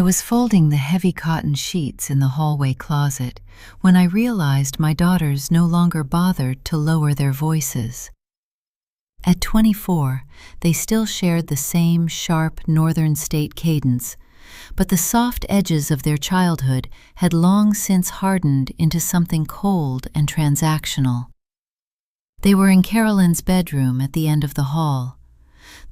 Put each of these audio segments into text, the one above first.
was folding the heavy cotton sheets in the hallway closet when I realized my daughters no longer bothered to lower their voices. At 24, they still shared the same sharp northern state cadence, but the soft edges of their childhood had long since hardened into something cold and transactional. They were in Carolyn's bedroom at the end of the hall.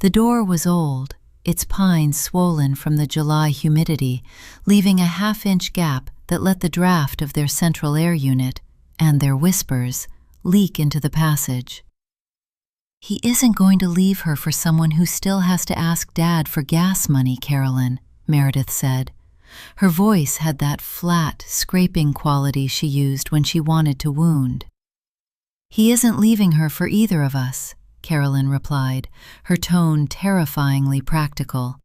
The door was old, its pines swollen from the July humidity, leaving a half-inch gap that let the draft of their central air unit, and their whispers, leak into the passage. "He isn't going to leave her for someone who still has to ask Dad for gas money, Carolyn," Meredith said. Her voice had that flat, scraping quality she used when she wanted to wound. "He isn't leaving her for either of us," Carolyn replied, her tone terrifyingly practical.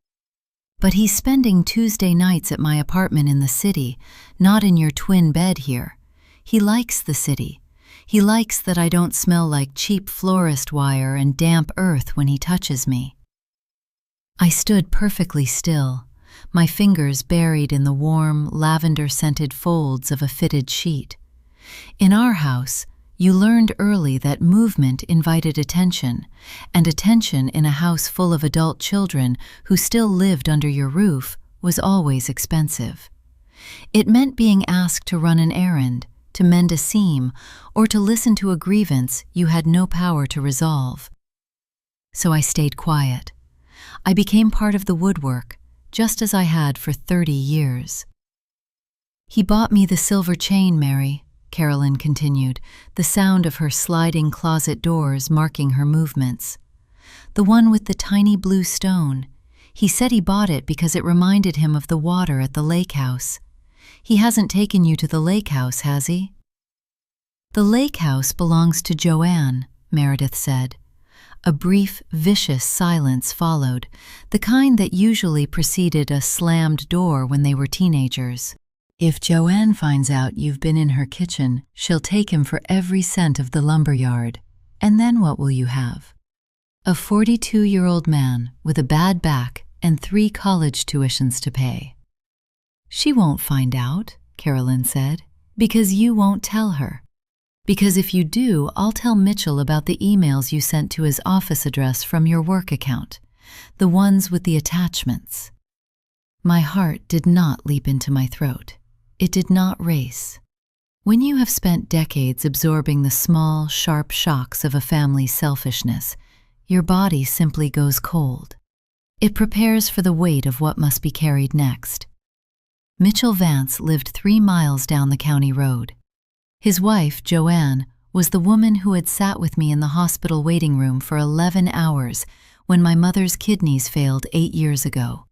"But he's spending Tuesday nights at my apartment in the city, not in your twin bed here. He likes the city. He likes that I don't smell like cheap florist wire and damp earth when he touches me." I stood perfectly still, my fingers buried in the warm, lavender-scented folds of a fitted sheet. In our house, you learned early that movement invited attention, and attention in a house full of adult children who still lived under your roof was always expensive. It meant being asked to run an errand, to mend a seam, or to listen to a grievance you had no power to resolve. So I stayed quiet. I became part of the woodwork, just as I had for 30 years. "He bought me the silver chain, Mary," Carolyn continued, the sound of her sliding closet doors marking her movements. "The one with the tiny blue stone. He said he bought it because it reminded him of the water at the lake house. He hasn't taken you to the lake house, has he?" "The lake house belongs to Joanne," Meredith said. A brief, vicious silence followed, the kind that usually preceded a slammed door when they were teenagers. "If Joanne finds out you've been in her kitchen, she'll take him for every cent of the lumberyard. And then what will you have? A 42-year-old man with a bad back and 3 college tuitions to pay." "She won't find out," Carolyn said, "because you won't tell her. Because if you do, I'll tell Mitchell about the emails you sent to his office address from your work account, the ones with the attachments." My heart did not leap into my throat. It did not race. When you have spent decades absorbing the small, sharp shocks of a family's selfishness, your body simply goes cold. It prepares for the weight of what must be carried next. Mitchell Vance lived 3 miles down the county road. His wife, Joanne, was the woman who had sat with me in the hospital waiting room for 11 hours when my mother's kidneys failed 8 years ago.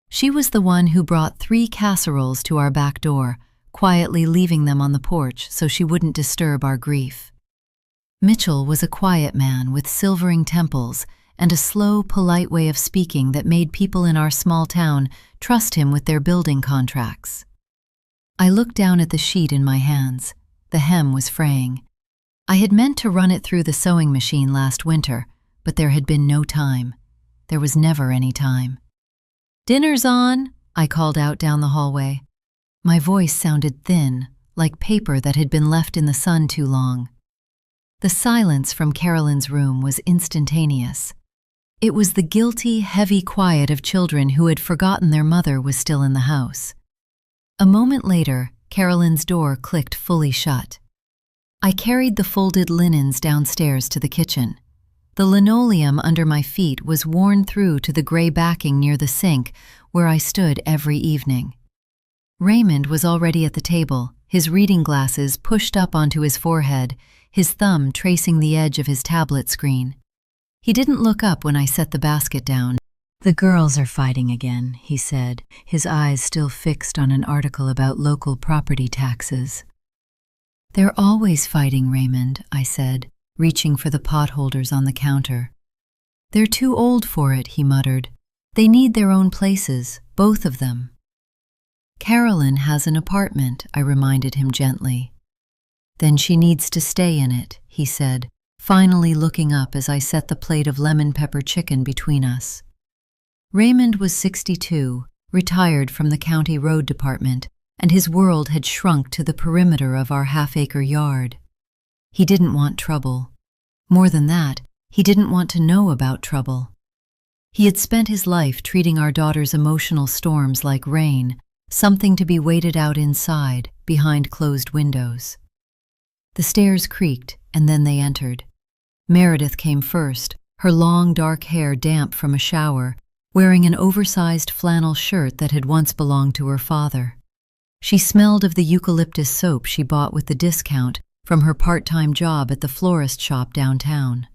She was the one who brought 3 casseroles to our back door, quietly leaving them on the porch so she wouldn't disturb our grief. Mitchell was a quiet man with silvering temples and a slow, polite way of speaking that made people in our small town trust him with their building contracts. I looked down at the sheet in my hands. The hem was fraying. I had meant to run it through the sewing machine last winter, but there had been no time. There was never any time. "Dinner's on," I called out down the hallway. My voice sounded thin, like paper that had been left in the sun too long. The silence from Carolyn's room was instantaneous. It was the guilty, heavy quiet of children who had forgotten their mother was still in the house. A moment later, Carolyn's door clicked fully shut. I carried the folded linens downstairs to the kitchen. The linoleum under my feet was worn through to the gray backing near the sink where I stood every evening. Raymond was already at the table, his reading glasses pushed up onto his forehead, his thumb tracing the edge of his tablet screen. He didn't look up when I set the basket down. "The girls are fighting again," he said, his eyes still fixed on an article about local property taxes. "They're always fighting, Raymond," I said, reaching for the potholders on the counter. "They're too old for it," he muttered. "They need their own places, both of them." "Carolyn has an apartment," I reminded him gently. "Then she needs to stay in it," he said, finally looking up as I set the plate of lemon pepper chicken between us. Raymond was 62, retired from the county road department, and his world had shrunk to the perimeter of our half-acre yard. He didn't want trouble. More than that, he didn't want to know about trouble. He had spent his life treating our daughter's emotional storms like rain, something to be waited out inside, behind closed windows. The stairs creaked, and then they entered. Meredith came first, her long dark hair damp from a shower, wearing an oversized flannel shirt that had once belonged to her father. She smelled of the eucalyptus soap she bought with the discount from her part-time job at the florist shop downtown.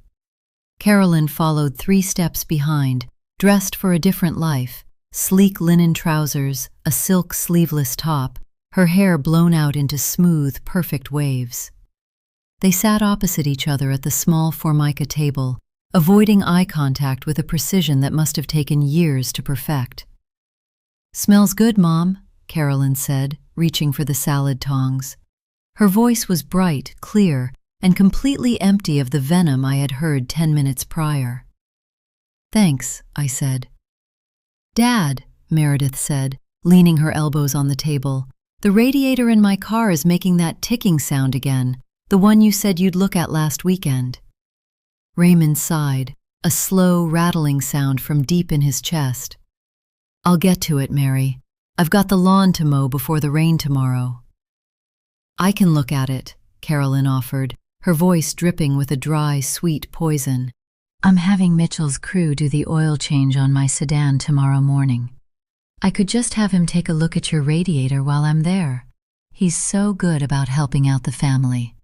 Carolyn followed 3 steps behind, dressed for a different life, sleek linen trousers, a silk sleeveless top, her hair blown out into smooth, perfect waves. They sat opposite each other at the small formica table, avoiding eye contact with a precision that must have taken years to perfect. "Smells good, Mom," Carolyn said, reaching for the salad tongs. Her voice was bright, clear, and completely empty of the venom I had heard 10 minutes prior. "Thanks," I said. "Dad," Meredith said, leaning her elbows on the table, "the radiator in my car is making that ticking sound again, the one you said you'd look at last weekend." Raymond sighed, a slow, rattling sound from deep in his chest. "I'll get to it, Mary. I've got the lawn to mow before the rain tomorrow." "I can look at it," Carolyn offered, her voice dripping with a dry, sweet poison. "I'm having Mitchell's crew do the oil change on my sedan tomorrow morning. I could just have him take a look at your radiator while I'm there. He's so good about helping out the family."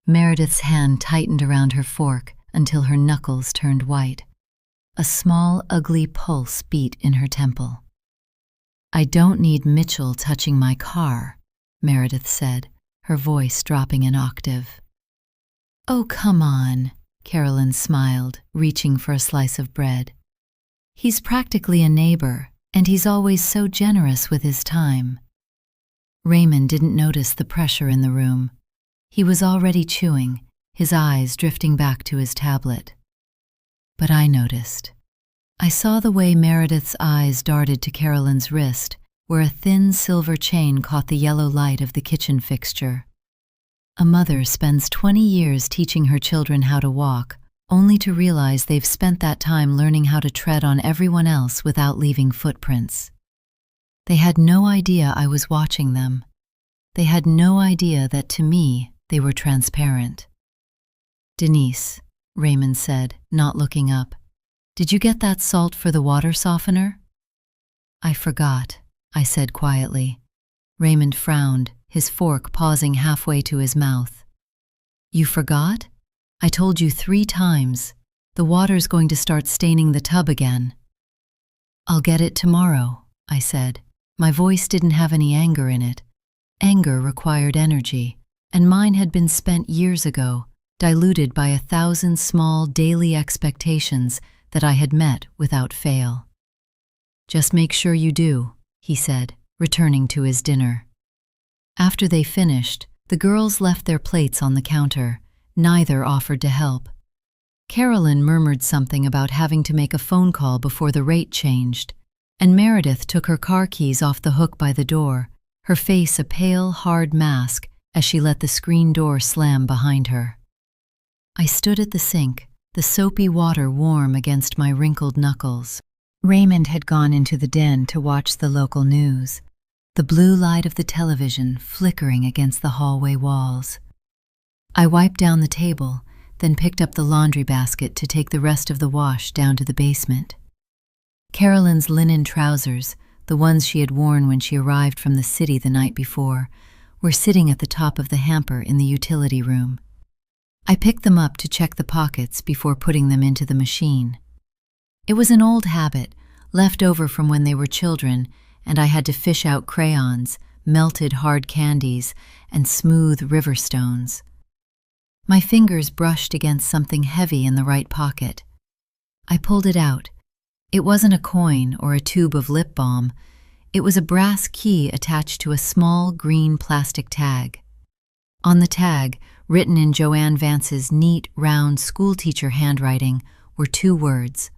Meredith's hand tightened around her fork until her knuckles turned white. A small, ugly pulse beat in her temple. "I don't need Mitchell touching my car," Meredith said, her voice dropping an octave. "Oh, come on," Carolyn smiled, reaching for a slice of bread. "He's practically a neighbor, and he's always so generous with his time." Raymond didn't notice the pressure in the room. He was already chewing, his eyes drifting back to his tablet. But I noticed. I saw the way Meredith's eyes darted to Carolyn's wrist, where a thin silver chain caught the yellow light of the kitchen fixture. A mother spends 20 years teaching her children how to walk, only to realize they've spent that time learning how to tread on everyone else without leaving footprints. They had no idea I was watching them. They had no idea that, to me, they were transparent. "Denise," Raymond said, not looking up, "did you get that salt for the water softener?" "I forgot," I said quietly. Raymond frowned, his fork pausing halfway to his mouth. "You forgot? I told you 3 times. The water's going to start staining the tub again." "I'll get it tomorrow," I said. My voice didn't have any anger in it. Anger required energy, and mine had been spent years ago, diluted by 1,000 small daily expectations that I had met without fail. "Just make sure you do," he said, returning to his dinner. After they finished, the girls left their plates on the counter. Neither offered to help. Carolyn murmured something about having to make a phone call before the rate changed, and Meredith took her car keys off the hook by the door, her face a pale, hard mask as she let the screen door slam behind her. I stood at the sink, the soapy water warm against my wrinkled knuckles. Raymond had gone into the den to watch the local news, the blue light of the television flickering against the hallway walls. I wiped down the table, then picked up the laundry basket to take the rest of the wash down to the basement. Carolyn's linen trousers, the ones she had worn when she arrived from the city the night before, were sitting at the top of the hamper in the utility room. I picked them up to check the pockets before putting them into the machine. It was an old habit, left over from when they were children, and I had to fish out crayons, melted hard candies, and smooth river stones. My fingers brushed against something heavy in the right pocket. I pulled it out. It wasn't a coin or a tube of lip balm. It was a brass key attached to a small green plastic tag. On the tag, written in Joanne Vance's neat, round schoolteacher handwriting, were 2 words: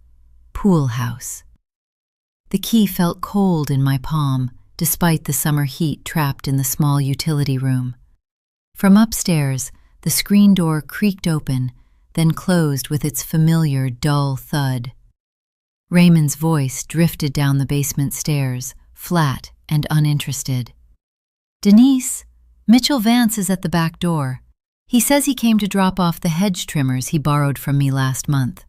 Pool House. The key felt cold in my palm, despite the summer heat trapped in the small utility room. From upstairs, the screen door creaked open, then closed with its familiar, dull thud. Raymond's voice drifted down the basement stairs, flat and uninterested. "Denise, Mitchell Vance is at the back door. He says he came to drop off the hedge trimmers he borrowed from me last month."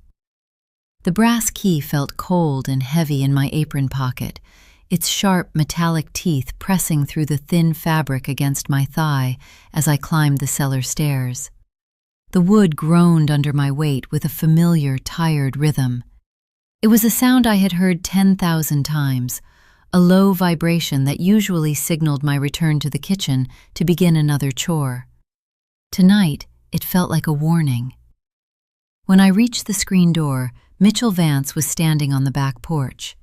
The brass key felt cold and heavy in my apron pocket, its sharp metallic teeth pressing through the thin fabric against my thigh as I climbed the cellar stairs. The wood groaned under my weight with a familiar, tired rhythm. It was a sound I had heard 10,000 times, a low vibration that usually signaled my return to the kitchen to begin another chore. Tonight, it felt like a warning. When I reached the screen door, Mitchell Vance was standing on the back porch.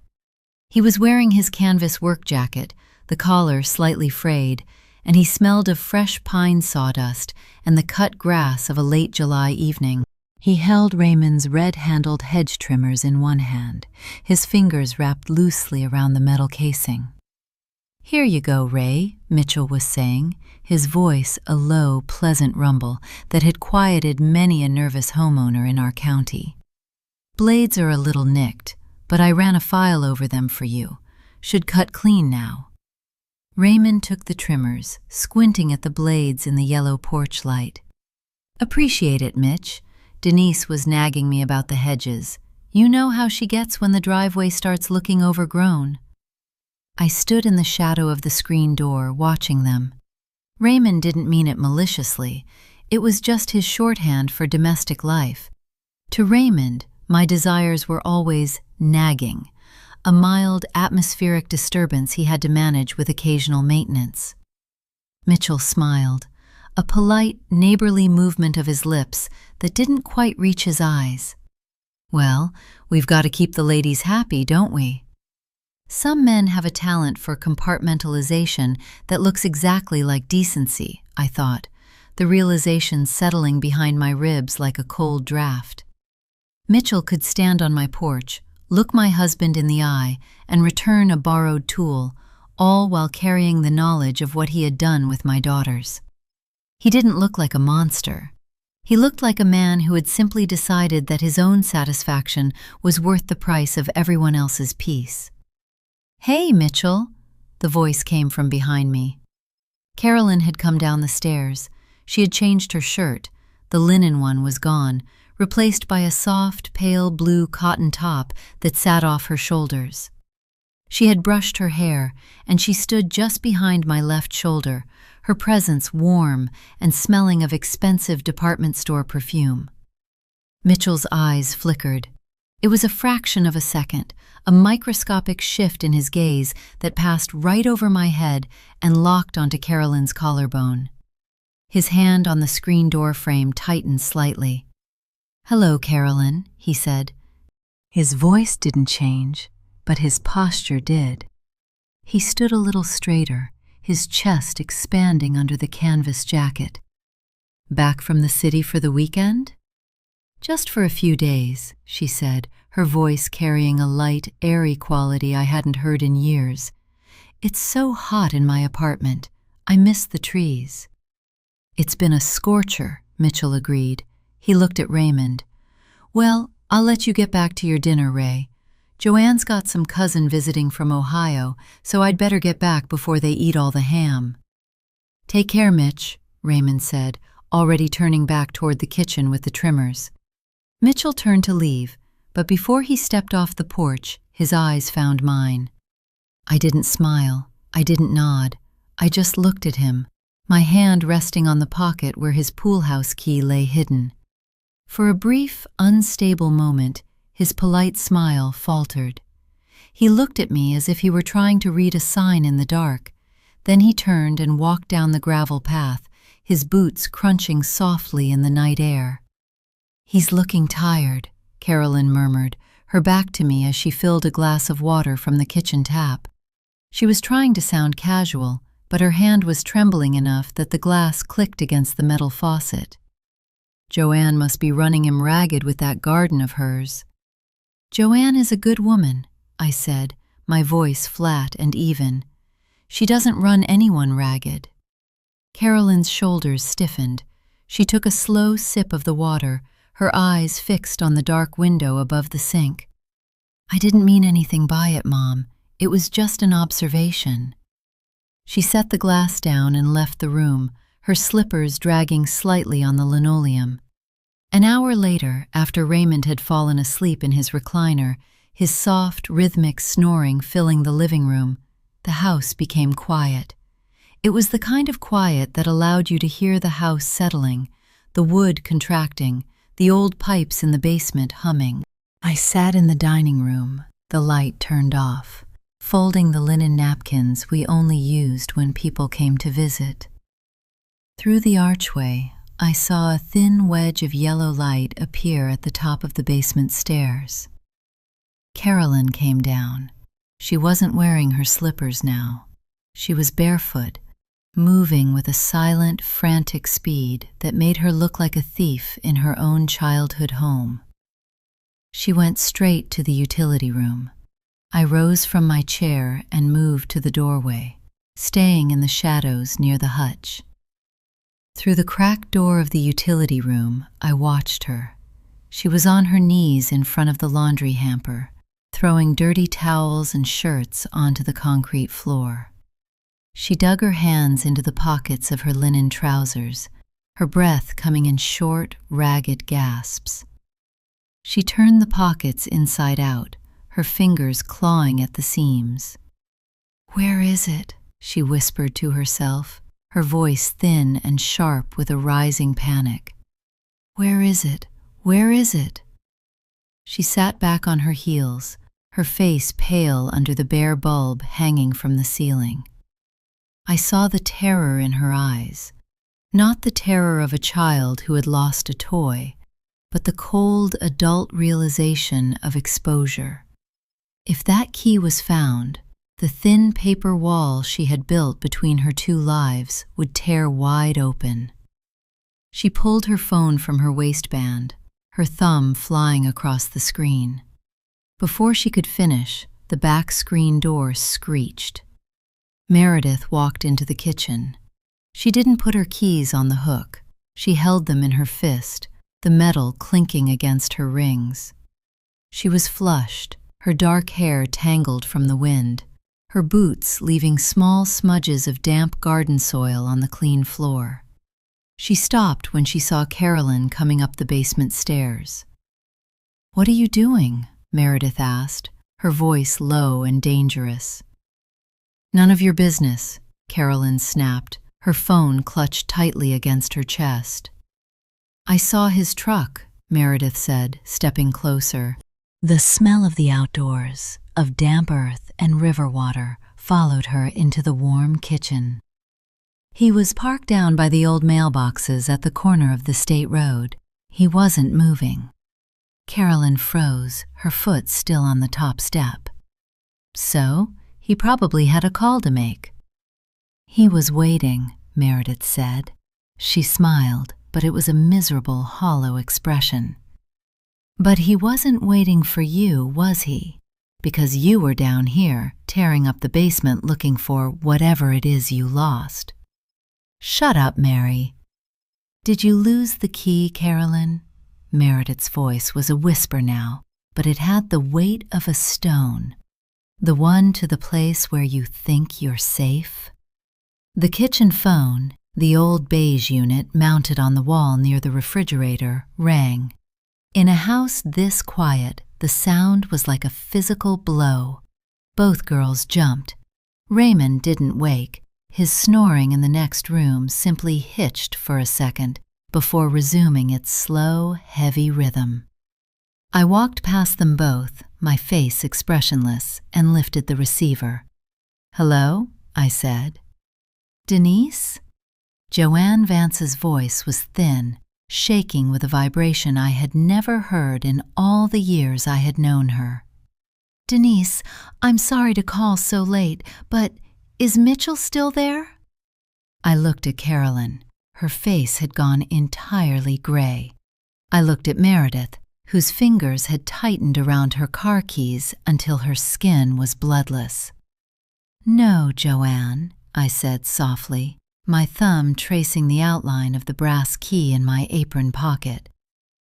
He was wearing his canvas work jacket, the collar slightly frayed, and he smelled of fresh pine sawdust and the cut grass of a late July evening. He held Raymond's red-handled hedge trimmers in one hand, his fingers wrapped loosely around the metal casing. "Here you go, Ray," Mitchell was saying, his voice a low, pleasant rumble that had quieted many a nervous homeowner in our county. "Blades are a little nicked, but I ran a file over them for you. Should cut clean now." Raymond took the trimmers, squinting at the blades in the yellow porch light. "Appreciate it, Mitch. Denise was nagging me about the hedges. You know how she gets when the driveway starts looking overgrown." I stood in the shadow of the screen door, watching them. Raymond didn't mean it maliciously. It was just his shorthand for domestic life. To Raymond, my desires were always nagging, a mild atmospheric disturbance he had to manage with occasional maintenance. Mitchell smiled, a polite, neighborly movement of his lips that didn't quite reach his eyes. "Well, we've got to keep the ladies happy, don't we?" Some men have a talent for compartmentalization that looks exactly like decency, I thought, the realization settling behind my ribs like a cold draft. Mitchell could stand on my porch, look my husband in the eye, and return a borrowed tool, all while carrying the knowledge of what he had done with my daughters. He didn't look like a monster. He looked like a man who had simply decided that his own satisfaction was worth the price of everyone else's peace. "Hey, Mitchell," the voice came from behind me. Carolyn had come down the stairs. She had changed her shirt. The linen one was gone, replaced by a soft, pale blue cotton top that sat off her shoulders. She had brushed her hair, and she stood just behind my left shoulder, her presence warm and smelling of expensive department store perfume. Mitchell's eyes flickered. It was a fraction of a second, a microscopic shift in his gaze that passed right over my head and locked onto Carolyn's collarbone. His hand on the screen door frame tightened slightly. "Hello, Carolyn," he said. His voice didn't change, but his posture did. He stood a little straighter, his chest expanding under the canvas jacket. "Back from the city for the weekend?" "Just for a few days," she said, her voice carrying a light, airy quality I hadn't heard in years. "It's so hot in my apartment. I miss the trees." "It's been a scorcher," Mitchell agreed. He looked at Raymond. "Well, I'll let you get back to your dinner, Ray. Joanne's got some cousin visiting from Ohio, so I'd better get back before they eat all the ham." "Take care, Mitch," Raymond said, already turning back toward the kitchen with the trimmers. Mitchell turned to leave, but before he stepped off the porch, his eyes found mine. I didn't smile. I didn't nod. I just looked at him, my hand resting on the pocket where his pool house key lay hidden. For a brief, unstable moment, his polite smile faltered. He looked at me as if he were trying to read a sign in the dark. Then he turned and walked down the gravel path, his boots crunching softly in the night air. "He's looking tired," Carolyn murmured, her back to me as she filled a glass of water from the kitchen tap. She was trying to sound casual, but her hand was trembling enough that the glass clicked against the metal faucet. "Joanne must be running him ragged with that garden of hers." "Joanne is a good woman," I said, my voice flat and even. "She doesn't run anyone ragged." Carolyn's shoulders stiffened. She took a slow sip of the water, her eyes fixed on the dark window above the sink. "I didn't mean anything by it, Mom. It was just an observation." She set the glass down and left the room, her slippers dragging slightly on the linoleum. An hour later, after Raymond had fallen asleep in his recliner, his soft, rhythmic snoring filling the living room, the house became quiet. It was the kind of quiet that allowed you to hear the house settling, the wood contracting, the old pipes in the basement humming. I sat in the dining room, the light turned off, folding the linen napkins we only used when people came to visit. Through the archway, I saw a thin wedge of yellow light appear at the top of the basement stairs. Carolyn came down. She wasn't wearing her slippers now. She was barefoot, moving with a silent, frantic speed that made her look like a thief in her own childhood home. She went straight to the utility room. I rose from my chair and moved to the doorway, staying in the shadows near the hutch. Through the cracked door of the utility room, I watched her. She was on her knees in front of the laundry hamper, throwing dirty towels and shirts onto the concrete floor. She dug her hands into the pockets of her linen trousers, her breath coming in short, ragged gasps. She turned the pockets inside out, her fingers clawing at the seams. "Where is it?" she whispered to herself, her voice thin and sharp with a rising panic. "Where is it? Where is it?" She sat back on her heels, her face pale under the bare bulb hanging from the ceiling. I saw the terror in her eyes, not the terror of a child who had lost a toy, but the cold adult realization of exposure. If that key was found, the thin paper wall she had built between her two lives would tear wide open. She pulled her phone from her waistband, her thumb flying across the screen. Before she could finish, the back screen door screeched. Meredith walked into the kitchen. She didn't put her keys on the hook. She held them in her fist, the metal clinking against her rings. She was flushed, her dark hair tangled from the wind, her boots leaving small smudges of damp garden soil on the clean floor. She stopped when she saw Carolyn coming up the basement stairs. "What are you doing?" Meredith asked, her voice low and dangerous. "None of your business," Carolyn snapped, her phone clutched tightly against her chest. "I saw his truck," Meredith said, stepping closer. The smell of the outdoors, of damp earth and river water, followed her into the warm kitchen. "He was parked down by the old mailboxes at the corner of the state road. He wasn't moving." Carolyn froze, her foot still on the top step. "So, he probably had a call to make." "He was waiting," Meredith said. She smiled, but it was a miserable, hollow expression. "But he wasn't waiting for you, was he? Because you were down here, tearing up the basement looking for whatever it is you lost." "Shut up, Mary." "Did you lose the key, Carolyn?" Meredith's voice was a whisper now, but it had the weight of a stone. "The one to the place where you think you're safe?" The kitchen phone, the old beige unit mounted on the wall near the refrigerator, rang. In a house this quiet, the sound was like a physical blow. Both girls jumped. Raymond didn't wake. His snoring in the next room simply hitched for a second before resuming its slow, heavy rhythm. I walked past them both, my face expressionless, and lifted the receiver. "Hello?" I said. "Denise?" Joanne Vance's voice was thin, shaking with a vibration I had never heard in all the years I had known her. "Denise, I'm sorry to call so late, but is Mitchell still there?" I looked at Carolyn. Her face had gone entirely gray. I looked at Meredith, whose fingers had tightened around her car keys until her skin was bloodless. "No, Joanne," I said softly, my thumb tracing the outline of the brass key in my apron pocket.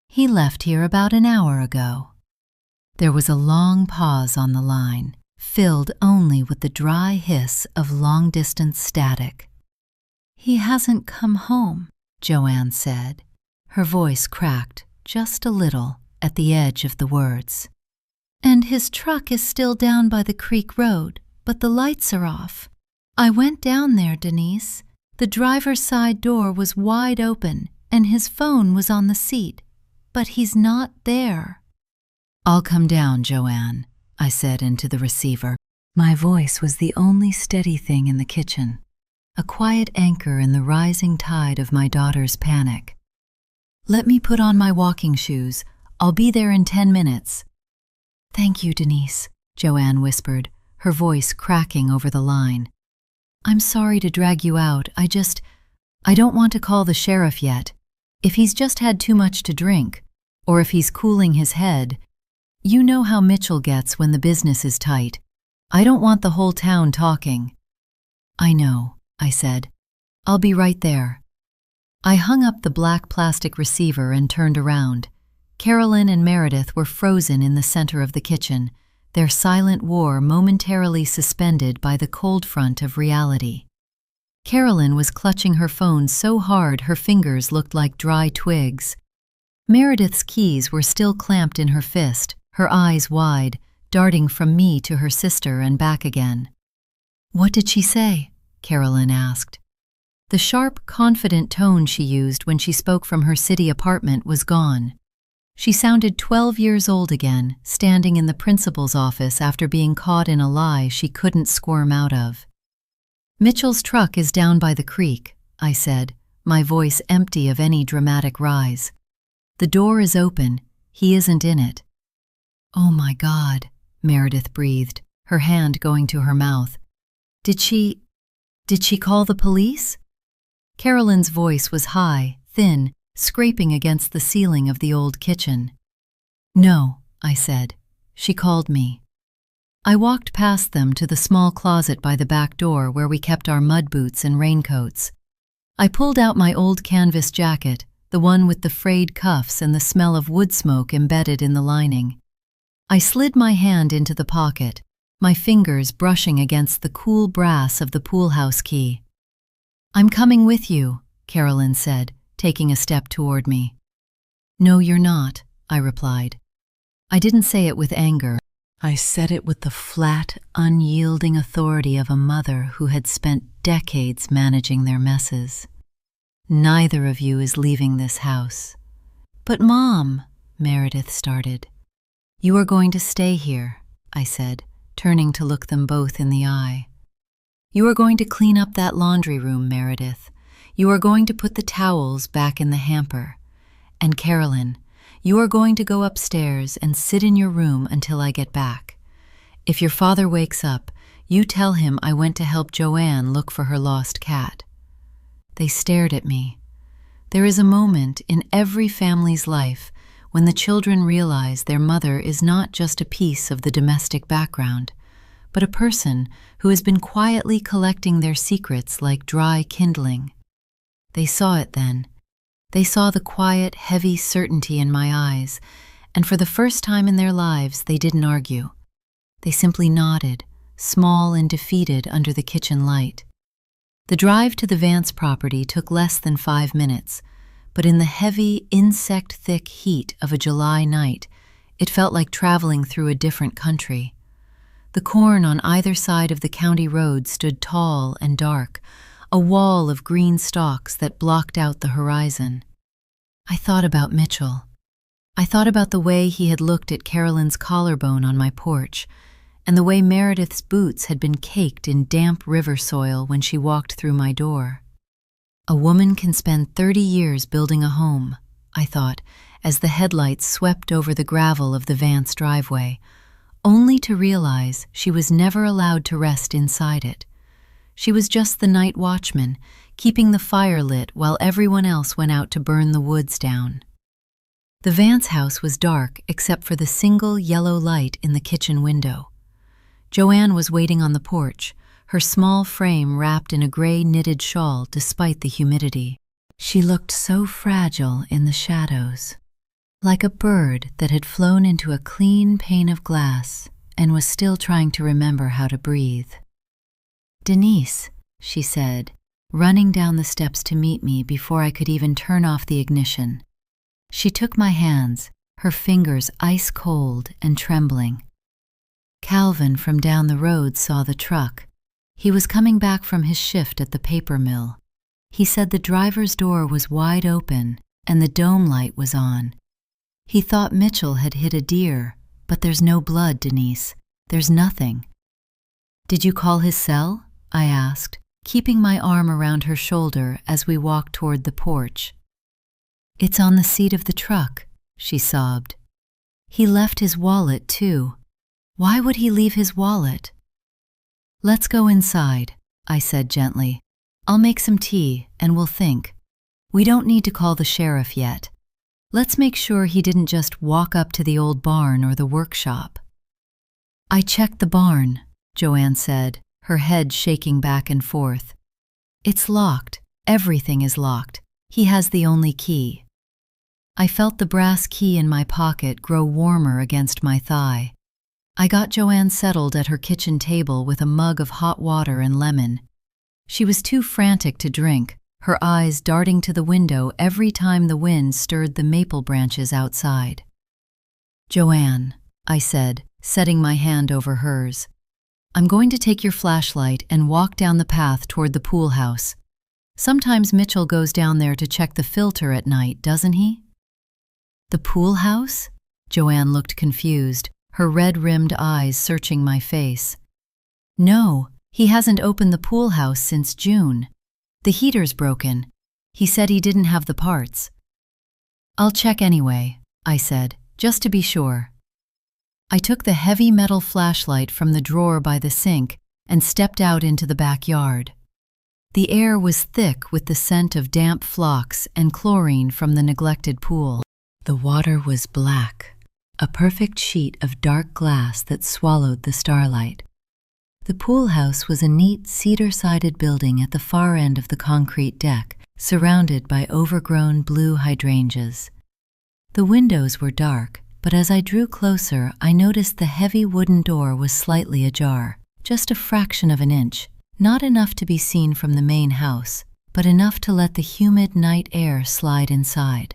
"He left here about an hour ago." There was a long pause on the line, filled only with the dry hiss of long-distance static. "He hasn't come home," Joanne said. Her voice cracked just a little at the edge of the words. "And his truck is still down by the creek road, but the lights are off. I went down there, Denise. The driver's side door was wide open, and his phone was on the seat, but he's not there." "I'll come down, Joanne," I said into the receiver. My voice was the only steady thing in the kitchen, a quiet anchor in the rising tide of my daughter's panic. "Let me put on my walking shoes. I'll be there in 10 minutes. "Thank you, Denise," Joanne whispered, her voice cracking over the line. "I'm sorry to drag you out. I don't want to call the sheriff yet. If he's just had too much to drink, or if he's cooling his head, you know how Mitchell gets when the business is tight. I don't want the whole town talking." "I know," I said. "I'll be right there." I hung up the black plastic receiver and turned around. Carolyn and Meredith were frozen in the center of the kitchen, their silent war momentarily suspended by the cold front of reality. Carolyn was clutching her phone so hard her fingers looked like dry twigs. Meredith's keys were still clamped in her fist, her eyes wide, darting from me to her sister and back again. "What did she say?" Carolyn asked. The sharp, confident tone she used when she spoke from her city apartment was gone. She sounded 12 years old again, standing in the principal's office after being caught in a lie she couldn't squirm out of. "Mitchell's truck is down by the creek," I said, my voice empty of any dramatic rise. "The door is open. He isn't in it." "Oh my God," Meredith breathed, her hand going to her mouth. Did she call the police?" Carolyn's voice was high, thin, scraping against the ceiling of the old kitchen. "No," I said. "She called me." I walked past them to the small closet by the back door where we kept our mud boots and raincoats. I pulled out my old canvas jacket, the one with the frayed cuffs and the smell of wood smoke embedded in the lining. I slid my hand into the pocket, my fingers brushing against the cool brass of the pool house key. "I'm coming with you," Carolyn said, taking a step toward me. "No, you're not," I replied. I didn't say it with anger. I said it with the flat, unyielding authority of a mother who had spent decades managing their messes. "Neither of you is leaving this house." "But Mom," Meredith started. "You are going to stay here," I said, turning to look them both in the eye. "You are going to clean up that laundry room, Meredith. You are going to put the towels back in the hamper. And Carolyn, you are going to go upstairs and sit in your room until I get back. If your father wakes up, you tell him I went to help Joanne look for her lost cat." They stared at me. There is a moment in every family's life when the children realize their mother is not just a piece of the domestic background, but a person who has been quietly collecting their secrets like dry kindling. They saw it then. They saw the quiet, heavy certainty in my eyes, and for the first time in their lives, they didn't argue. They simply nodded, small and defeated under the kitchen light. The drive to the Vance property took less than 5 minutes, but in the heavy, insect-thick heat of a July night, it felt like traveling through a different country. The corn on either side of the county road stood tall and dark, a wall of green stalks that blocked out the horizon. I thought about Mitchell. I thought about the way he had looked at Carolyn's collarbone on my porch, and the way Meredith's boots had been caked in damp river soil when she walked through my door. A woman can spend 30 years building a home, I thought, as the headlights swept over the gravel of the Vance driveway, only to realize she was never allowed to rest inside it. She was just the night watchman, keeping the fire lit while everyone else went out to burn the woods down. The Vance house was dark except for the single yellow light in the kitchen window. Joanne was waiting on the porch, her small frame wrapped in a gray knitted shawl despite the humidity. She looked so fragile in the shadows, like a bird that had flown into a clean pane of glass and was still trying to remember how to breathe. "Denise," she said, running down the steps to meet me before I could even turn off the ignition. She took my hands, her fingers ice cold and trembling. Calvin from down the road saw the truck. He was coming back from his shift at the paper mill. He said the driver's door was wide open and the dome light was on. He thought Mitchell had hit a deer, but there's no blood, Denise. There's nothing. "Did you call his cell?" I asked, keeping my arm around her shoulder as we walked toward the porch. "It's on the seat of the truck," she sobbed. "He left his wallet, too. Why would he leave his wallet?" "Let's go inside," I said gently. "I'll make some tea and we'll think. We don't need to call the sheriff yet. Let's make sure he didn't just walk up to the old barn or the workshop." "I checked the barn," Joanne said, her head shaking back and forth. "It's locked. Everything is locked. He has the only key." I felt the brass key in my pocket grow warmer against my thigh. I got Joanne settled at her kitchen table with a mug of hot water and lemon. She was too frantic to drink, her eyes darting to the window every time the wind stirred the maple branches outside. "Joanne," I said, setting my hand over hers, "I'm going to take your flashlight and walk down the path toward the pool house. Sometimes Mitchell goes down there to check the filter at night, doesn't he?" "The pool house?" Joanne looked confused, her red-rimmed eyes searching my face. "No, he hasn't opened the pool house since June. The heater's broken. He said he didn't have the parts." "I'll check anyway," I said, "just to be sure." I took the heavy metal flashlight from the drawer by the sink and stepped out into the backyard. The air was thick with the scent of damp phlox and chlorine from the neglected pool. The water was black, a perfect sheet of dark glass that swallowed the starlight. The pool house was a neat cedar-sided building at the far end of the concrete deck, surrounded by overgrown blue hydrangeas. The windows were dark, but as I drew closer, I noticed the heavy wooden door was slightly ajar, just a fraction of an inch, not enough to be seen from the main house, but enough to let the humid night air slide inside.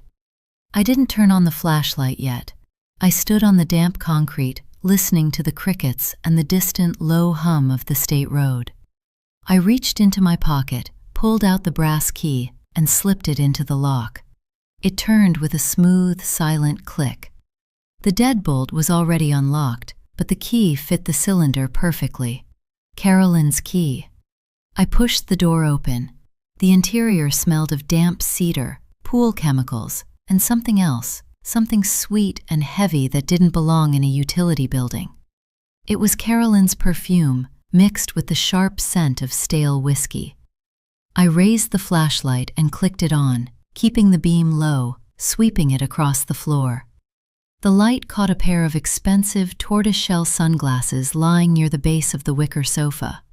I didn't turn on the flashlight yet. I stood on the damp concrete, listening to the crickets and the distant low hum of the state road. I reached into my pocket, pulled out the brass key, and slipped it into the lock. It turned with a smooth, silent click. The deadbolt was already unlocked, but the key fit the cylinder perfectly. Carolyn's key. I pushed the door open. The interior smelled of damp cedar, pool chemicals, and something else, something sweet and heavy that didn't belong in a utility building. It was Carolyn's perfume, mixed with the sharp scent of stale whiskey. I raised the flashlight and clicked it on, keeping the beam low, sweeping it across the floor. The light caught a pair of expensive tortoiseshell sunglasses lying near the base of the wicker sofa.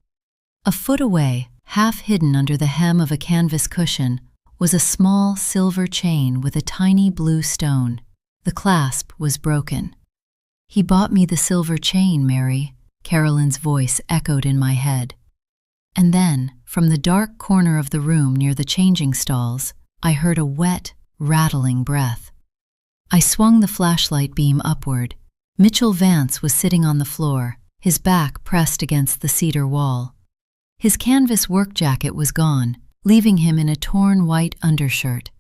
A foot away, half hidden under the hem of a canvas cushion, was a small silver chain with a tiny blue stone. The clasp was broken. "He bought me the silver chain, Mary," Carolyn's voice echoed in my head. And then, from the dark corner of the room near the changing stalls, I heard a wet, rattling breath. I swung the flashlight beam upward. Mitchell Vance was sitting on the floor, his back pressed against the cedar wall. His canvas work jacket was gone, leaving him in a torn white undershirt.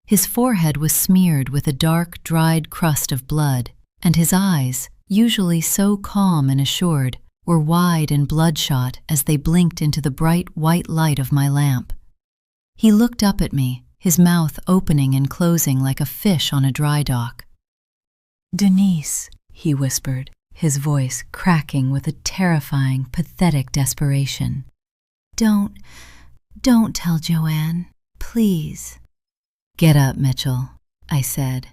His forehead was smeared with a dark, dried crust of blood, and his eyes, usually so calm and assured, were wide and bloodshot as they blinked into the bright white light of my lamp. He looked up at me, his mouth opening and closing like a fish on a dry dock. "Denise," he whispered, his voice cracking with a terrifying, pathetic desperation. Don't tell Joanne, please." "Get up, Mitchell," I said.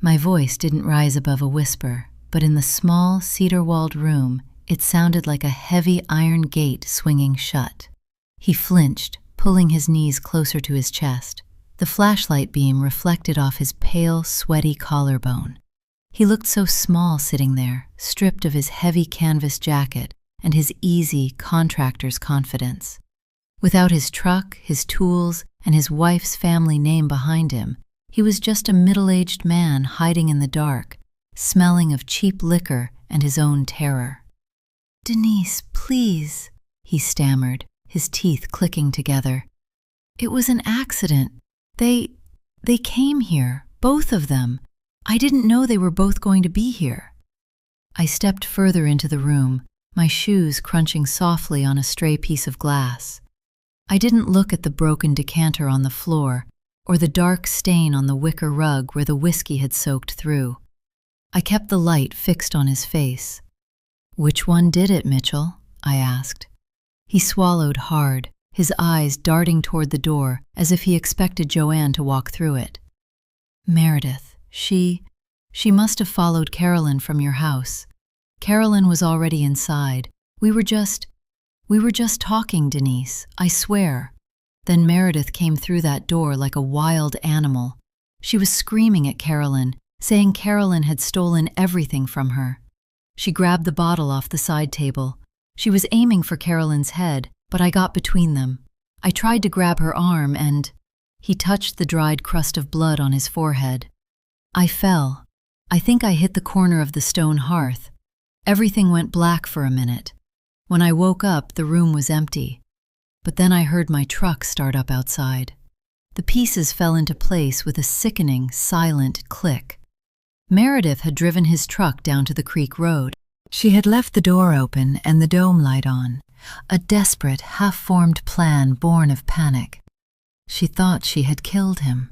My voice didn't rise above a whisper, but in the small, cedar-walled room, it sounded like a heavy iron gate swinging shut. He flinched, pulling his knees closer to his chest. The flashlight beam reflected off his pale, sweaty collarbone. He looked so small sitting there, stripped of his heavy canvas jacket and his easy contractor's confidence. Without his truck, his tools, and his wife's family name behind him, he was just a middle-aged man hiding in the dark, smelling of cheap liquor and his own terror. "Denise, please," he stammered, his teeth clicking together. "It was an accident. They came here, both of them. I didn't know they were both going to be here." I stepped further into the room, my shoes crunching softly on a stray piece of glass. I didn't look at the broken decanter on the floor or the dark stain on the wicker rug where the whiskey had soaked through. I kept the light fixed on his face. "Which one did it, Mitchell?" I asked. He swallowed hard, his eyes darting toward the door as if he expected Joanne to walk through it. "Meredith. She must have followed Carolyn from your house. Carolyn was already inside. We were just talking, Denise, I swear." Then Meredith came through that door like a wild animal. She was screaming at Carolyn, saying Carolyn had stolen everything from her. She grabbed the bottle off the side table. She was aiming for Carolyn's head, but I got between them. I tried to grab her arm and... He touched the dried crust of blood on his forehead. I fell. I think I hit the corner of the stone hearth. Everything went black for a minute. When I woke up, the room was empty. But then I heard my truck start up outside. The pieces fell into place with a sickening, silent click. Meredith had driven his truck down to the creek road. She had left the door open and the dome light on, a desperate, half-formed plan born of panic. She thought she had killed him.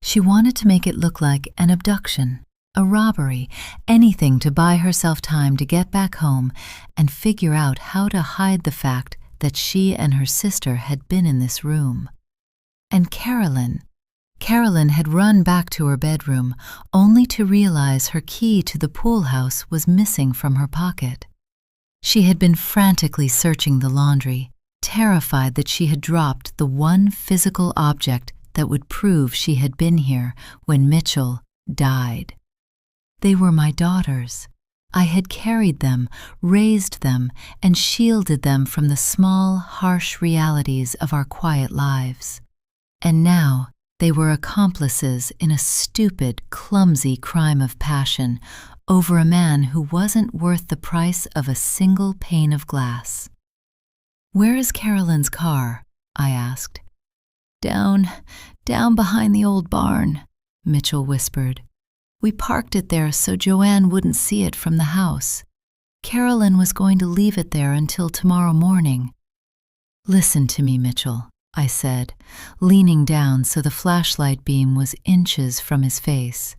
She wanted to make it look like an abduction, a robbery, anything to buy herself time to get back home and figure out how to hide the fact that she and her sister had been in this room. And Carolyn had run back to her bedroom only to realize her key to the pool house was missing from her pocket. She had been frantically searching the laundry, terrified that she had dropped the one physical object that would prove she had been here when Mitchell died. They were my daughters. I had carried them, raised them, and shielded them from the small, harsh realities of our quiet lives. And now they were accomplices in a stupid, clumsy crime of passion over a man who wasn't worth the price of a single pane of glass. "Where is Carolyn's car?" I asked. Down behind the old barn," Mitchell whispered. "We parked it there so Joanne wouldn't see it from the house. Carolyn was going to leave it there until tomorrow morning." "Listen to me, Mitchell," I said, leaning down so the flashlight beam was inches from his face.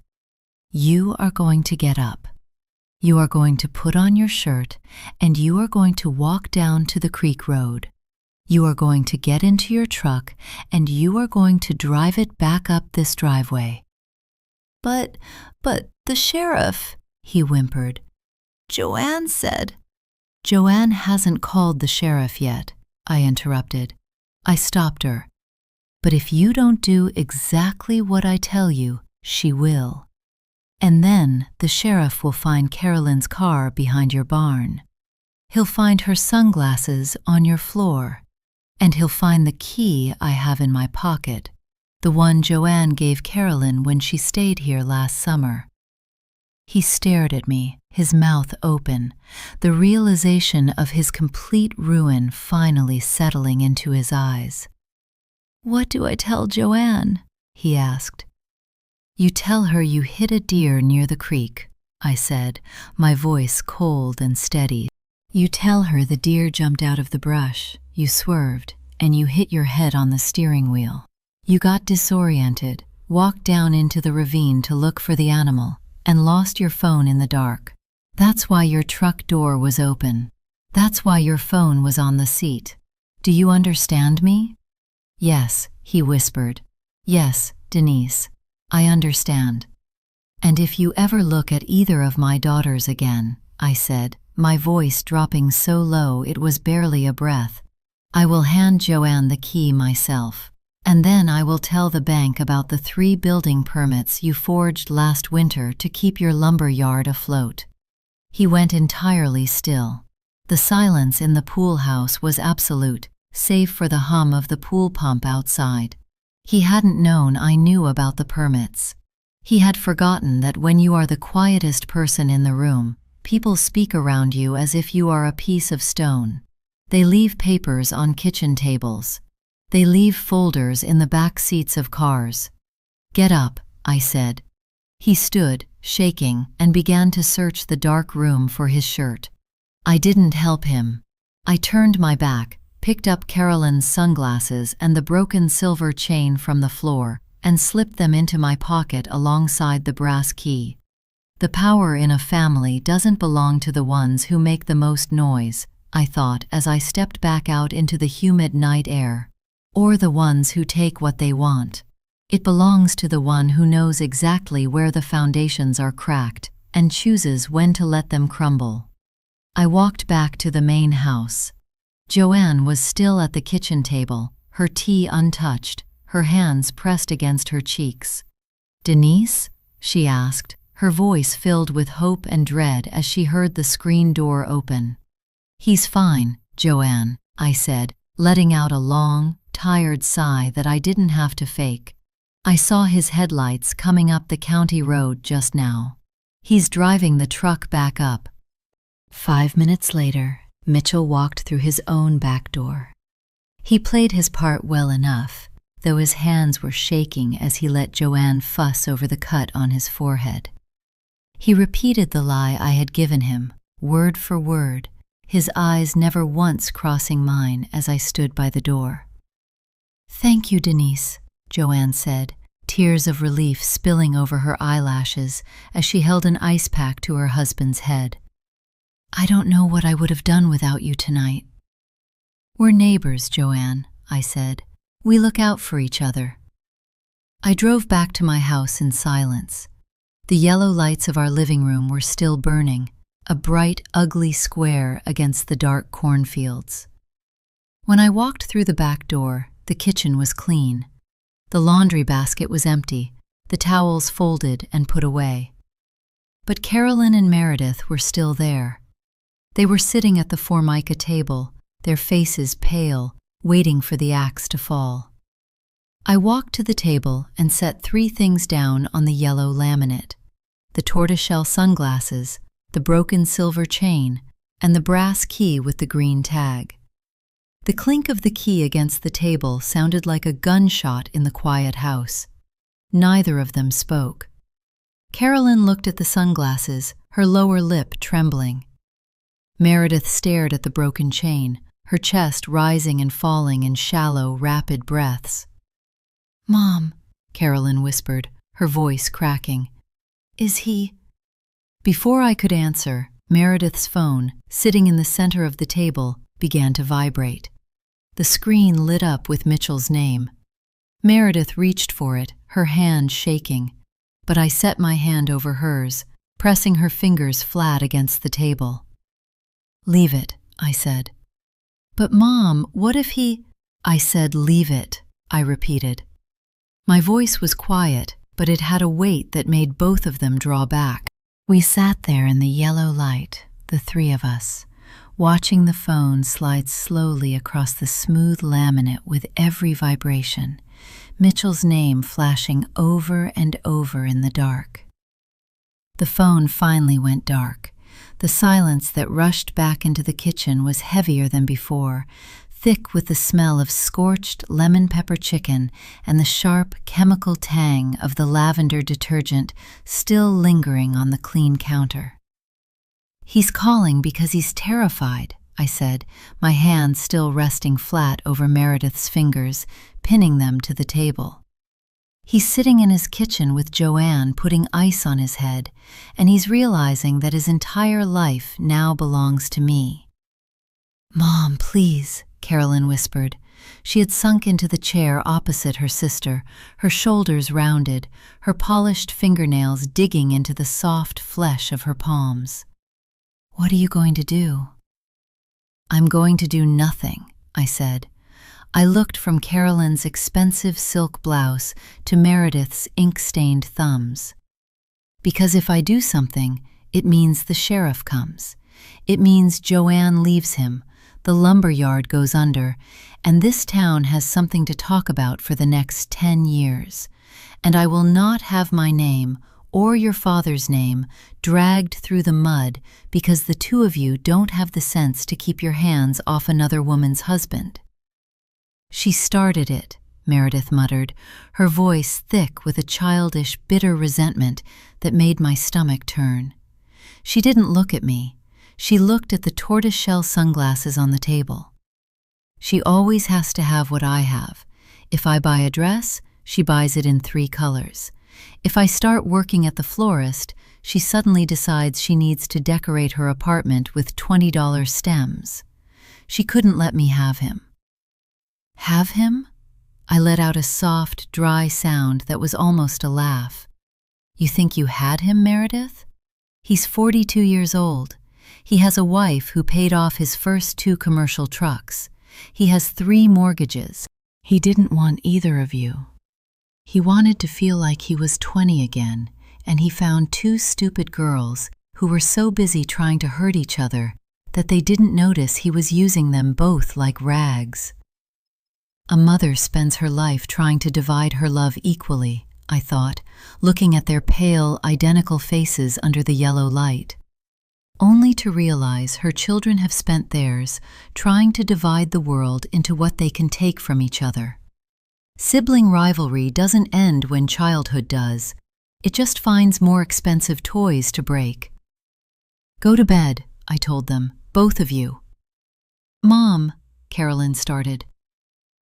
"You are going to get up. You are going to put on your shirt, and you are going to walk down to the creek road. You are going to get into your truck, and you are going to drive it back up this driveway." But the sheriff," he whimpered. "Joanne said—" "Joanne hasn't called the sheriff yet," I interrupted. I stopped her. "But if you don't do exactly what I tell you, she will. And then the sheriff will find Carolyn's car behind your barn. He'll find her sunglasses on your floor. And he'll find the key I have in my pocket, the one Joanne gave Carolyn when she stayed here last summer." He stared at me, his mouth open, the realization of his complete ruin finally settling into his eyes. "What do I tell Joanne?" he asked. "You tell her you hit a deer near the creek," I said, my voice cold and steady. "You tell her the deer jumped out of the brush, you swerved, and you hit your head on the steering wheel. You got disoriented, walked down into the ravine to look for the animal, and lost your phone in the dark. That's why your truck door was open. That's why your phone was on the seat. Do you understand me?" "Yes," he whispered. "Yes, Denise, I understand." "And if you ever look at either of my daughters again," I said, my voice dropping so low it was barely a breath, "I will hand Joanne the key myself. And then I will tell the bank about the 3 building permits you forged last winter to keep your lumber yard afloat." He went entirely still. The silence in the pool house was absolute, save for the hum of the pool pump outside. He hadn't known I knew about the permits. He had forgotten that when you are the quietest person in the room, people speak around you as if you are a piece of stone. They leave papers on kitchen tables. They leave folders in the back seats of cars. "Get up," I said. He stood, shaking, and began to search the dark room for his shirt. I didn't help him. I turned my back, picked up Carolyn's sunglasses and the broken silver chain from the floor, and slipped them into my pocket alongside the brass key. The power in a family doesn't belong to the ones who make the most noise, I thought as I stepped back out into the humid night air. Or the ones who take what they want. It belongs to the one who knows exactly where the foundations are cracked and chooses when to let them crumble. I walked back to the main house. Joanne was still at the kitchen table, her tea untouched, her hands pressed against her cheeks. "Denise?" she asked, her voice filled with hope and dread as she heard the screen door open. "He's fine, Joanne," I said, letting out a long, tired sigh that I didn't have to fake. "I saw his headlights coming up the county road just now. He's driving the truck back up." 5 minutes later, Mitchell walked through his own back door. He played his part well enough, though his hands were shaking as he let Joanne fuss over the cut on his forehead. He repeated the lie I had given him, word for word, his eyes never once crossing mine as I stood by the door. "Thank you, Denise," Joanne said, tears of relief spilling over her eyelashes as she held an ice pack to her husband's head. "I don't know what I would have done without you tonight." "We're neighbors, Joanne," I said. "We look out for each other." I drove back to my house in silence. The yellow lights of our living room were still burning, a bright, ugly square against the dark cornfields. When I walked through the back door, the kitchen was clean. The laundry basket was empty, the towels folded and put away. But Carolyn and Meredith were still there. They were sitting at the formica table, their faces pale, waiting for the axe to fall. I walked to the table and set 3 things down on the yellow laminate: the tortoiseshell sunglasses, the broken silver chain, and the brass key with the green tag. The clink of the key against the table sounded like a gunshot in the quiet house. Neither of them spoke. Carolyn looked at the sunglasses, her lower lip trembling. Meredith stared at the broken chain, her chest rising and falling in shallow, rapid breaths. "Mom," Carolyn whispered, her voice cracking. "Is he—" Before I could answer, Meredith's phone, sitting in the center of the table, began to vibrate. The screen lit up with Mitchell's name. Meredith reached for it, her hand shaking, but I set my hand over hers, pressing her fingers flat against the table. "Leave it," I said. "But Mom, what if he—" I said, "Leave it," I repeated. My voice was quiet, but it had a weight that made both of them draw back. We sat there in the yellow light, the 3 of us, watching the phone slide slowly across the smooth laminate with every vibration, Mitchell's name flashing over and over in the dark. The phone finally went dark. The silence that rushed back into the kitchen was heavier than before, thick with the smell of scorched lemon pepper chicken and the sharp chemical tang of the lavender detergent still lingering on the clean counter. "He's calling because he's terrified," I said, my hand still resting flat over Meredith's fingers, pinning them to the table. "He's sitting in his kitchen with Joanne putting ice on his head, and he's realizing that his entire life now belongs to me." "Mom, please," Carolyn whispered, She had sunk into the chair opposite her sister, her shoulders rounded, her polished fingernails digging into the soft flesh of her palms. "What are you going to do?" "I'm going to do nothing," I said. I looked from Carolyn's expensive silk blouse to Meredith's ink-stained thumbs. "Because if I do something, it means the sheriff comes. It means Joanne leaves him, the lumber yard goes under, and this town has something to talk about for the next 10 years. And I will not have my name, or your father's name, dragged through the mud because the two of you don't have the sense to keep your hands off another woman's husband." "She started it," Meredith muttered, her voice thick with a childish, bitter resentment that made my stomach turn. She didn't look at me. She looked at the tortoiseshell sunglasses on the table. "She always has to have what I have. If I buy a dress, she buys it in 3 colors. If I start working at the florist, she suddenly decides she needs to decorate her apartment with $20 stems. She couldn't let me have him." "Have him?" I let out a soft, dry sound that was almost a laugh. "You think you had him, Meredith? He's 42 years old. He has a wife who paid off his first 2 commercial trucks. He has 3 mortgages. He didn't want either of you. He wanted to feel like he was 20 again, and he found 2 stupid girls who were so busy trying to hurt each other that they didn't notice he was using them both like rags." A mother spends her life trying to divide her love equally, I thought, looking at their pale, identical faces under the yellow light. Only to realize her children have spent theirs trying to divide the world into what they can take from each other. Sibling rivalry doesn't end when childhood does. It just finds more expensive toys to break. "Go to bed," I told them, "both of you." "Mom," Carolyn started.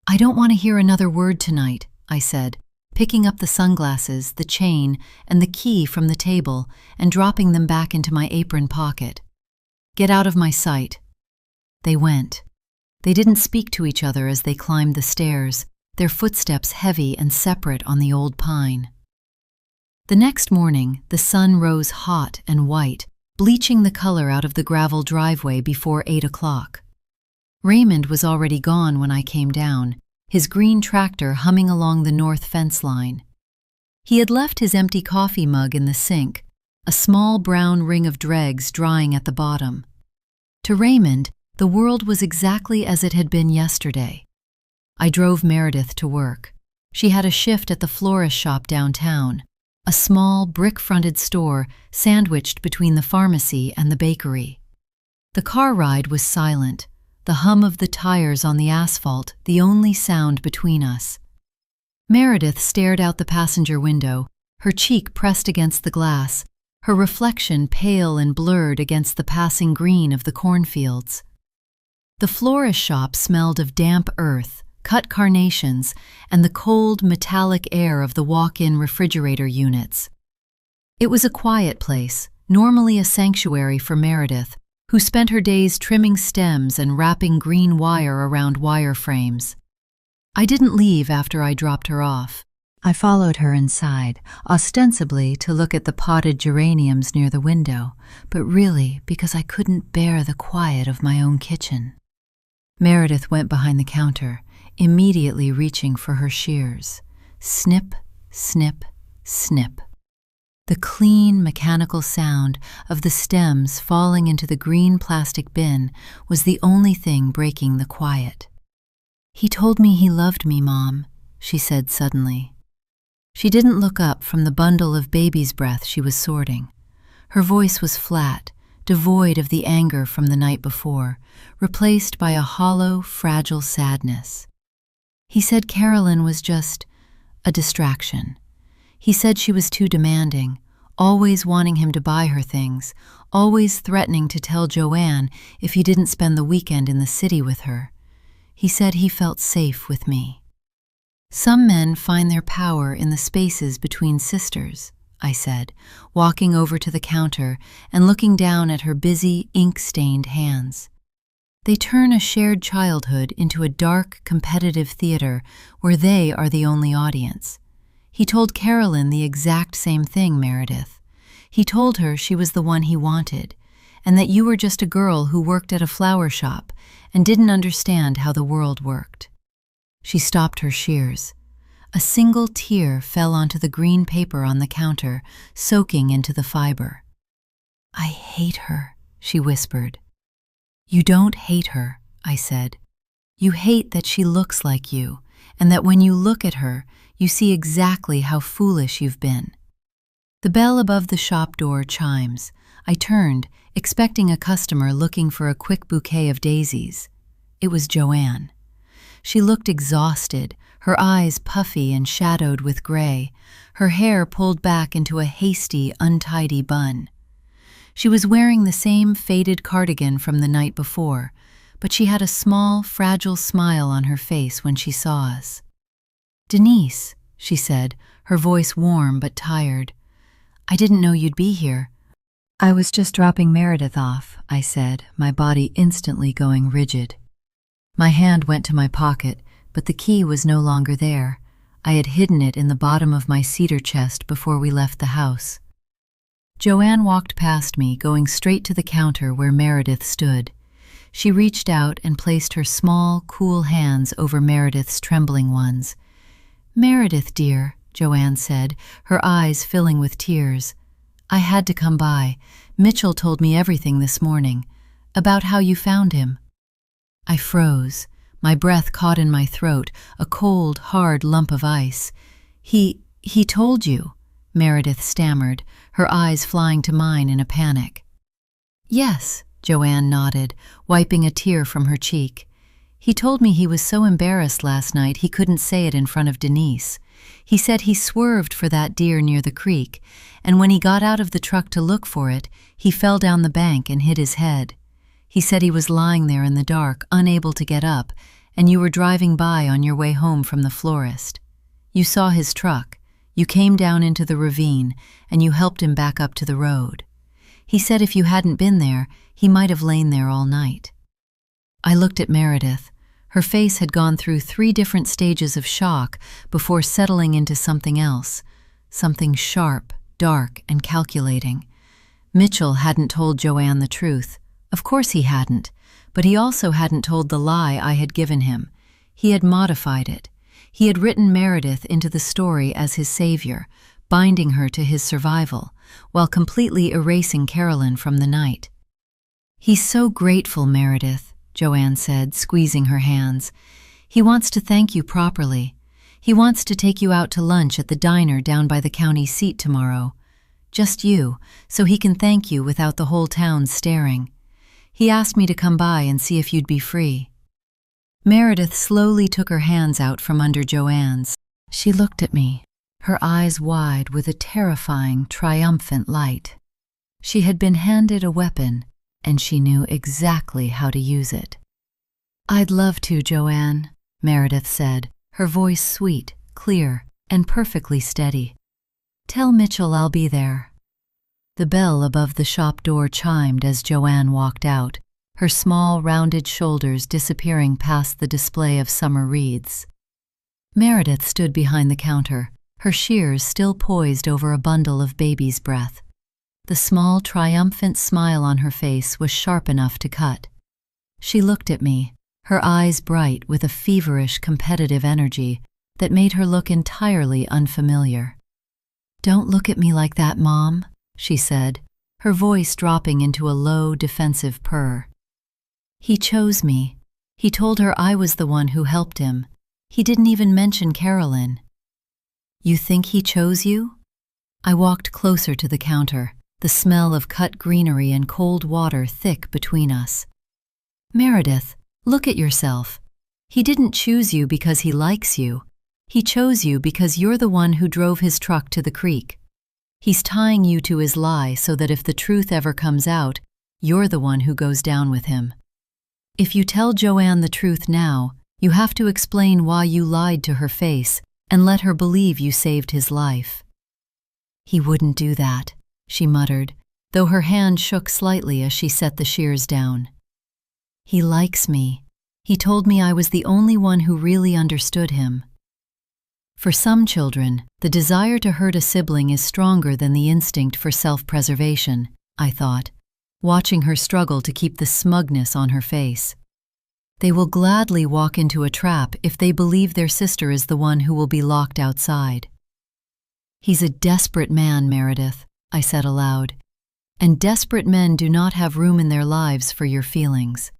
"I don't want to hear another word tonight," I said, picking up the sunglasses, the chain, and the key from the table and dropping them back into my apron pocket. "Get out of my sight." They went. They didn't speak to each other as they climbed the stairs, their footsteps heavy and separate on the old pine. The next morning, the sun rose hot and white, bleaching the color out of the gravel driveway before 8 o'clock. Raymond was already gone when I came down, his green tractor humming along the north fence line. He had left his empty coffee mug in the sink, a small brown ring of dregs drying at the bottom. To Raymond, the world was exactly as it had been yesterday. I drove Meredith to work. She had a shift at the florist shop downtown, a small brick-fronted store sandwiched between the pharmacy and the bakery. The car ride was silent, the hum of the tires on the asphalt the only sound between us. Meredith stared out the passenger window, her cheek pressed against the glass, her reflection pale and blurred against the passing green of the cornfields. The florist shop smelled of damp earth, cut carnations, and the cold, metallic air of the walk-in refrigerator units. It was a quiet place, normally a sanctuary for Meredith, who spent her days trimming stems and wrapping green wire around wire frames. I didn't leave after I dropped her off. I followed her inside, ostensibly to look at the potted geraniums near the window, but really because I couldn't bear the quiet of my own kitchen. Meredith went behind the counter, immediately reaching for her shears. Snip, snip, snip. The clean, mechanical sound of the stems falling into the green plastic bin was the only thing breaking the quiet. "He told me he loved me, Mom," she said suddenly. She didn't look up from the bundle of baby's breath she was sorting. Her voice was flat, devoid of the anger from the night before, replaced by a hollow, fragile sadness. "He said Carolyn was just a distraction. He said she was too demanding, always wanting him to buy her things, always threatening to tell Joanne if he didn't spend the weekend in the city with her. He said he felt safe with me." "Some men find their power in the spaces between sisters," I said, walking over to the counter and looking down at her busy, ink-stained hands. They turn a shared childhood into a dark, competitive theater where they are the only audience. He told Carolyn the exact same thing, Meredith. He told her she was the one he wanted, and that you were just a girl who worked at a flower shop and didn't understand how the world worked. She stopped her shears. A single tear fell onto the green paper on the counter, soaking into the fiber. "I hate her," she whispered. "You don't hate her," I said. "You hate that she looks like you, and that when you look at her, you see exactly how foolish you've been." The bell above the shop door chimes. I turned, expecting a customer looking for a quick bouquet of daisies. It was Joanne. She looked exhausted, her eyes puffy and shadowed with gray, her hair pulled back into a hasty, untidy bun. She was wearing the same faded cardigan from the night before, but she had a small, fragile smile on her face when she saw us. "Denise," she said, her voice warm but tired. "I didn't know you'd be here." "I was just dropping Meredith off," I said, my body instantly going rigid. My hand went to my pocket, but the key was no longer there. I had hidden it in the bottom of my cedar chest before we left the house. Joanne walked past me, going straight to the counter where Meredith stood. She reached out and placed her small, cool hands over Meredith's trembling ones. "Meredith, dear," Joanne said, her eyes filling with tears. "I had to come by. Mitchell told me everything this morning, about how you found him." I froze. My breath caught in my throat, a cold, hard lump of ice. He told you," Meredith stammered, her eyes flying to mine in a panic. "Yes," Joanne nodded, wiping a tear from her cheek. "He told me he was so embarrassed last night he couldn't say it in front of Denise. He said he swerved for that deer near the creek, and when he got out of the truck to look for it, he fell down the bank and hit his head. He said he was lying there in the dark, unable to get up, and you were driving by on your way home from the florist. You saw his truck, you came down into the ravine, and you helped him back up to the road. He said if you hadn't been there, he might have lain there all night." I looked at Meredith. Her face had gone through 3 different stages of shock before settling into something else, something sharp, dark, and calculating. Mitchell hadn't told Joanne the truth. Of course he hadn't, but he also hadn't told the lie I had given him. He had modified it. He had written Meredith into the story as his savior, binding her to his survival, while completely erasing Carolyn from the night. "He's so grateful, Meredith," Joanne said, squeezing her hands. "He wants to thank you properly. He wants to take you out to lunch at the diner down by the county seat tomorrow. Just you, so he can thank you without the whole town staring. He asked me to come by and see if you'd be free." Meredith slowly took her hands out from under Joanne's. She looked at me, her eyes wide with a terrifying, triumphant light. She had been handed a weapon, and she knew exactly how to use it. "I'd love to, Joanne," Meredith said, her voice sweet, clear, and perfectly steady. "Tell Mitchell I'll be there." The bell above the shop door chimed as Joanne walked out, her small, rounded shoulders disappearing past the display of summer wreaths. Meredith stood behind the counter, her shears still poised over a bundle of baby's breath. The small, triumphant smile on her face was sharp enough to cut. She looked at me, her eyes bright with a feverish, competitive energy that made her look entirely unfamiliar. "Don't look at me like that, Mom," she said, her voice dropping into a low, defensive purr. "He chose me. He told her I was the one who helped him. He didn't even mention Carolyn." "You think he chose you?" I walked closer to the counter, the smell of cut greenery and cold water thick between us. "Meredith, look at yourself. He didn't choose you because he likes you. He chose you because you're the one who drove his truck to the creek. He's tying you to his lie so that if the truth ever comes out, you're the one who goes down with him. If you tell Joanne the truth now, you have to explain why you lied to her face and let her believe you saved his life." "He wouldn't do that," she muttered, though her hand shook slightly as she set the shears down. He likes me. He told me I was the only one who really understood him. For some children, the desire to hurt a sibling is stronger than the instinct for self-preservation, I thought, watching her struggle to keep the smugness on her face. They will gladly walk into a trap if they believe their sister is the one who will be locked outside. He's a desperate man, Meredith, I said aloud, and desperate men do not have room in their lives for your feelings.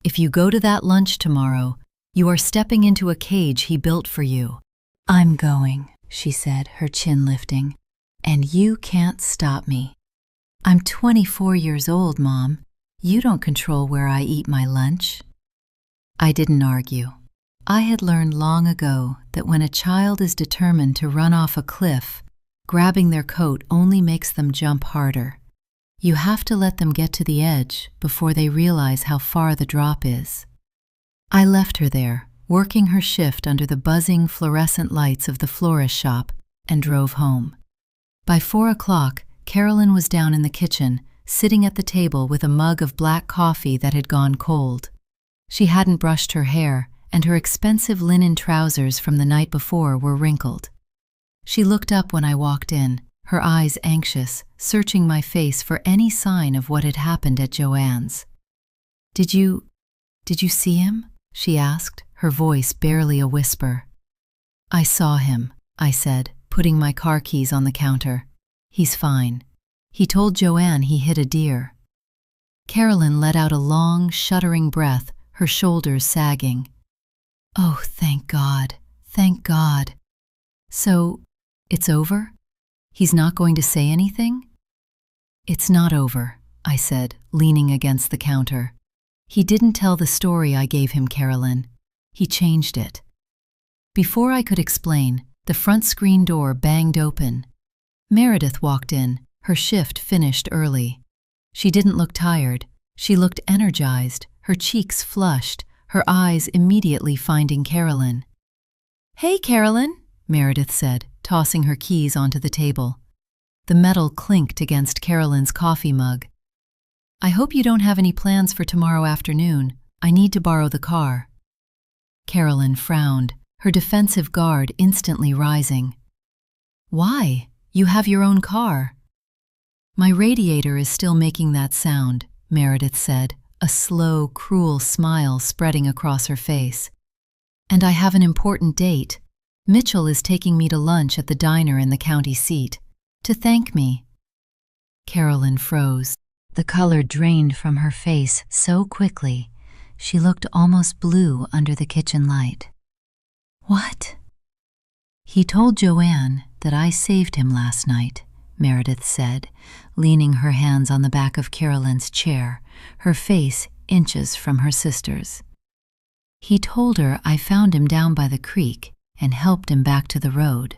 If you go to that lunch tomorrow, you are stepping into a cage he built for you. I'm going, she said, her chin lifting, and you can't stop me. I'm 24 years old, Mom. You don't control where I eat my lunch. I didn't argue. I had learned long ago that when a child is determined to run off a cliff, grabbing their coat only makes them jump harder. You have to let them get to the edge before they realize how far the drop is. I left her there, working her shift under the buzzing fluorescent lights of the florist shop, and drove home. By 4 o'clock, Carolyn was down in the kitchen, sitting at the table with a mug of black coffee that had gone cold. She hadn't brushed her hair, and her expensive linen trousers from the night before were wrinkled. She looked up when I walked in, her eyes anxious, searching my face for any sign of what had happened at Joanne's. Did you see him?" she asked, her voice barely a whisper. "I saw him," I said, putting my car keys on the counter. "He's fine. He told Joanne he hit a deer." Carolyn let out a long, shuddering breath, her shoulders sagging. "Oh, thank God, thank God. So, it's over? He's not going to say anything?" "It's not over," I said, leaning against the counter. "He didn't tell the story I gave him, Carolyn. He changed it." Before I could explain, the front screen door banged open. Meredith walked in, her shift finished early. She didn't look tired. She looked energized, her cheeks flushed, her eyes immediately finding Carolyn. "Hey, Carolyn," Meredith said, tossing her keys onto the table. The metal clinked against Carolyn's coffee mug. "I hope you don't have any plans for tomorrow afternoon. I need to borrow the car." Carolyn frowned, her defensive guard instantly rising. "Why? You have your own car." "My radiator is still making that sound," Meredith said, a slow, cruel smile spreading across her face. "And I have an important date. Mitchell is taking me to lunch at the diner in the county seat, to thank me." Carolyn froze. The color drained from her face so quickly, she looked almost blue under the kitchen light. "What?" "He told Joanne that I saved him last night," Meredith said, leaning her hands on the back of Carolyn's chair, her face inches from her sister's. "He told her I found him down by the creek and helped him back to the road.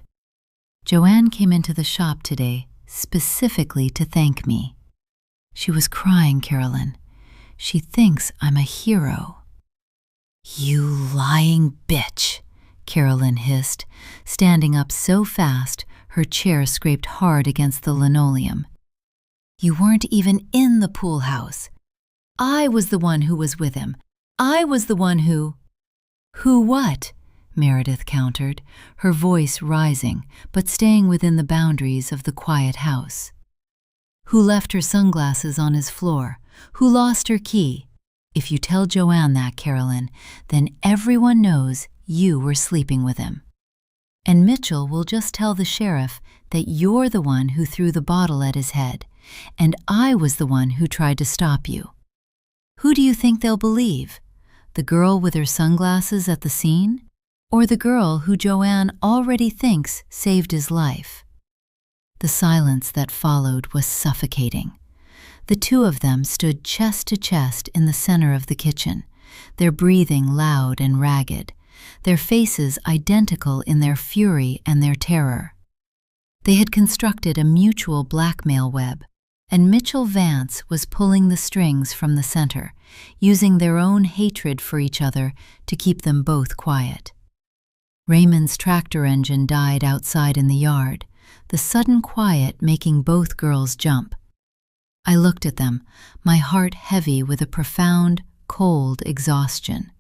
Joanne came into the shop today specifically to thank me. She was crying, Carolyn. She thinks I'm a hero." "You lying bitch," Carolyn hissed, standing up so fast her chair scraped hard against the linoleum. "You weren't even in the pool house. I was the one who was with him. I was the one who—" "Who what?" Meredith countered, her voice rising but staying within the boundaries of the quiet house. "Who left her sunglasses on his floor? Who lost her key? If you tell Joanne that, Carolyn, then everyone knows you were sleeping with him. And Mitchell will just tell the sheriff that you're the one who threw the bottle at his head, and I was the one who tried to stop you. Who do you think they'll believe? The girl with her sunglasses at the scene? Or the girl who Joanne already thinks saved his life?" The silence that followed was suffocating. The two of them stood chest to chest in the center of the kitchen, their breathing loud and ragged, their faces identical in their fury and their terror. They had constructed a mutual blackmail web, and Mitchell Vance was pulling the strings from the center, using their own hatred for each other to keep them both quiet. Raymond's tractor engine died outside in the yard, the sudden quiet making both girls jump. I looked at them, my heart heavy with a profound, cold exhaustion.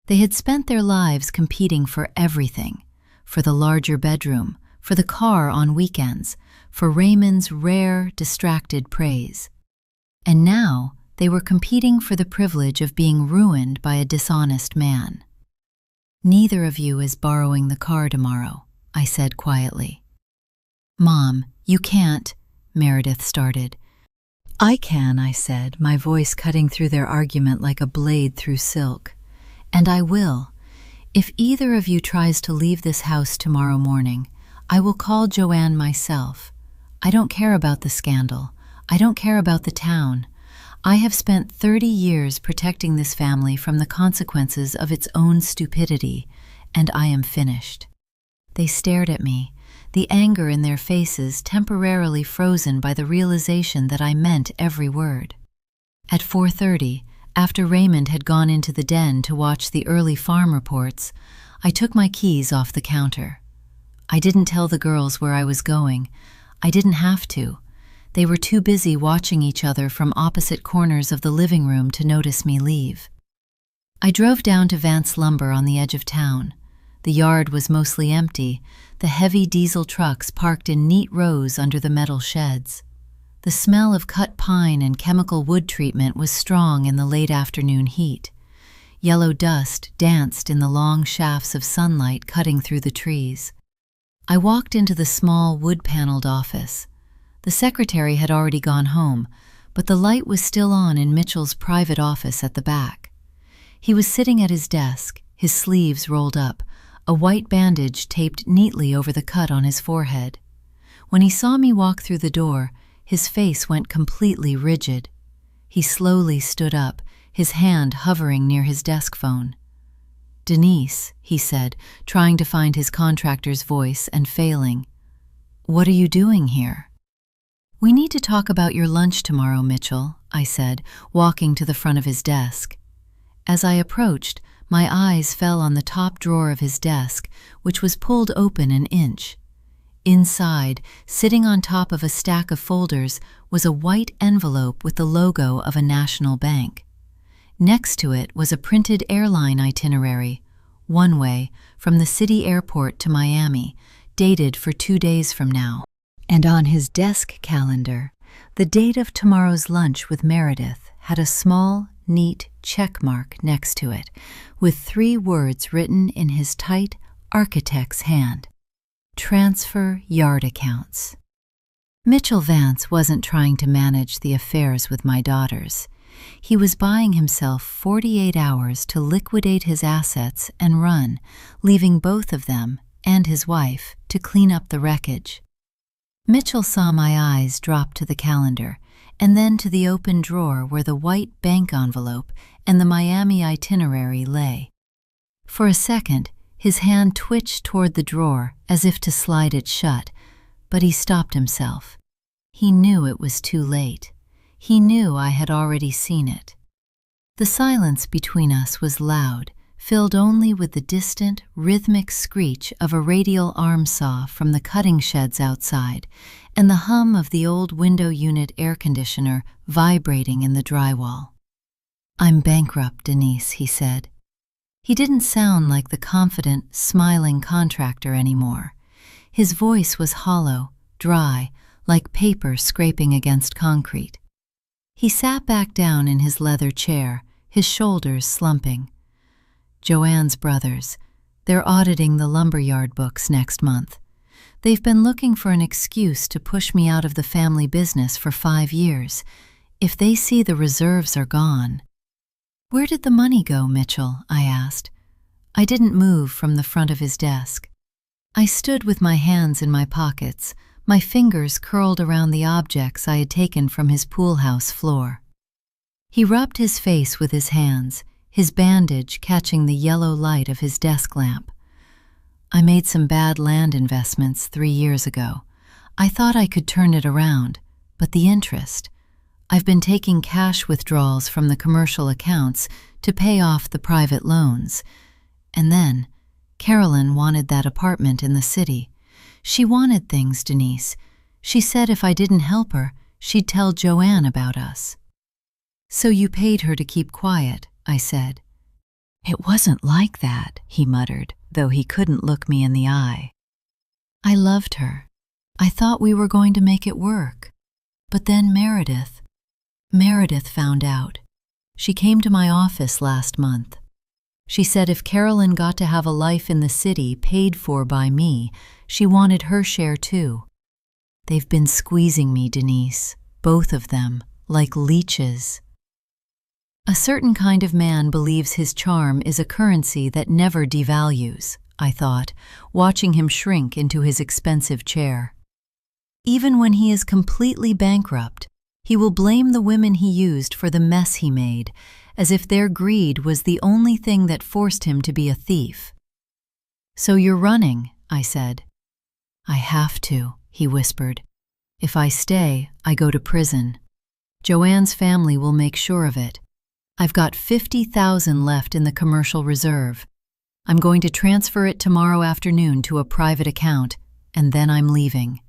They had spent their lives competing for everything, for the larger bedroom, for the car on weekends, for Raymond's rare, distracted praise. And now they were competing for the privilege of being ruined by a dishonest man. "Neither of you is borrowing the car tomorrow," I said quietly. "Mom, you can't," Meredith started. "I can," I said, my voice cutting through their argument like a blade through silk. "And I will. If either of you tries to leave this house tomorrow morning, I will call Joanne myself. I don't care about the scandal. I don't care about the town. I have spent 30 years protecting this family from the consequences of its own stupidity, and I am finished." They stared at me, the anger in their faces temporarily frozen by the realization that I meant every word. At 4:30, after Raymond had gone into the den to watch the early farm reports, I took my keys off the counter. I didn't tell the girls where I was going. I didn't have to. They were too busy watching each other from opposite corners of the living room to notice me leave. I drove down to Vance Lumber on the edge of town. The yard was mostly empty, the heavy diesel trucks parked in neat rows under the metal sheds. The smell of cut pine and chemical wood treatment was strong in the late afternoon heat. Yellow dust danced in the long shafts of sunlight cutting through the trees. I walked into the small wood-paneled office. The secretary had already gone home, but the light was still on in Mitchell's private office at the back. He was sitting at his desk, his sleeves rolled up, a white bandage taped neatly over the cut on his forehead. When he saw me walk through the door, his face went completely rigid. He slowly stood up, his hand hovering near his desk phone. "Denise," he said, trying to find his contractor's voice and failing. "What are you doing here?" "We need to talk about your lunch tomorrow, Mitchell," I said, walking to the front of his desk. As I approached, my eyes fell on the top drawer of his desk, which was pulled open an inch. Inside, sitting on top of a stack of folders, was a white envelope with the logo of a national bank. Next to it was a printed airline itinerary, one way, from the city airport to Miami, dated for 2 days from now. And on his desk calendar, the date of tomorrow's lunch with Meredith had a small, neat check mark next to it, with 3 words written in his tight architect's hand: "Transfer yard accounts." Mitchell Vance wasn't trying to manage the affairs with my daughters. He was buying himself 48 hours to liquidate his assets and run, leaving both of them, and his wife, to clean up the wreckage. Mitchell saw my eyes drop to the calendar, and then to the open drawer where the white bank envelope and the Miami itinerary lay. For a second, his hand twitched toward the drawer as if to slide it shut, but he stopped himself. He knew it was too late. He knew I had already seen it. The silence between us was loud, filled only with the distant, rhythmic screech of a radial arm saw from the cutting sheds outside, and the hum of the old window unit air conditioner vibrating in the drywall. "I'm bankrupt, Denise," he said. He didn't sound like the confident, smiling contractor anymore. His voice was hollow, dry, like paper scraping against concrete. He sat back down in his leather chair, his shoulders slumping. "Joanne's brothers. They're auditing the lumberyard books next month. They've been looking for an excuse to push me out of the family business for 5 years. If they see the reserves are gone—" "Where did the money go, Mitchell?" I asked. I didn't move from the front of his desk. I stood with my hands in my pockets, my fingers curled around the objects I had taken from his pool house floor. He rubbed his face with his hands, his bandage catching the yellow light of his desk lamp. "I made some bad land investments 3 years ago. I thought I could turn it around, but the interest. I've been taking cash withdrawals from the commercial accounts to pay off the private loans. And then, Carolyn wanted that apartment in the city. She wanted things, Denise. She said if I didn't help her, she'd tell Joanne about us." "So you paid her to keep quiet," I said. It wasn't like that, he muttered, though he couldn't look me in the eye. I loved her. I thought we were going to make it work. But then Meredith found out. She came to my office last month. She said if Carolyn got to have a life in the city paid for by me, she wanted her share too. They've been squeezing me, Denise, both of them, like leeches. A certain kind of man believes his charm is a currency that never devalues, I thought, watching him shrink into his expensive chair. Even when he is completely bankrupt, he will blame the women he used for the mess he made, as if their greed was the only thing that forced him to be a thief. So you're running, I said. I have to, he whispered. If I stay, I go to prison. Joanne's family will make sure of it. I've got $50,000 left in the commercial reserve. I'm going to transfer it tomorrow afternoon to a private account, and then I'm leaving.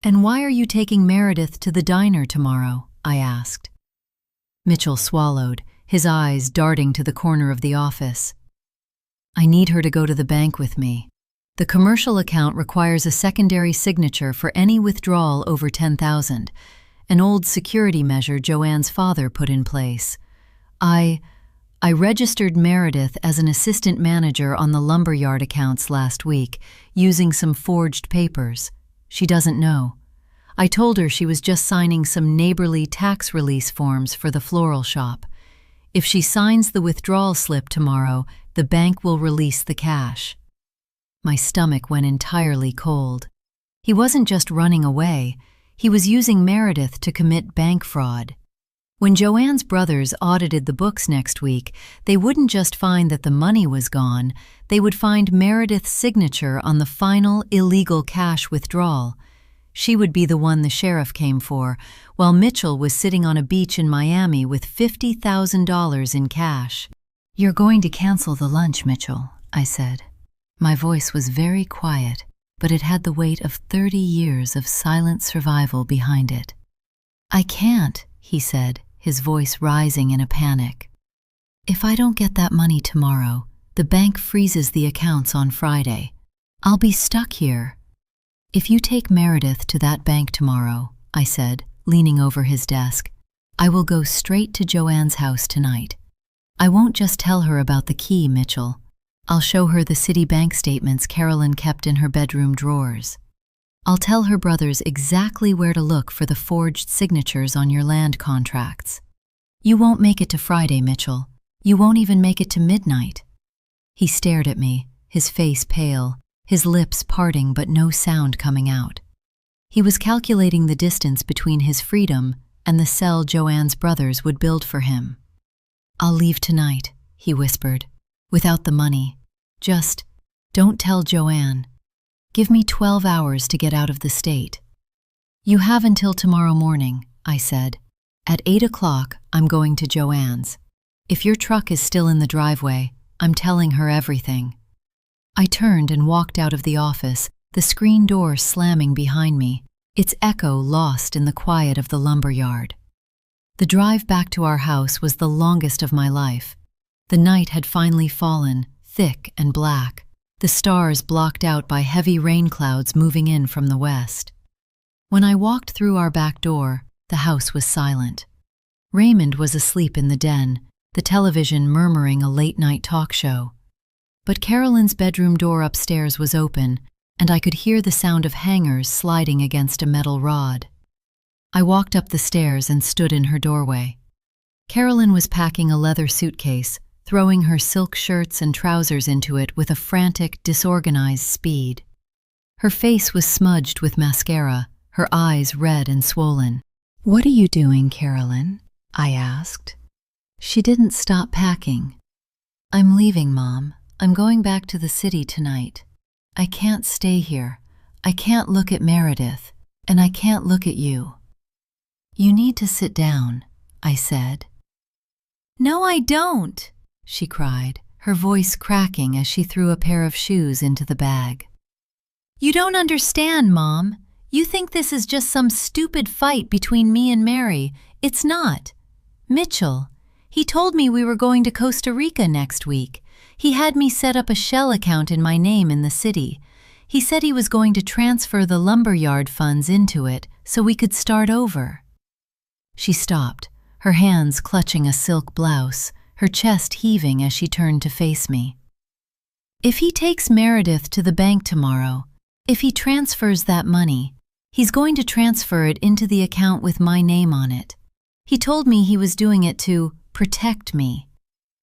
And why are you taking Meredith to the diner tomorrow? I asked. Mitchell swallowed, his eyes darting to the corner of the office. I need her to go to the bank with me. The commercial account requires a secondary signature for any withdrawal over $10,000, an old security measure Joanne's father put in place. I registered Meredith as an assistant manager on the lumberyard accounts last week, using some forged papers. She doesn't know. I told her she was just signing some neighborly tax release forms for the floral shop. If she signs the withdrawal slip tomorrow, the bank will release the cash. My stomach went entirely cold. He wasn't just running away. He was using Meredith to commit bank fraud. When Joanne's brothers audited the books next week, they wouldn't just find that the money was gone, they would find Meredith's signature on the final illegal cash withdrawal. She would be the one the sheriff came for, while Mitchell was sitting on a beach in Miami with $50,000 in cash. You're going to cancel the lunch, Mitchell, I said. My voice was very quiet, but it had the weight of 30 years of silent survival behind it. I can't, he said, his voice rising in a panic. If I don't get that money tomorrow, the bank freezes the accounts on Friday. I'll be stuck here. If you take Meredith to that bank tomorrow, I said, leaning over his desk, I will go straight to Joanne's house tonight. I won't just tell her about the key, Mitchell. I'll show her the city bank statements Carolyn kept in her bedroom drawers. I'll tell her brothers exactly where to look for the forged signatures on your land contracts. You won't make it to Friday, Mitchell. You won't even make it to midnight. He stared at me, his face pale, his lips parting but no sound coming out. He was calculating the distance between his freedom and the cell Joanne's brothers would build for him. I'll leave tonight, he whispered, without the money. Just, don't tell Joanne. Give me 12 hours to get out of the state. You have until tomorrow morning, I said. At 8 o'clock, I'm going to Joanne's. If your truck is still in the driveway, I'm telling her everything. I turned and walked out of the office, the screen door slamming behind me, its echo lost in the quiet of the lumberyard. The drive back to our house was the longest of my life. The night had finally fallen, thick and black, the stars blocked out by heavy rain clouds moving in from the west. When I walked through our back door, the house was silent. Raymond was asleep in the den, the television murmuring a late-night talk show. But Carolyn's bedroom door upstairs was open, and I could hear the sound of hangers sliding against a metal rod. I walked up the stairs and stood in her doorway. Carolyn was packing a leather suitcase, throwing her silk shirts and trousers into it with a frantic, disorganized speed. Her face was smudged with mascara, her eyes red and swollen. "What are you doing, Carolyn?" I asked. She didn't stop packing. "I'm leaving, Mom. I'm going back to the city tonight. I can't stay here. I can't look at Meredith, and I can't look at you." "You need to sit down," I said. "No, I don't," she cried, her voice cracking as she threw a pair of shoes into the bag. "You don't understand, Mom. You think this is just some stupid fight between me and Mary. It's not. Mitchell, He told me we were going to Costa Rica next week. He had me set up a Shell account in my name in the city. He said he was going to transfer the lumberyard funds into it so we could start over." She stopped, her hands clutching a silk blouse, her chest heaving as she turned to face me. "If he takes Meredith to the bank tomorrow, if he transfers that money, he's going to transfer it into the account with my name on it. He told me he was doing it to protect me.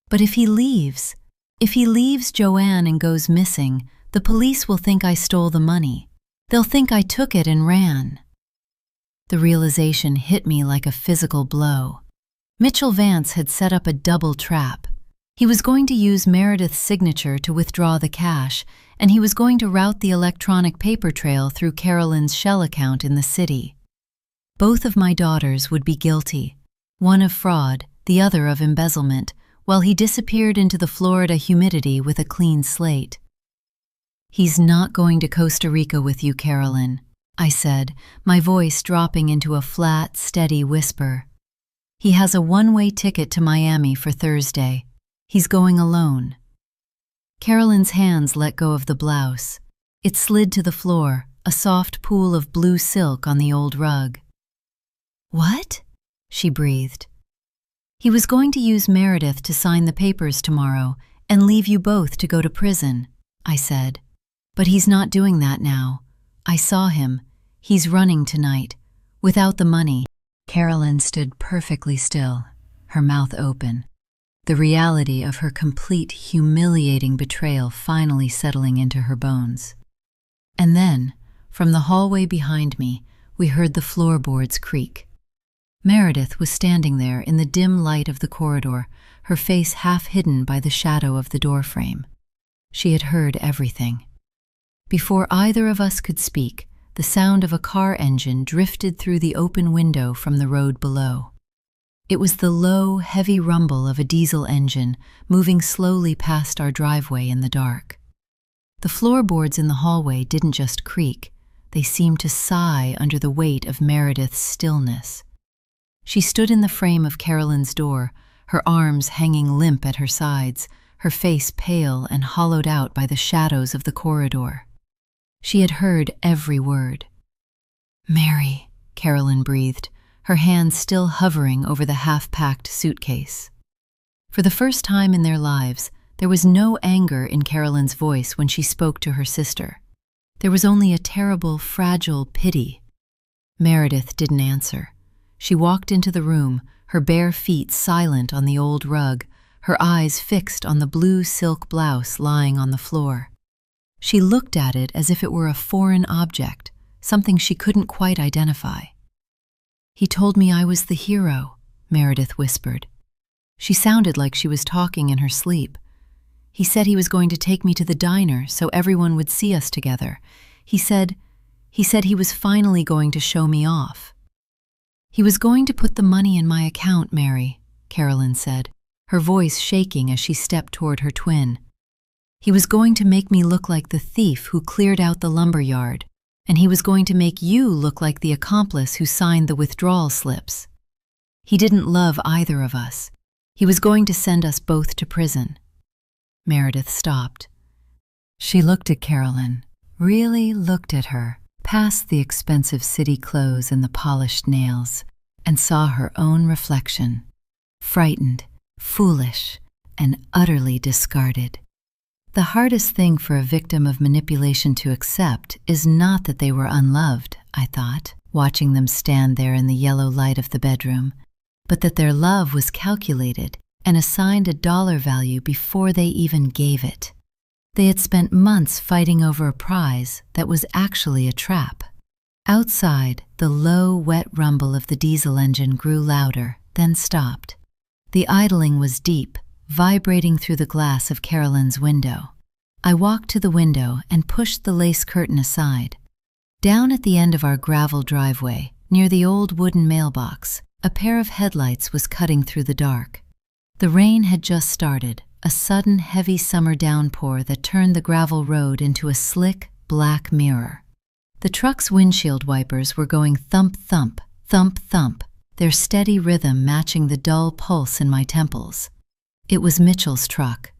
But if he leaves Joanne and goes missing, the police will think I stole the money. They'll think I took it and ran." The realization hit me like a physical blow. Mitchell Vance had set up a double trap. He was going to use Meredith's signature to withdraw the cash, and he was going to route the electronic paper trail through Carolyn's Shell account in the city. Both of my daughters would be guilty, one of fraud, the other of embezzlement, while he disappeared into the Florida humidity with a clean slate. "He's not going to Costa Rica with you, Carolyn," I said, my voice dropping into a flat, steady whisper. "He has a one-way ticket to Miami for Thursday. He's going alone." Carolyn's hands let go of the blouse. It slid to the floor, a soft pool of blue silk on the old rug. "What?" she breathed. "He was going to use Meredith to sign the papers tomorrow and leave you both to go to prison," I said. "But he's not doing that now. I saw him. He's running tonight. Without the money." Carolyn stood perfectly still, her mouth open, the reality of her complete, humiliating betrayal finally settling into her bones. And then, from the hallway behind me, we heard the floorboards creak. Meredith was standing there in the dim light of the corridor, her face half hidden by the shadow of the doorframe. She had heard everything. Before either of us could speak, the sound of a car engine drifted through the open window from the road below. It was the low, heavy rumble of a diesel engine moving slowly past our driveway in the dark. The floorboards in the hallway didn't just creak, they seemed to sigh under the weight of Meredith's stillness. She stood in the frame of Carolyn's door, her arms hanging limp at her sides, her face pale and hollowed out by the shadows of the corridor. She had heard every word. "Mary," Carolyn breathed, her hands still hovering over the half-packed suitcase. For the first time in their lives, there was no anger in Carolyn's voice when she spoke to her sister. There was only a terrible, fragile pity. Meredith didn't answer. She walked into the room, her bare feet silent on the old rug, her eyes fixed on the blue silk blouse lying on the floor. She looked at it as if it were a foreign object, something she couldn't quite identify. "He told me I was the hero," Meredith whispered. She sounded like she was talking in her sleep. "He said he was going to take me to the diner so everyone would see us together. He said he was finally going to show me off." "He was going to put the money in my account, Mary," Carolyn said, her voice shaking as she stepped toward her twin. "He was going to make me look like the thief who cleared out the lumberyard, and he was going to make you look like the accomplice who signed the withdrawal slips. He didn't love either of us. He was going to send us both to prison." Meredith stopped. She looked at Carolyn, really looked at her, past the expensive city clothes and the polished nails, and saw her own reflection, frightened, foolish, and utterly discarded. The hardest thing for a victim of manipulation to accept is not that they were unloved, I thought, watching them stand there in the yellow light of the bedroom, but that their love was calculated and assigned a dollar value before they even gave it. They had spent months fighting over a prize that was actually a trap. Outside, the low, wet rumble of the diesel engine grew louder, then stopped. The idling was deep, vibrating through the glass of Carolyn's window. I walked to the window and pushed the lace curtain aside. Down at the end of our gravel driveway, near the old wooden mailbox, a pair of headlights was cutting through the dark. The rain had just started, a sudden heavy summer downpour that turned the gravel road into a slick, black mirror. The truck's windshield wipers were going thump, thump, thump, thump, their steady rhythm matching the dull pulse in my temples. It was Mitchell's truck.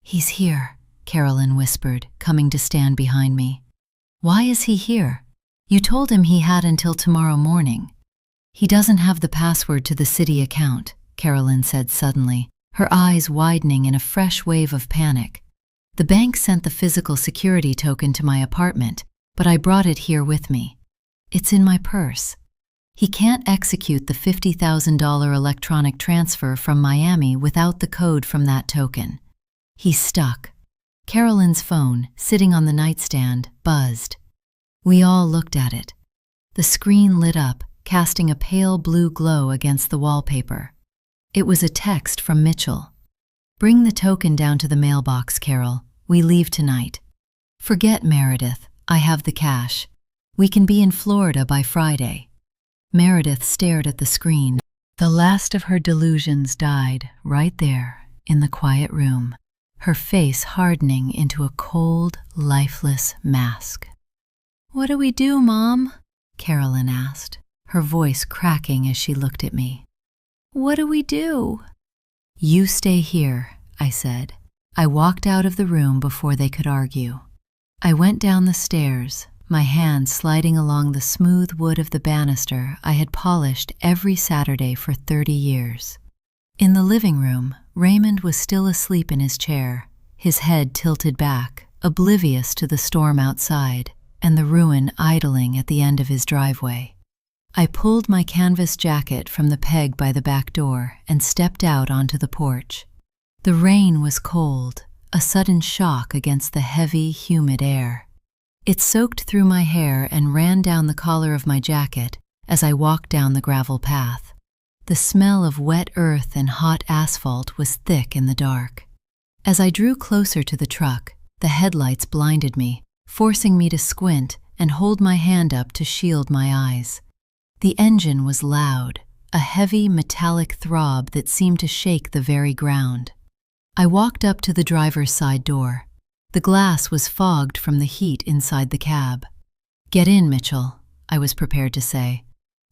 "He's here," Carolyn whispered, coming to stand behind me. "Why is he here? You told him he had until tomorrow morning." "He doesn't have the password to the city account," Carolyn said suddenly, her eyes widening in a fresh wave of panic. "The bank sent the physical security token to my apartment, but I brought it here with me. It's in my purse. He can't execute the $50,000 electronic transfer from Miami without the code from that token. He's stuck." Carolyn's phone, sitting on the nightstand, buzzed. We all looked at it. The screen lit up, casting a pale blue glow against the wallpaper. It was a text from Mitchell. "Bring the token down to the mailbox, Carol. We leave tonight. Forget Meredith. I have the cash. We can be in Florida by Friday." Meredith stared at the screen. The last of her delusions died right there in the quiet room, her face hardening into a cold, lifeless mask. "What do we do, Mom?" Carolyn asked, her voice cracking as she looked at me. "What do we do?" "You stay here," I said. I walked out of the room before they could argue. I went down the stairs, my hand sliding along the smooth wood of the banister I had polished every Saturday for 30 years. In the living room, Raymond was still asleep in his chair, his head tilted back, oblivious to the storm outside and the ruin idling at the end of his driveway. I pulled my canvas jacket from the peg by the back door and stepped out onto the porch. The rain was cold, a sudden shock against the heavy, humid air. It soaked through my hair and ran down the collar of my jacket as I walked down the gravel path. The smell of wet earth and hot asphalt was thick in the dark. As I drew closer to the truck, the headlights blinded me, forcing me to squint and hold my hand up to shield my eyes. The engine was loud, a heavy metallic throb that seemed to shake the very ground. I walked up to the driver's side door. The glass was fogged from the heat inside the cab. "Get in, Mitchell," I was prepared to say,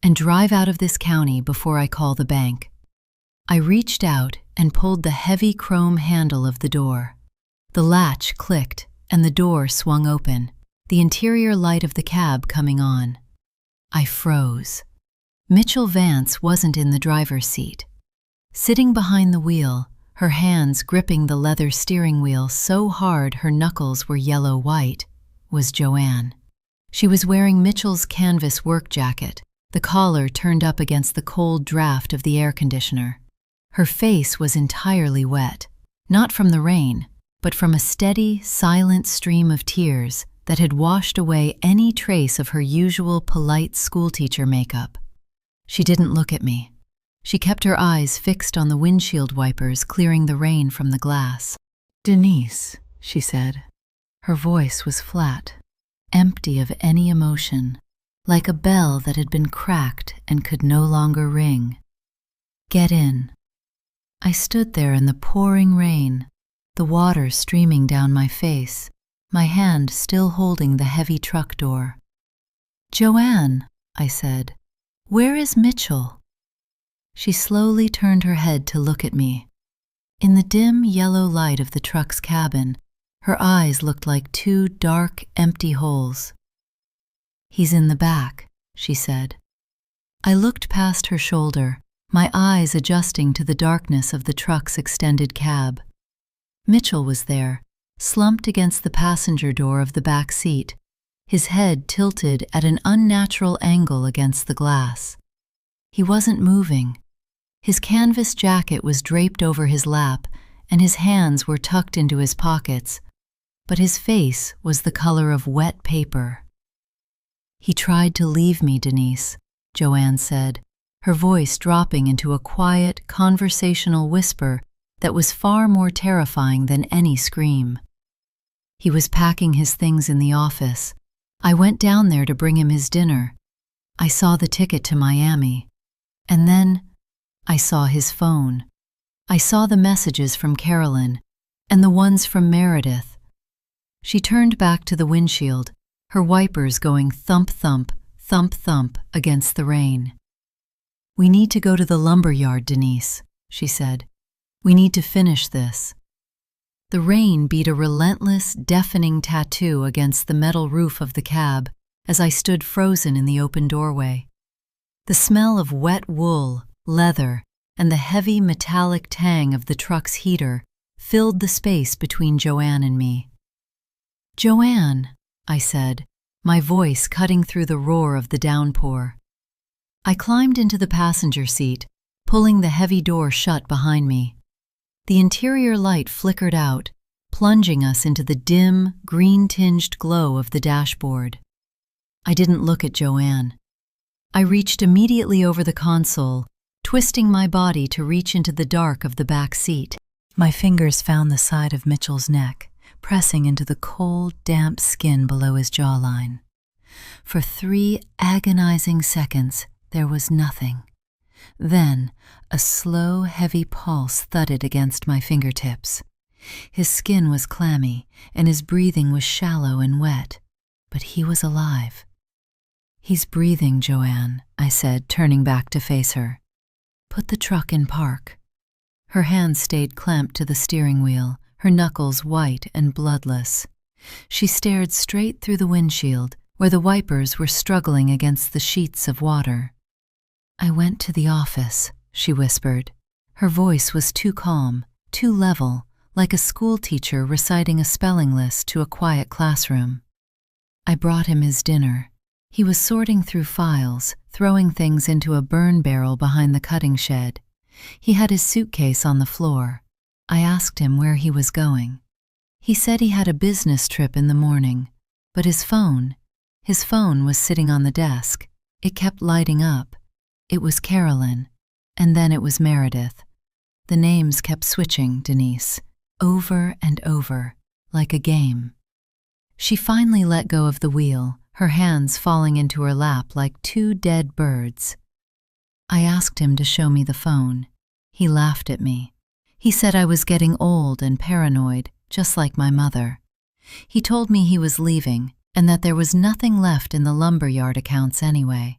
"and drive out of this county before I call the bank." I reached out and pulled the heavy chrome handle of the door. The latch clicked and the door swung open, the interior light of the cab coming on. I froze. Mitchell Vance wasn't in the driver's seat. Sitting behind the wheel, her hands gripping the leather steering wheel so hard her knuckles were yellow-white, was Joanne. She was wearing Mitchell's canvas work jacket, the collar turned up against the cold draft of the air conditioner. Her face was entirely wet, not from the rain, but from a steady, silent stream of tears that had washed away any trace of her usual polite schoolteacher makeup. She didn't look at me. She kept her eyes fixed on the windshield wipers clearing the rain from the glass. "Denise," she said. Her voice was flat, empty of any emotion, like a bell that had been cracked and could no longer ring. "Get in." I stood there in the pouring rain, the water streaming down my face, my hand still holding the heavy truck door. "Joanne," I said, "where is Mitchell?" She slowly turned her head to look at me. In the dim yellow light of the truck's cabin, her eyes looked like two dark, empty holes. "He's in the back," she said. I looked past her shoulder, my eyes adjusting to the darkness of the truck's extended cab. Mitchell was there, slumped against the passenger door of the back seat, his head tilted at an unnatural angle against the glass. He wasn't moving. His canvas jacket was draped over his lap, and his hands were tucked into his pockets, but his face was the color of wet paper. "He tried to leave me, Denise," Joanne said, her voice dropping into a quiet, conversational whisper that was far more terrifying than any scream. "He was packing his things in the office. I went down there to bring him his dinner. I saw the ticket to Miami. And then I saw his phone. I saw the messages from Carolyn and the ones from Meredith." She turned back to the windshield, her wipers going thump-thump, thump-thump against the rain. "We need to go to the lumber yard, Denise," she said. "We need to finish this." The rain beat a relentless, deafening tattoo against the metal roof of the cab as I stood frozen in the open doorway. The smell of wet wool, leather, and the heavy metallic tang of the truck's heater filled the space between Joanne and me. "Joanne," I said, my voice cutting through the roar of the downpour. I climbed into the passenger seat, pulling the heavy door shut behind me. The interior light flickered out, plunging us into the dim, green-tinged glow of the dashboard. I didn't look at Joanne. I reached immediately over the console, twisting my body to reach into the dark of the back seat. My fingers found the side of Mitchell's neck, pressing into the cold, damp skin below his jawline. For 3 agonizing seconds, there was nothing. Then, a slow, heavy pulse thudded against my fingertips. His skin was clammy, and his breathing was shallow and wet, but he was alive. "He's breathing, Joanne," I said, turning back to face her. "Put the truck in park." Her hands stayed clamped to the steering wheel, her knuckles white and bloodless. She stared straight through the windshield, where the wipers were struggling against the sheets of water. "I went to the office," she whispered. Her voice was too calm, too level, like a schoolteacher reciting a spelling list to a quiet classroom. "I brought him his dinner. He was sorting through files, throwing things into a burn barrel behind the cutting shed. He had his suitcase on the floor. I asked him where he was going. He said he had a business trip in the morning, but his phone was sitting on the desk. It kept lighting up. It was Carolyn, and then it was Meredith. The names kept switching, Denise, over and over, like a game." She finally let go of the wheel, her hands falling into her lap like 2 dead birds. I asked him to show me the phone. He laughed at me. He said I was getting old and paranoid, just like my mother. He told me he was leaving, and that there was nothing left in the lumberyard accounts anyway.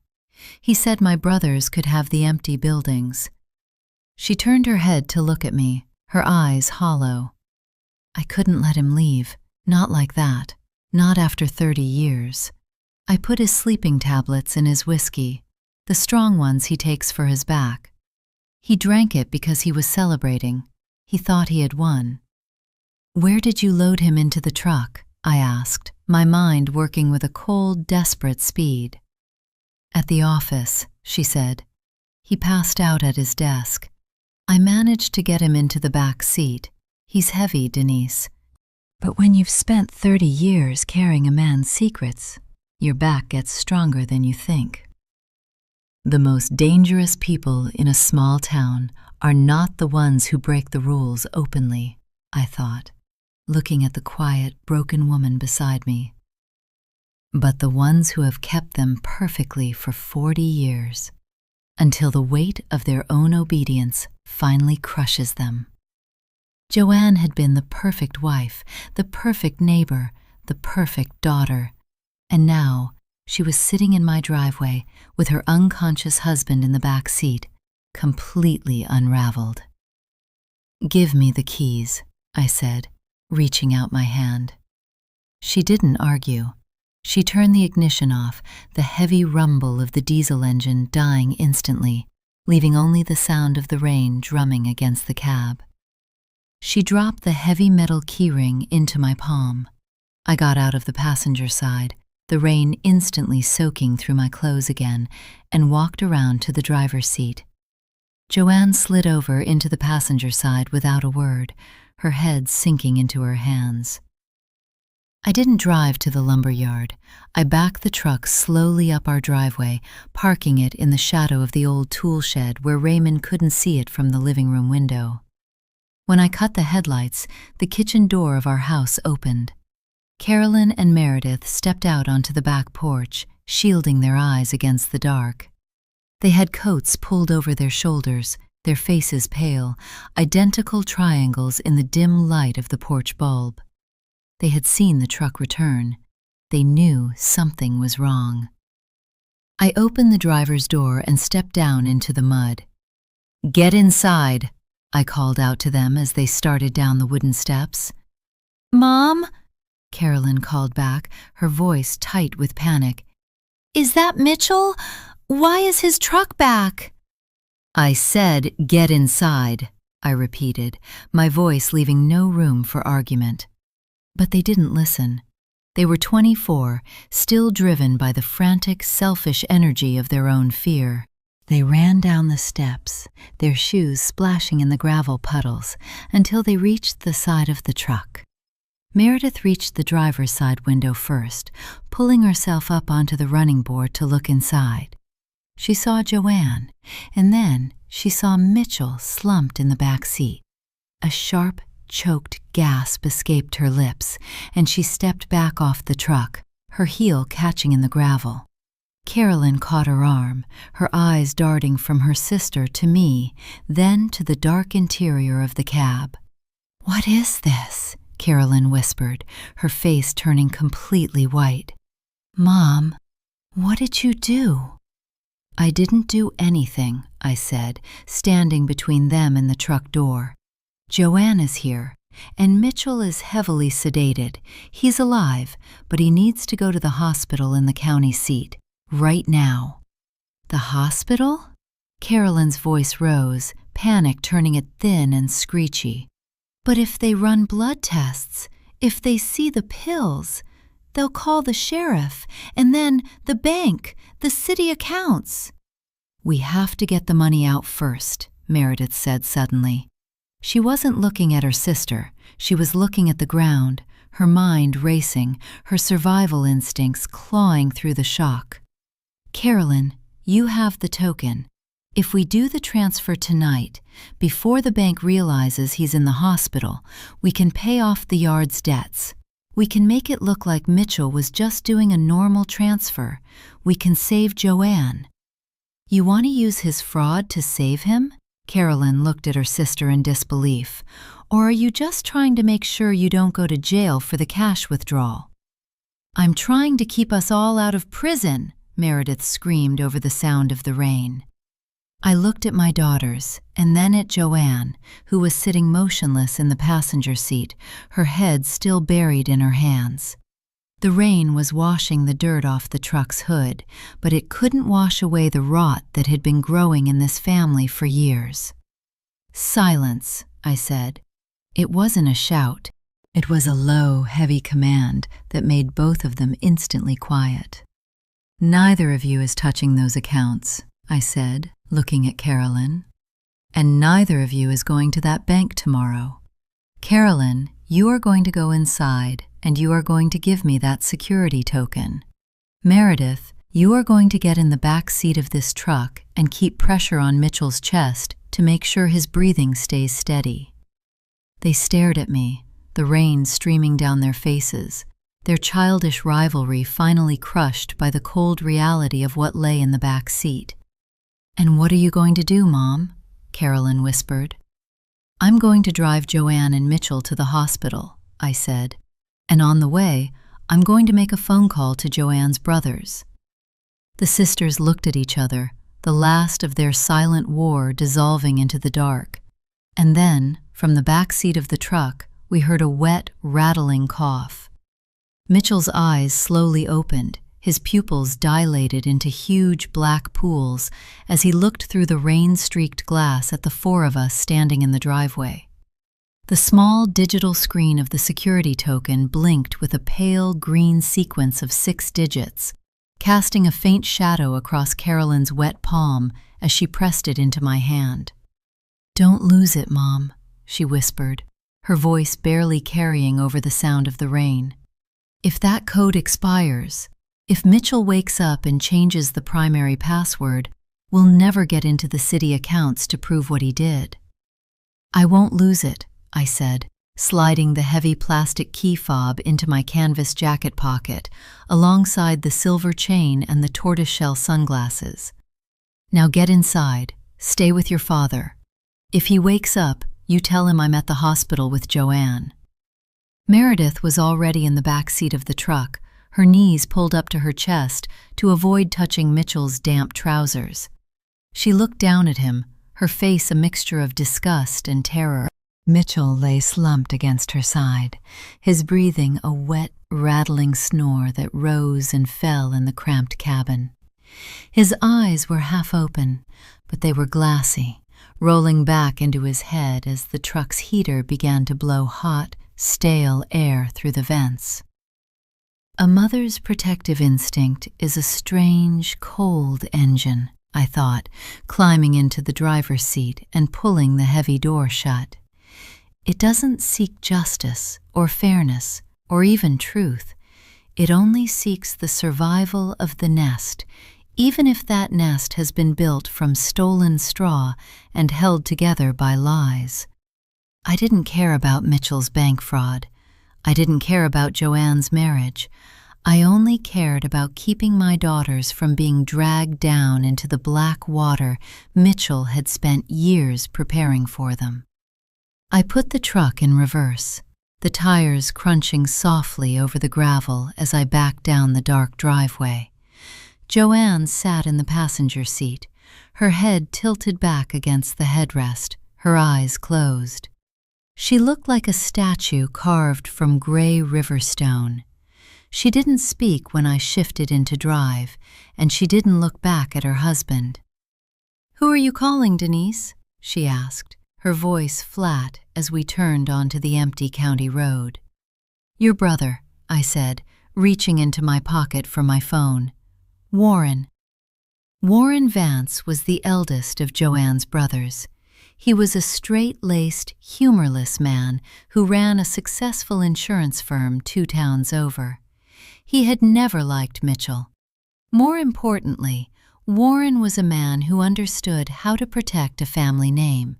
He said my brothers could have the empty buildings. She turned her head to look at me, her eyes hollow. I couldn't let him leave, not like that, not after 30 years. I put his sleeping tablets in his whiskey, the strong ones he takes for his back. He drank it because he was celebrating. He thought he had won. "Where did you load him into the truck?" I asked, my mind working with a cold, desperate speed. "At the office," she said. "He passed out at his desk. I managed to get him into the back seat. He's heavy, Denise. But when you've spent 30 years carrying a man's secrets, your back gets stronger than you think." The most dangerous people in a small town are not the ones who break the rules openly, I thought, looking at the quiet, broken woman beside me, but the ones who have kept them perfectly for 40 years, until the weight of their own obedience finally crushes them. Joanne had been the perfect wife, the perfect neighbor, the perfect daughter, and now she was sitting in my driveway with her unconscious husband in the back seat, completely unraveled. "Give me the keys," I said, reaching out my hand. She didn't argue. She turned the ignition off, the heavy rumble of the diesel engine dying instantly, leaving only the sound of the rain drumming against the cab. She dropped the heavy metal keyring into my palm. I got out of the passenger side, the rain instantly soaking through my clothes again, and walked around to the driver's seat. Joanne slid over into the passenger side without a word, her head sinking into her hands. I didn't drive to the lumberyard. I backed the truck slowly up our driveway, parking it in the shadow of the old tool shed where Raymond couldn't see it from the living room window. When I cut the headlights, the kitchen door of our house opened. Carolyn and Meredith stepped out onto the back porch, shielding their eyes against the dark. They had coats pulled over their shoulders, their faces pale, identical triangles in the dim light of the porch bulb. They had seen the truck return. They knew something was wrong. I opened the driver's door and stepped down into the mud. "Get inside," I called out to them as they started down the wooden steps. "Mom," Carolyn called back, her voice tight with panic. "Is that Mitchell? Why is his truck back?" "I said get inside," I repeated, my voice leaving no room for argument. But they didn't listen. They were 24, still driven by the frantic, selfish energy of their own fear. They ran down the steps, their shoes splashing in the gravel puddles, until they reached the side of the truck. Meredith reached the driver's side window first, pulling herself up onto the running board to look inside. She saw Joanne, and then she saw Mitchell slumped in the back seat. A sharp, choked gasp escaped her lips, and she stepped back off the truck, her heel catching in the gravel. Carolyn caught her arm, her eyes darting from her sister to me, then to the dark interior of the cab. "What is this?" Carolyn whispered, her face turning completely white. "Mom, what did you do?" "I didn't do anything," I said, standing between them and the truck door. "Joanne is here, and Mitchell is heavily sedated. He's alive, but he needs to go to the hospital in the county seat, right now." "The hospital?" Carolyn's voice rose, panic turning it thin and screechy. "But if they run blood tests, if they see the pills, they'll call the sheriff, and then the bank, the city accounts." "We have to get the money out first," Meredith said suddenly. She wasn't looking at her sister, she was looking at the ground, her mind racing, her survival instincts clawing through the shock. "Carolyn, you have the token. If we do the transfer tonight, before the bank realizes he's in the hospital, we can pay off the yard's debts. We can make it look like Mitchell was just doing a normal transfer. We can save Joanne." "You want to use his fraud to save him?" Carolyn looked at her sister in disbelief. "Or are you just trying to make sure you don't go to jail for the cash withdrawal?" "I'm trying to keep us all out of prison," Meredith screamed over the sound of the rain. I looked at my daughters, and then at Joanne, who was sitting motionless in the passenger seat, her head still buried in her hands. The rain was washing the dirt off the truck's hood, but it couldn't wash away the rot that had been growing in this family for years. "Silence," I said. It wasn't a shout. It was a low, heavy command that made both of them instantly quiet. "Neither of you is touching those accounts," I said, looking at Carolyn. "And neither of you is going to that bank tomorrow. Carolyn, you are going to go inside, and you are going to give me that security token. Meredith, you are going to get in the back seat of this truck and keep pressure on Mitchell's chest to make sure his breathing stays steady." They stared at me, the rain streaming down their faces, their childish rivalry finally crushed by the cold reality of what lay in the back seat. "And what are you going to do, Mom?" Carolyn whispered. "I'm going to drive Joanne and Mitchell to the hospital," I said. "And on the way, I'm going to make a phone call to Joanne's brothers." The sisters looked at each other, the last of their silent war dissolving into the dark. And then, from the back seat of the truck, we heard a wet, rattling cough. Mitchell's eyes slowly opened, his pupils dilated into huge black pools as he looked through the rain-streaked glass at the four of us standing in the driveway. The small digital screen of the security token blinked with a pale green sequence of 6 digits, casting a faint shadow across Carolyn's wet palm as she pressed it into my hand. "Don't lose it, Mom," she whispered, her voice barely carrying over the sound of the rain. "If that code expires, if Mitchell wakes up and changes the primary password, we'll never get into the city accounts to prove what he did." "I won't lose it," I said, sliding the heavy plastic key fob into my canvas jacket pocket, alongside the silver chain and the tortoiseshell sunglasses. "Now get inside. Stay with your father. If he wakes up, you tell him I'm at the hospital with Joanne." Meredith was already in the back seat of the truck, her knees pulled up to her chest to avoid touching Mitchell's damp trousers. She looked down at him, her face a mixture of disgust and terror. Mitchell lay slumped against her side, his breathing a wet, rattling snore that rose and fell in the cramped cabin. His eyes were half open, but they were glassy, rolling back into his head as the truck's heater began to blow hot, stale air through the vents. A mother's protective instinct is a strange, cold engine, I thought, climbing into the driver's seat and pulling the heavy door shut. It doesn't seek justice or fairness or even truth. It only seeks the survival of the nest, even if that nest has been built from stolen straw and held together by lies. I didn't care about Mitchell's bank fraud. I didn't care about Joanne's marriage. I only cared about keeping my daughters from being dragged down into the black water Mitchell had spent years preparing for them. I put the truck in reverse, the tires crunching softly over the gravel as I backed down the dark driveway. Joanne sat in the passenger seat, her head tilted back against the headrest, her eyes closed. She looked like a statue carved from gray river stone. She didn't speak when I shifted into drive, and she didn't look back at her husband. "Who are you calling, Denise?" she asked, her voice flat as we turned onto the empty county road. "Your brother," I said, reaching into my pocket for my phone. "Warren." Warren Vance was the eldest of Joanne's brothers. He was a straight-laced, humorless man who ran a successful insurance firm 2 towns over. He had never liked Mitchell. More importantly, Warren was a man who understood how to protect a family name.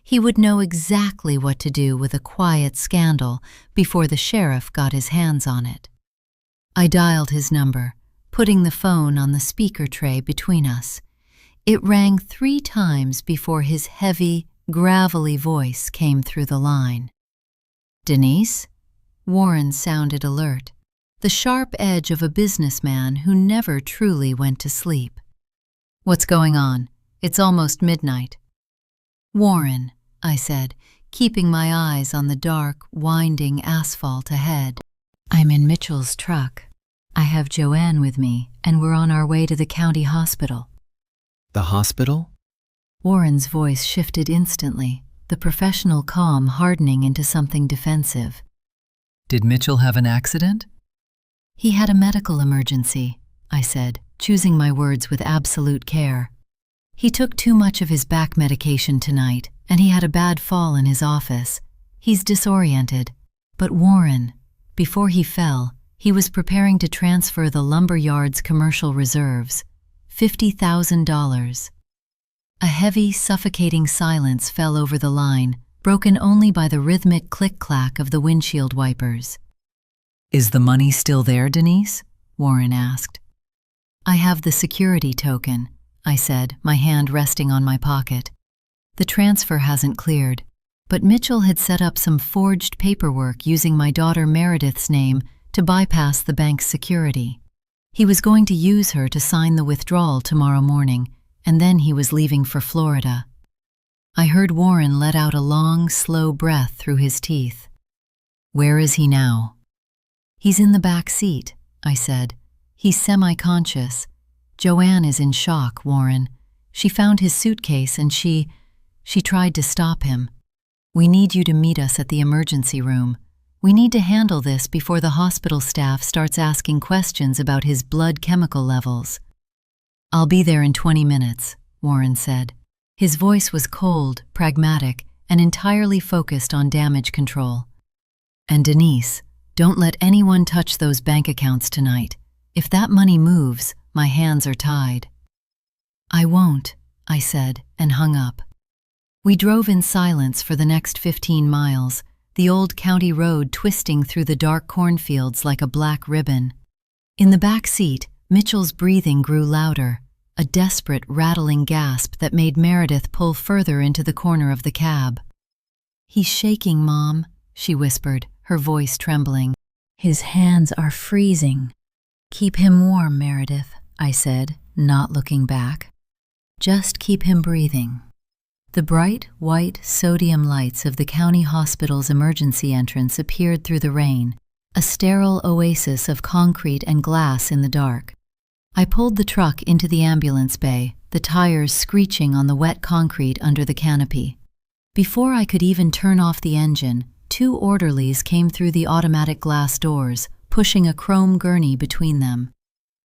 He would know exactly what to do with a quiet scandal before the sheriff got his hands on it. I dialed his number, putting the phone on the speaker tray between us. It rang 3 times before his heavy, gravelly voice came through the line. "Denise?" Warren sounded alert, the sharp edge of a businessman who never truly went to sleep. "What's going on? It's almost midnight." "Warren," I said, keeping my eyes on the dark, winding asphalt ahead. "I'm in Mitchell's truck. I have Joanne with me, and we're on our way to the county hospital." "The hospital?" Warren's voice shifted instantly, the professional calm hardening into something defensive. "Did Mitchell have an accident?" "He had a medical emergency," I said, choosing my words with absolute care. "He took too much of his back medication tonight, and he had a bad fall in his office. He's disoriented. But Warren, before he fell, he was preparing to transfer the lumber yard's commercial reserves, $50,000. A heavy, suffocating silence fell over the line, broken only by the rhythmic click-clack of the windshield wipers. "Is the money still there, Denise?" Warren asked. "I have the security token," I said, my hand resting on my pocket. "The transfer hasn't cleared, but Mitchell had set up some forged paperwork using my daughter Meredith's name to bypass the bank's security. He was going to use her to sign the withdrawal tomorrow morning, and then he was leaving for Florida." I heard Warren let out a long, slow breath through his teeth. "Where is he now?" "He's in the back seat," I said. "He's semi-conscious. Joanne is in shock, Warren. She found his suitcase and she tried to stop him. We need you to meet us at the emergency room. We need to handle this before the hospital staff starts asking questions about his blood chemical levels." "I'll be there in 20 minutes, Warren said. His voice was cold, pragmatic, and entirely focused on damage control. "And Denise, don't let anyone touch those bank accounts tonight. If that money moves, my hands are tied." "I won't," I said, and hung up. We drove in silence for the next 15 miles, the old county road twisting through the dark cornfields like a black ribbon. In the back seat, Mitchell's breathing grew louder, a desperate, rattling gasp that made Meredith pull further into the corner of the cab. "He's shaking, Mom," she whispered, her voice trembling. "His hands are freezing." Keep him warm, Meredith, I said, not looking back. Just keep him breathing. The bright, white sodium lights of the county hospital's emergency entrance appeared through the rain, a sterile oasis of concrete and glass in the dark. I pulled the truck into the ambulance bay, the tires screeching on the wet concrete under the canopy. Before I could even turn off the engine, 2 orderlies came through the automatic glass doors, pushing a chrome gurney between them.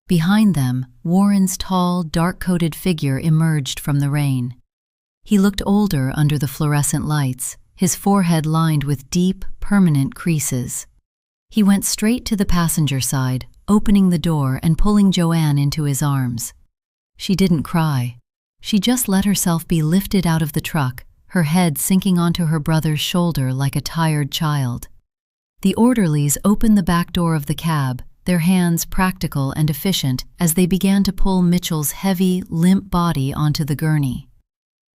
Behind them, Warren's tall, dark-coated figure emerged from the rain. He looked older under the fluorescent lights, his forehead lined with deep, permanent creases. He went straight to the passenger side, opening the door and pulling Joanne into his arms. She didn't cry. She just let herself be lifted out of the truck, her head sinking onto her brother's shoulder like a tired child. The orderlies opened the back door of the cab, their hands practical and efficient as they began to pull Mitchell's heavy, limp body onto the gurney.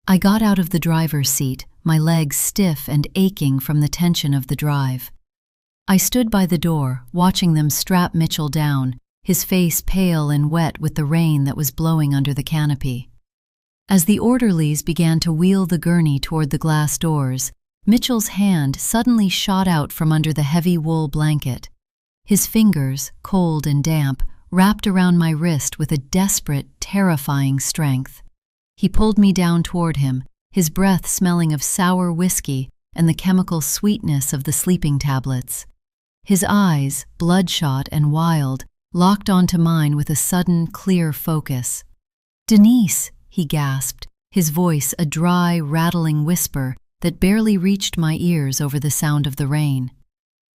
I got out of the driver's seat, my legs stiff and aching from the tension of the drive. I stood by the door, watching them strap Mitchell down, his face pale and wet with the rain that was blowing under the canopy. As the orderlies began to wheel the gurney toward the glass doors, Mitchell's hand suddenly shot out from under the heavy wool blanket. His fingers, cold and damp, wrapped around my wrist with a desperate, terrifying strength. He pulled me down toward him, his breath smelling of sour whiskey and the chemical sweetness of the sleeping tablets. His eyes, bloodshot and wild, locked onto mine with a sudden, clear focus. "Denise," he gasped, his voice a dry, rattling whisper that barely reached my ears over the sound of the rain.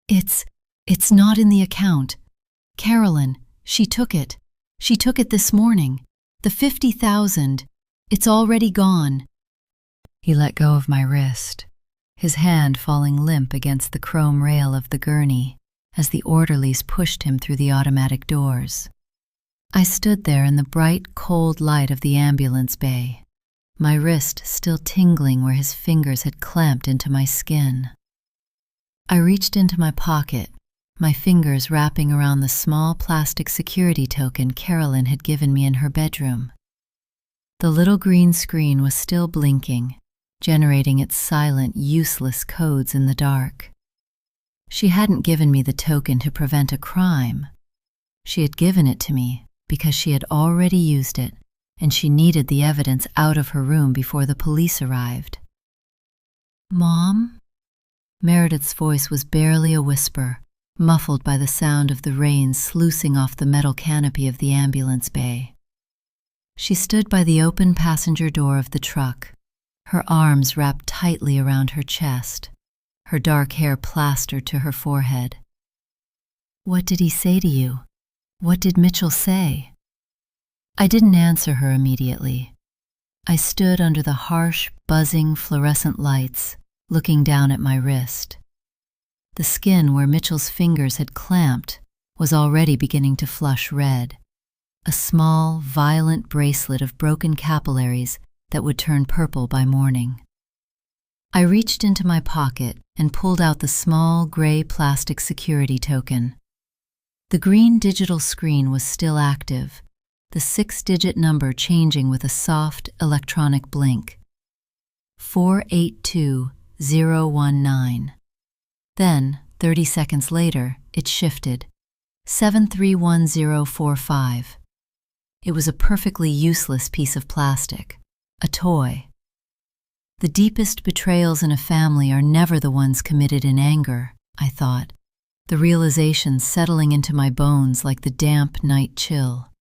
It's not in the account. Carolyn, she took it. She took it this morning. The 50,000. It's already gone." He let go of my wrist, his hand falling limp against the chrome rail of the gurney as the orderlies pushed him through the automatic doors. I stood there in the bright, cold light of the ambulance bay, my wrist still tingling where his fingers had clamped into my skin. I reached into my pocket, my fingers wrapping around the small plastic security token Carolyn had given me in her bedroom. The little green screen was still blinking, generating its silent, useless codes in the dark. She hadn't given me the token to prevent a crime. She had given it to me because she had already used it, and she needed the evidence out of her room before the police arrived. "Mom?" Meredith's voice was barely a whisper, muffled by the sound of the rain sluicing off the metal canopy of the ambulance bay. She stood by the open passenger door of the truck, her arms wrapped tightly around her chest, her dark hair plastered to her forehead. "What did he say to you? What did Mitchell say?" I didn't answer her immediately. I stood under the harsh, buzzing fluorescent lights, looking down at my wrist. The skin where Mitchell's fingers had clamped was already beginning to flush red, a small, violent bracelet of broken capillaries that would turn purple by morning. I reached into my pocket and pulled out the small, gray plastic security token. The green digital screen was still active, the 6-digit number changing with a soft electronic blink. 482019. Then, 30 seconds later, it shifted. 731045. It was a perfectly useless piece of plastic, a toy. The deepest betrayals in a family are never the ones committed in anger, I thought, the realization settling into my bones like the damp night chill.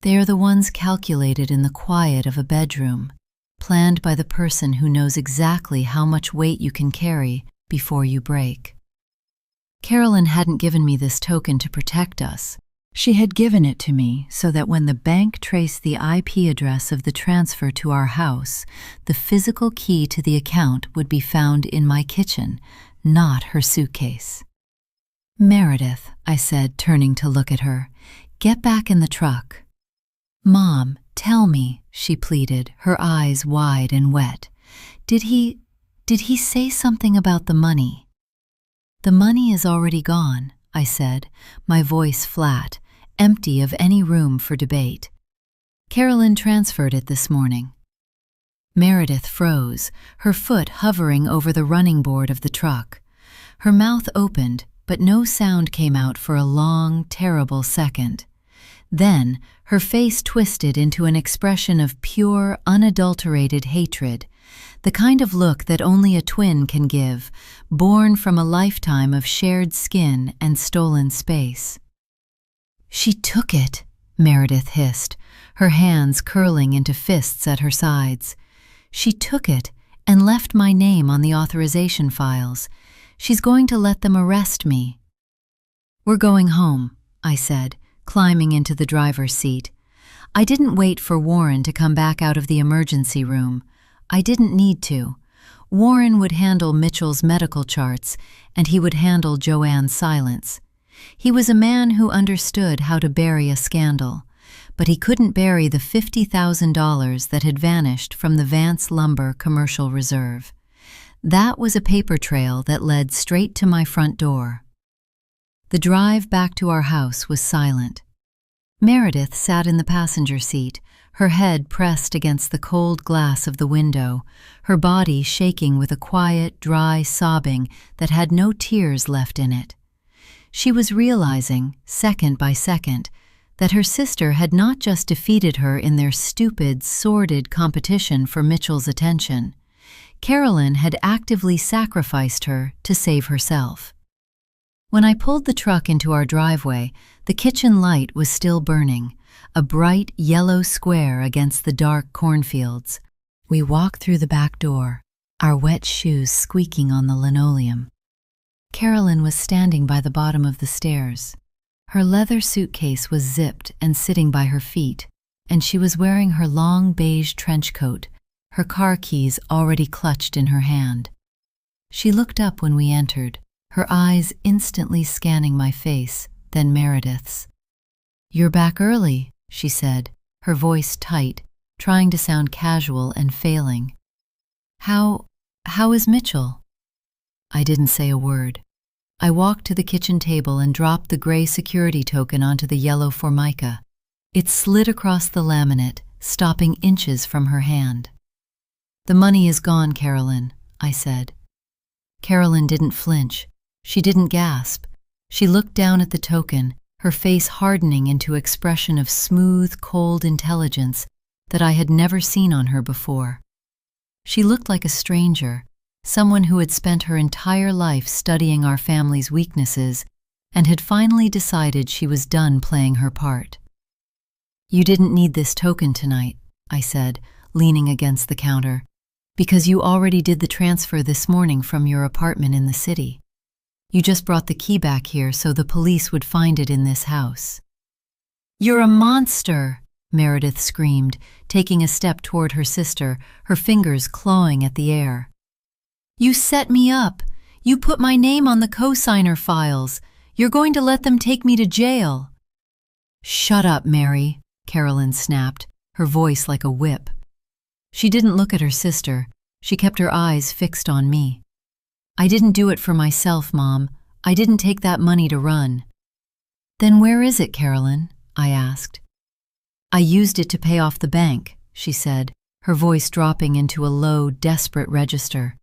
They are the ones calculated in the quiet of a bedroom, planned by the person who knows exactly how much weight you can carry before you break. Carolyn hadn't given me this token to protect us. She had given it to me so that when the bank traced the IP address of the transfer to our house, the physical key to the account would be found in my kitchen, not her suitcase. "Meredith," I said, turning to look at her, "get back in the truck." "Mom, tell me," she pleaded, her eyes wide and wet. Did he say something about the money?" "The money is already gone," I said, my voice flat, empty of any room for debate. Carolyn transferred it this morning. Meredith froze, her foot hovering over the running board of the truck. Her mouth opened, but no sound came out for a long, terrible second. Then, her face twisted into an expression of pure, unadulterated hatred, the kind of look that only a twin can give, born from a lifetime of shared skin and stolen space. "She took it," Meredith hissed, her hands curling into fists at her sides. "She took it and left my name on the authorization files. She's going to let them arrest me." "We're going home," I said, climbing into the driver's seat. I didn't wait for Warren to come back out of the emergency room. I didn't need to. Warren would handle Mitchell's medical charts, and he would handle Joanne's silence. He was a man who understood how to bury a scandal, but he couldn't bury the $50,000 that had vanished from the Vance lumber commercial reserve. That was a paper trail that led straight to my front door. The drive back to our house was silent. Meredith sat in the passenger seat, her head pressed against the cold glass of the window, her body shaking with a quiet, dry sobbing that had no tears left in it. She was realizing, second by second, that her sister had not just defeated her in their stupid, sordid competition for Mitchell's attention. Carolyn had actively sacrificed her to save herself. When I pulled the truck into our driveway, the kitchen light was still burning, a bright yellow square against the dark cornfields. We walked through the back door, our wet shoes squeaking on the linoleum. Carolyn was standing by the bottom of the stairs. Her leather suitcase was zipped and sitting by her feet, and she was wearing her long beige trench coat, her car keys already clutched in her hand. She looked up when we entered, her eyes instantly scanning my face, then Meredith's. "You're back early," she said, her voice tight, trying to sound casual and failing. How is Mitchell?" I didn't say a word. I walked to the kitchen table and dropped the gray security token onto the yellow formica. It slid across the laminate, stopping inches from her hand. "The money is gone, Carolyn," I said. Carolyn didn't flinch. She didn't gasp. She looked down at the token, her face hardening into an expression of smooth, cold intelligence that I had never seen on her before. She looked like a stranger, someone who had spent her entire life studying our family's weaknesses and had finally decided she was done playing her part. "You didn't need this token tonight," I said, leaning against the counter, "because you already did the transfer this morning from your apartment in the city. You just brought the key back here so the police would find it in this house." "You're a monster!" Meredith screamed, taking a step toward her sister, her fingers clawing at the air. "You set me up. You put my name on the cosigner files. You're going to let them take me to jail." "Shut up, Mary," Carolyn snapped, her voice like a whip. She didn't look at her sister. She kept her eyes fixed on me. "I didn't do it for myself, Mom. I didn't take that money to run." "Then where is it, Carolyn?" I asked. "I used it to pay off the bank," she said, her voice dropping into a low, desperate register.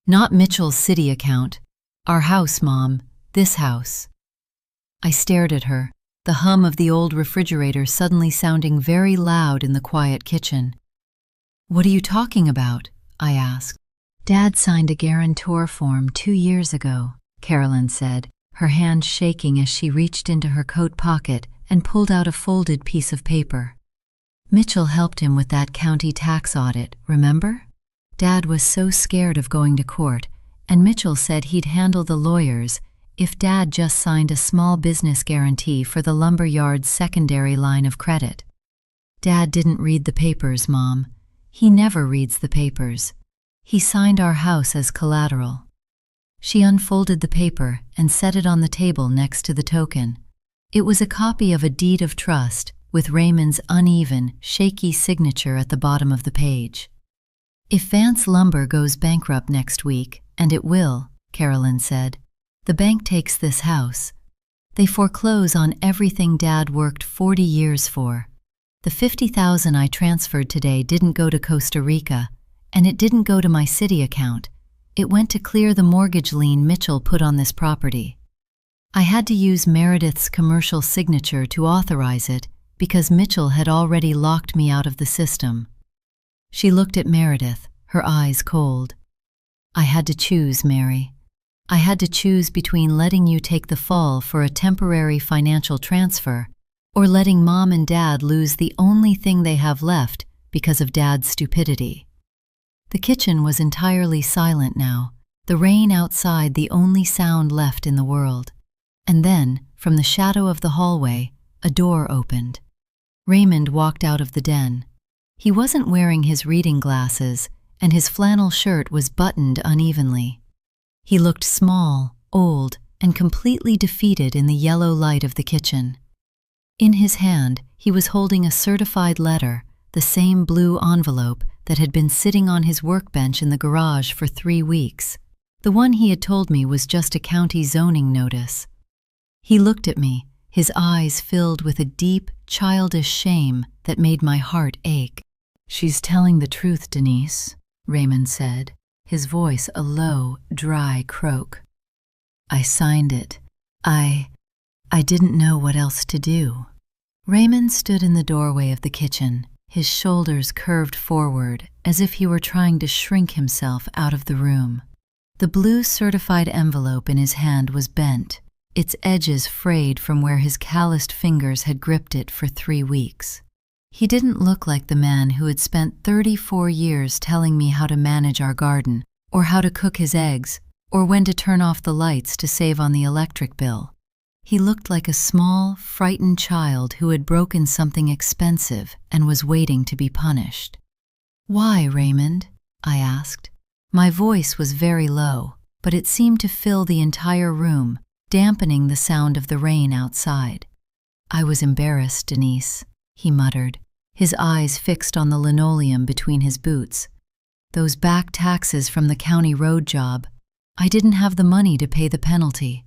"Not Mitchell's city account. Our house, Mom. This house." I stared at her, the hum of the old refrigerator suddenly sounding very loud in the quiet kitchen. "What are you talking about?" I asked. "Dad signed a guarantor form 2 years ago," Carolyn said, her hand shaking as she reached into her coat pocket and pulled out a folded piece of paper. "Mitchell helped him with that county tax audit, remember? Dad was so scared of going to court, and Mitchell said he'd handle the lawyers if Dad just signed a small business guarantee for the lumber yard's secondary line of credit. Dad didn't read the papers, Mom. He never reads the papers. He signed our house as collateral." She unfolded the paper and set it on the table next to the token. It was a copy of a deed of trust with Raymond's uneven, shaky signature at the bottom of the page. "If Vance Lumber goes bankrupt next week, and it will," Carolyn said, "the bank takes this house. They foreclose on everything Dad worked 40 years for. The $50,000 I transferred today didn't go to Costa Rica, and it didn't go to my city account. It went to clear the mortgage lien Mitchell put on this property. I had to use Meredith's commercial signature to authorize it because Mitchell had already locked me out of the system. She looked at Meredith, her eyes cold. I had to choose, Mary. I had to choose between letting you take the fall for a temporary financial transfer or letting Mom and Dad lose the only thing they have left because of Dad's stupidity. The kitchen was entirely silent now, the rain outside the only sound left in the world. And then, from the shadow of the hallway, a door opened. Raymond walked out of the den. He wasn't wearing his reading glasses, and his flannel shirt was buttoned unevenly. He looked small, old, and completely defeated in the yellow light of the kitchen. In his hand, he was holding a certified letter, the same blue envelope that had been sitting on his workbench in the garage for 3 weeks. The one he had told me was just a county zoning notice. He looked at me, his eyes filled with a deep, childish shame that made my heart ache. "She's telling the truth, Denise," Raymond said, his voice a low, dry croak. "I signed it. I didn't know what else to do." Raymond stood in the doorway of the kitchen, his shoulders curved forward as if he were trying to shrink himself out of the room. The blue certified envelope in his hand was bent, its edges frayed from where his calloused fingers had gripped it for 3 weeks. He didn't look like the man who had spent 34 years telling me how to manage our garden, or how to cook his eggs, or when to turn off the lights to save on the electric bill. He looked like a small, frightened child who had broken something expensive and was waiting to be punished. "Why, Raymond?" I asked. My voice was very low, but it seemed to fill the entire room, dampening the sound of the rain outside. "I was embarrassed, Denise," he muttered, his eyes fixed on the linoleum between his boots. "Those back taxes from the county road job. I didn't have the money to pay the penalty.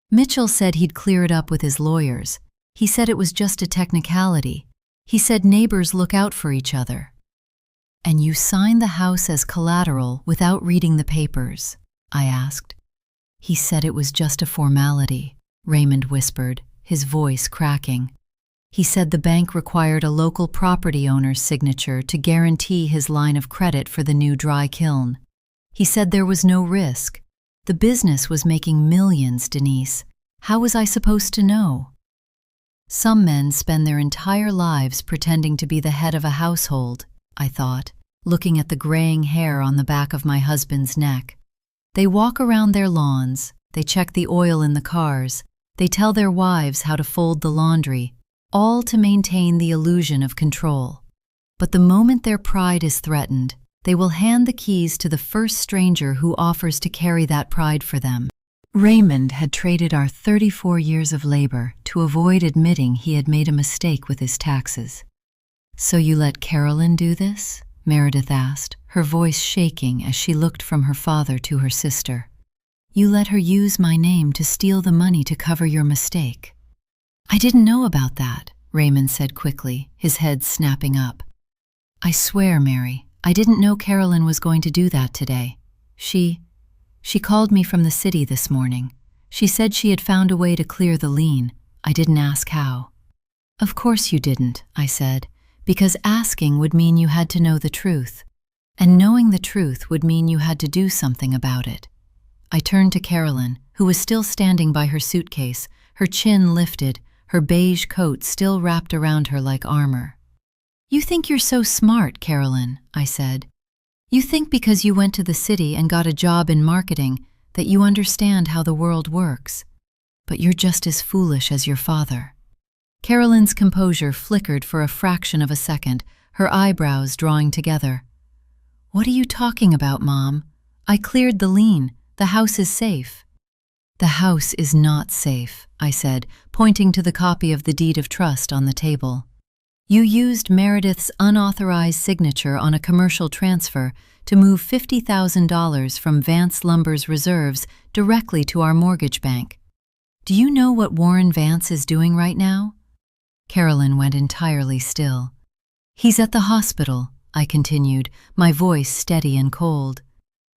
Mitchell said he'd clear it up with his lawyers. He said it was just a technicality. He said neighbors look out for each other." "And you signed the house as collateral without reading the papers?" I asked. "He said it was just a formality," Raymond whispered, his voice cracking. "He said the bank required a local property owner's signature to guarantee his line of credit for the new dry kiln. He said there was no risk. The business was making millions, Denise. How was I supposed to know?" Some men spend their entire lives pretending to be the head of a household, I thought, looking at the graying hair on the back of my husband's neck. They walk around their lawns, they check the oil in the cars, they tell their wives how to fold the laundry, all to maintain the illusion of control. But the moment their pride is threatened, they will hand the keys to the first stranger who offers to carry that pride for them. Raymond had traded our 34 years of labor to avoid admitting he had made a mistake with his taxes. "So you let Carolyn do this?" Meredith asked, her voice shaking as she looked from her father to her sister. "You let her use my name to steal the money to cover your mistake." "I didn't know about that," Raymond said quickly, his head snapping up. "I swear, Mary, I didn't know Carolyn was going to do that today. She called me from the city this morning. She said she had found a way to clear the lien. I didn't ask how." "Of course you didn't," I said, "because asking would mean you had to know the truth. And knowing the truth would mean you had to do something about it." I turned to Carolyn, who was still standing by her suitcase, her chin lifted, her beige coat still wrapped around her like armor. "You think you're so smart, Carolyn," I said. "You think because you went to the city and got a job in marketing that you understand how the world works. But you're just as foolish as your father." Carolyn's composure flickered for a fraction of a second, her eyebrows drawing together. "What are you talking about, Mom? I cleared the lien. The house is safe." "The house is not safe," I said, pointing to the copy of the deed of trust on the table. "You used Meredith's unauthorized signature on a commercial transfer to move $50,000 from Vance Lumber's reserves directly to our mortgage bank. Do you know what Warren Vance is doing right now? Carolyn went entirely still. He's at the hospital, I continued, my voice steady and cold.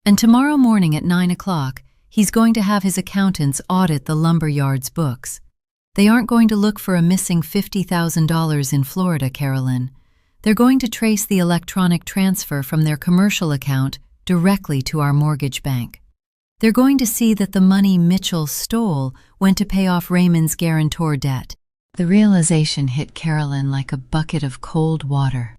And tomorrow morning at 9 o'clock, he's going to have his accountants audit the lumberyard's books. They aren't going to look for a missing $50,000 in Florida, Carolyn. They're going to trace the electronic transfer from their commercial account directly to our mortgage bank. They're going to see that the money Mitchell stole went to pay off Raymond's guarantor debt. The realization hit Carolyn like a bucket of cold water.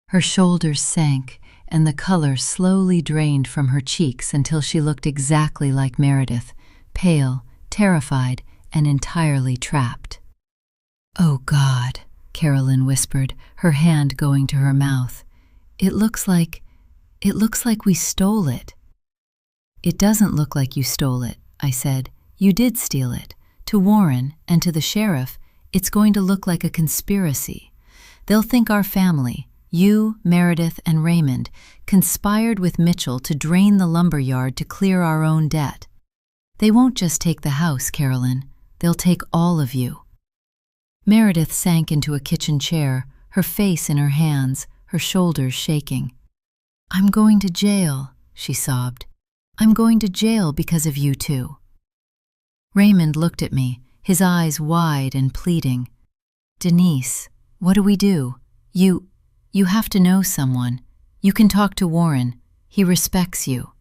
Her shoulders sank, and the color slowly drained from her cheeks until she looked exactly like Meredith, pale, terrified, and entirely trapped. "Oh, God," Carolyn whispered, her hand going to her mouth. It looks like we stole it." "It doesn't look like you stole it," I said. "You did steal it. To Warren and to the sheriff, it's going to look like a conspiracy. They'll think our family, you, Meredith, and Raymond, conspired with Mitchell to drain the lumberyard to clear our own debt. They won't just take the house, Carolyn. They'll take all of you." Meredith sank into a kitchen chair, her face in her hands, her shoulders shaking. "I'm going to jail," she sobbed. "I'm going to jail because of you two." Raymond looked at me, his eyes wide and pleading. "Denise, what do we do? You have to know someone. You can talk to Warren. He respects you."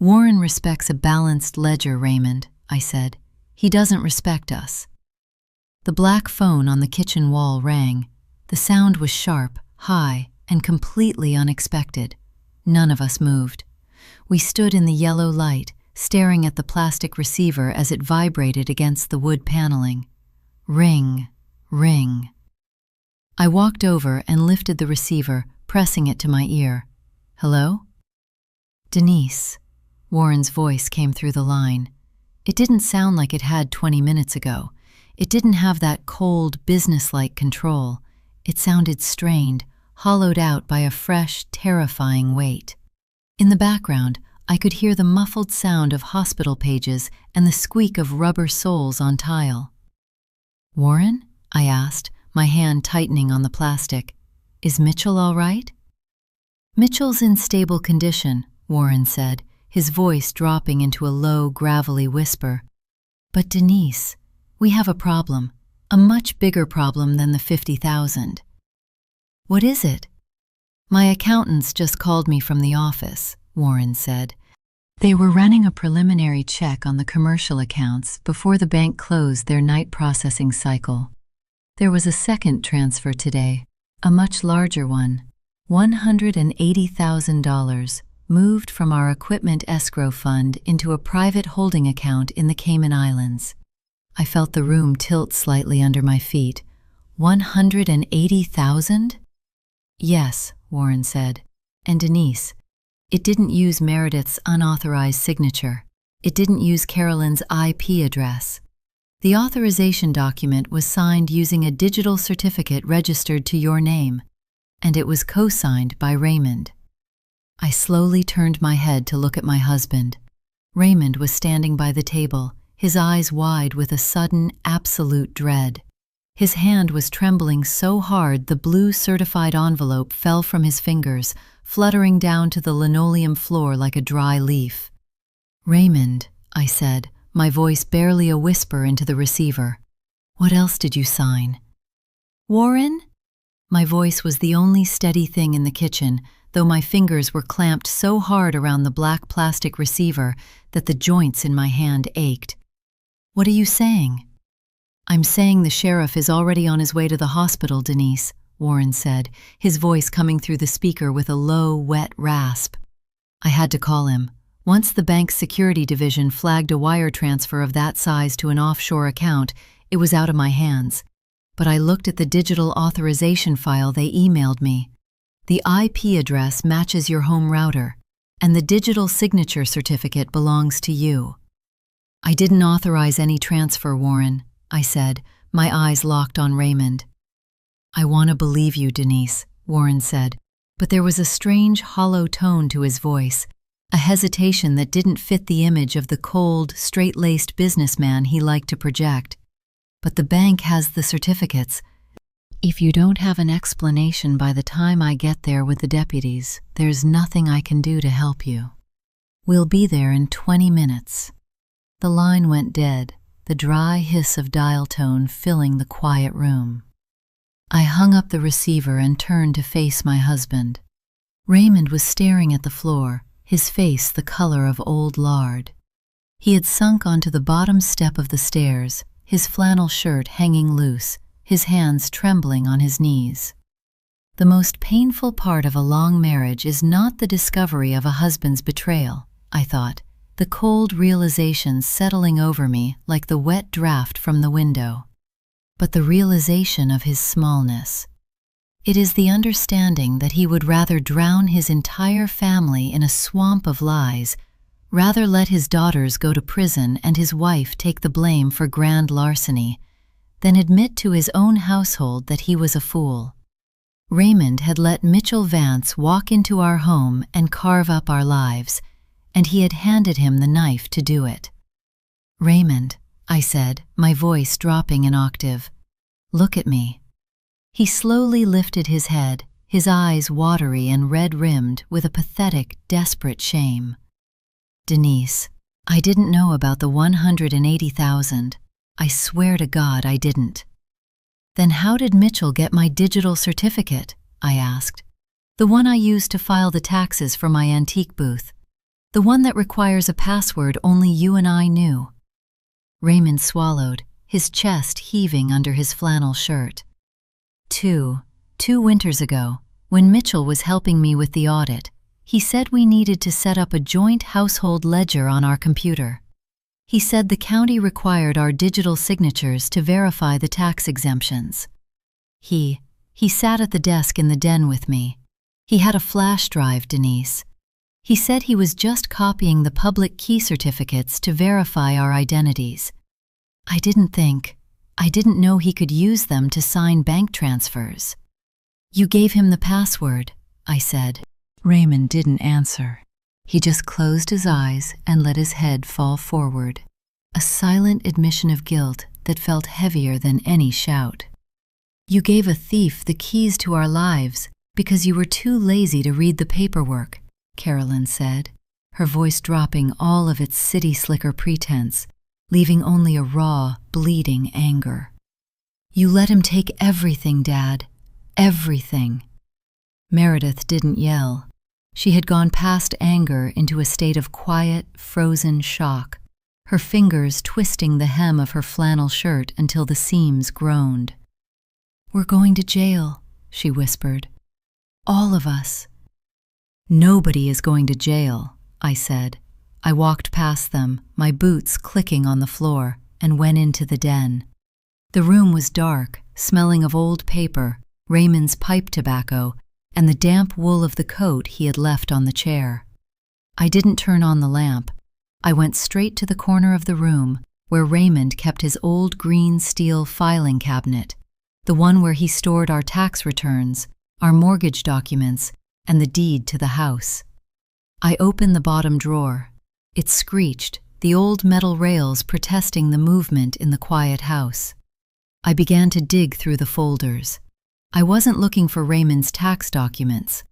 "Warren respects a balanced ledger, Raymond," I said. "He doesn't respect us." The black phone on the kitchen wall rang. The sound was sharp, high, and completely unexpected. None of us moved. We stood in the yellow light, staring at the plastic receiver as it vibrated against the wood paneling. Ring, ring. I walked over and lifted the receiver, pressing it to my ear. "Hello?" "Denise." Warren's voice came through the line. It didn't sound like it had 20 minutes ago. It didn't have that cold, businesslike control. It sounded strained, hollowed out by a fresh, terrifying weight. In the background, I could hear the muffled sound of hospital pages and the squeak of rubber soles on tile. "Warren?" I asked, my hand tightening on the plastic. "Is Mitchell all right?" "Mitchell's in stable condition," Warren said, his voice dropping into a low, gravelly whisper. "But Denise, we have a problem, a much bigger problem than the 50,000. "What is it?" "My accountants just called me from the office," Warren said. "They were running a preliminary check on the commercial accounts before the bank closed their night processing cycle. There was a second transfer today, a much larger one, $180,000, moved from our equipment escrow fund into a private holding account in the Cayman Islands." I felt the room tilt slightly under my feet. 180,000? "Yes," Warren said. "And Denise, it didn't use Meredith's unauthorized signature. It didn't use Carolyn's IP address. The authorization document was signed using a digital certificate registered to your name, and it was co-signed by Raymond." I slowly turned my head to look at my husband. Raymond was standing by the table, his eyes wide with a sudden, absolute dread. His hand was trembling so hard the blue certified envelope fell from his fingers, fluttering down to the linoleum floor like a dry leaf. "Raymond," I said, my voice barely a whisper into the receiver. "What else did you sign?" "Warren?" My voice was the only steady thing in the kitchen, though my fingers were clamped so hard around the black plastic receiver that the joints in my hand ached. "What are you saying?" "I'm saying the sheriff is already on his way to the hospital, Denise," Warren said, his voice coming through the speaker with a low, wet rasp. I had to call him. Once the bank's security division flagged a wire transfer of that size to an offshore account, it was out of my hands. But I looked at the digital authorization file they emailed me. The IP address matches your home router, and the digital signature certificate belongs to you. "I didn't authorize any transfer, Warren," I said, my eyes locked on Raymond. "I want to believe you, Denise," Warren said, but there was a strange, hollow tone to his voice, a hesitation that didn't fit the image of the cold, straight-laced businessman he liked to project. But the bank has the certificates. If you don't have an explanation by the time I get there with the deputies, there's nothing I can do to help you. We'll be there in 20 minutes. The line went dead, the dry hiss of dial tone filling the quiet room. I hung up the receiver and turned to face my husband. Raymond was staring at the floor, his face the color of old lard. He had sunk onto the bottom step of the stairs, his flannel shirt hanging loose, his hands trembling on his knees. The most painful part of a long marriage is not the discovery of a husband's betrayal, I thought, the cold realization settling over me like the wet draft from the window, but the realization of his smallness. It is the understanding that he would rather drown his entire family in a swamp of lies, rather let his daughters go to prison and his wife take the blame for grand larceny, than admit to his own household that he was a fool. Raymond had let Mitchell Vance walk into our home and carve up our lives, and he had handed him the knife to do it. "Raymond," I said, my voice dropping an octave, "look at me." He slowly lifted his head, his eyes watery and red-rimmed with a pathetic, desperate shame. "Denise, I didn't know about the 180,000. I swear to God I didn't." "Then how did Mitchell get my digital certificate?" I asked. "The one I used to file the taxes for my antique booth. The one that requires a password only you and I knew." Raymond swallowed, his chest heaving under his flannel shirt. Two winters ago, when Mitchell was helping me with the audit, he said we needed to set up a joint household ledger on our computer. He said the county required our digital signatures to verify the tax exemptions. He sat at the desk in the den with me. He had a flash drive, Denise. He said he was just copying the public key certificates to verify our identities. I didn't know he could use them to sign bank transfers. "You gave him the password," I said. Raymond didn't answer. He just closed his eyes and let his head fall forward, a silent admission of guilt that felt heavier than any shout. "You gave a thief the keys to our lives because you were too lazy to read the paperwork," Carolyn said, her voice dropping all of its city slicker pretense, leaving only a raw, bleeding anger. "You let him take everything, Dad. Everything." Meredith didn't yell. She had gone past anger into a state of quiet, frozen shock, her fingers twisting the hem of her flannel shirt until the seams groaned. "We're going to jail," she whispered. "All of us." "Nobody is going to jail," I said. I walked past them, my boots clicking on the floor, and went into the den. The room was dark, smelling of old paper, Raymond's pipe tobacco, and the damp wool of the coat he had left on the chair. I didn't turn on the lamp. I went straight to the corner of the room where Raymond kept his old green steel filing cabinet, the one where he stored our tax returns, our mortgage documents, and the deed to the house. I opened the bottom drawer. It screeched, the old metal rails protesting the movement in the quiet house. I began to dig through the folders. I wasn't looking for Raymond's tax documents.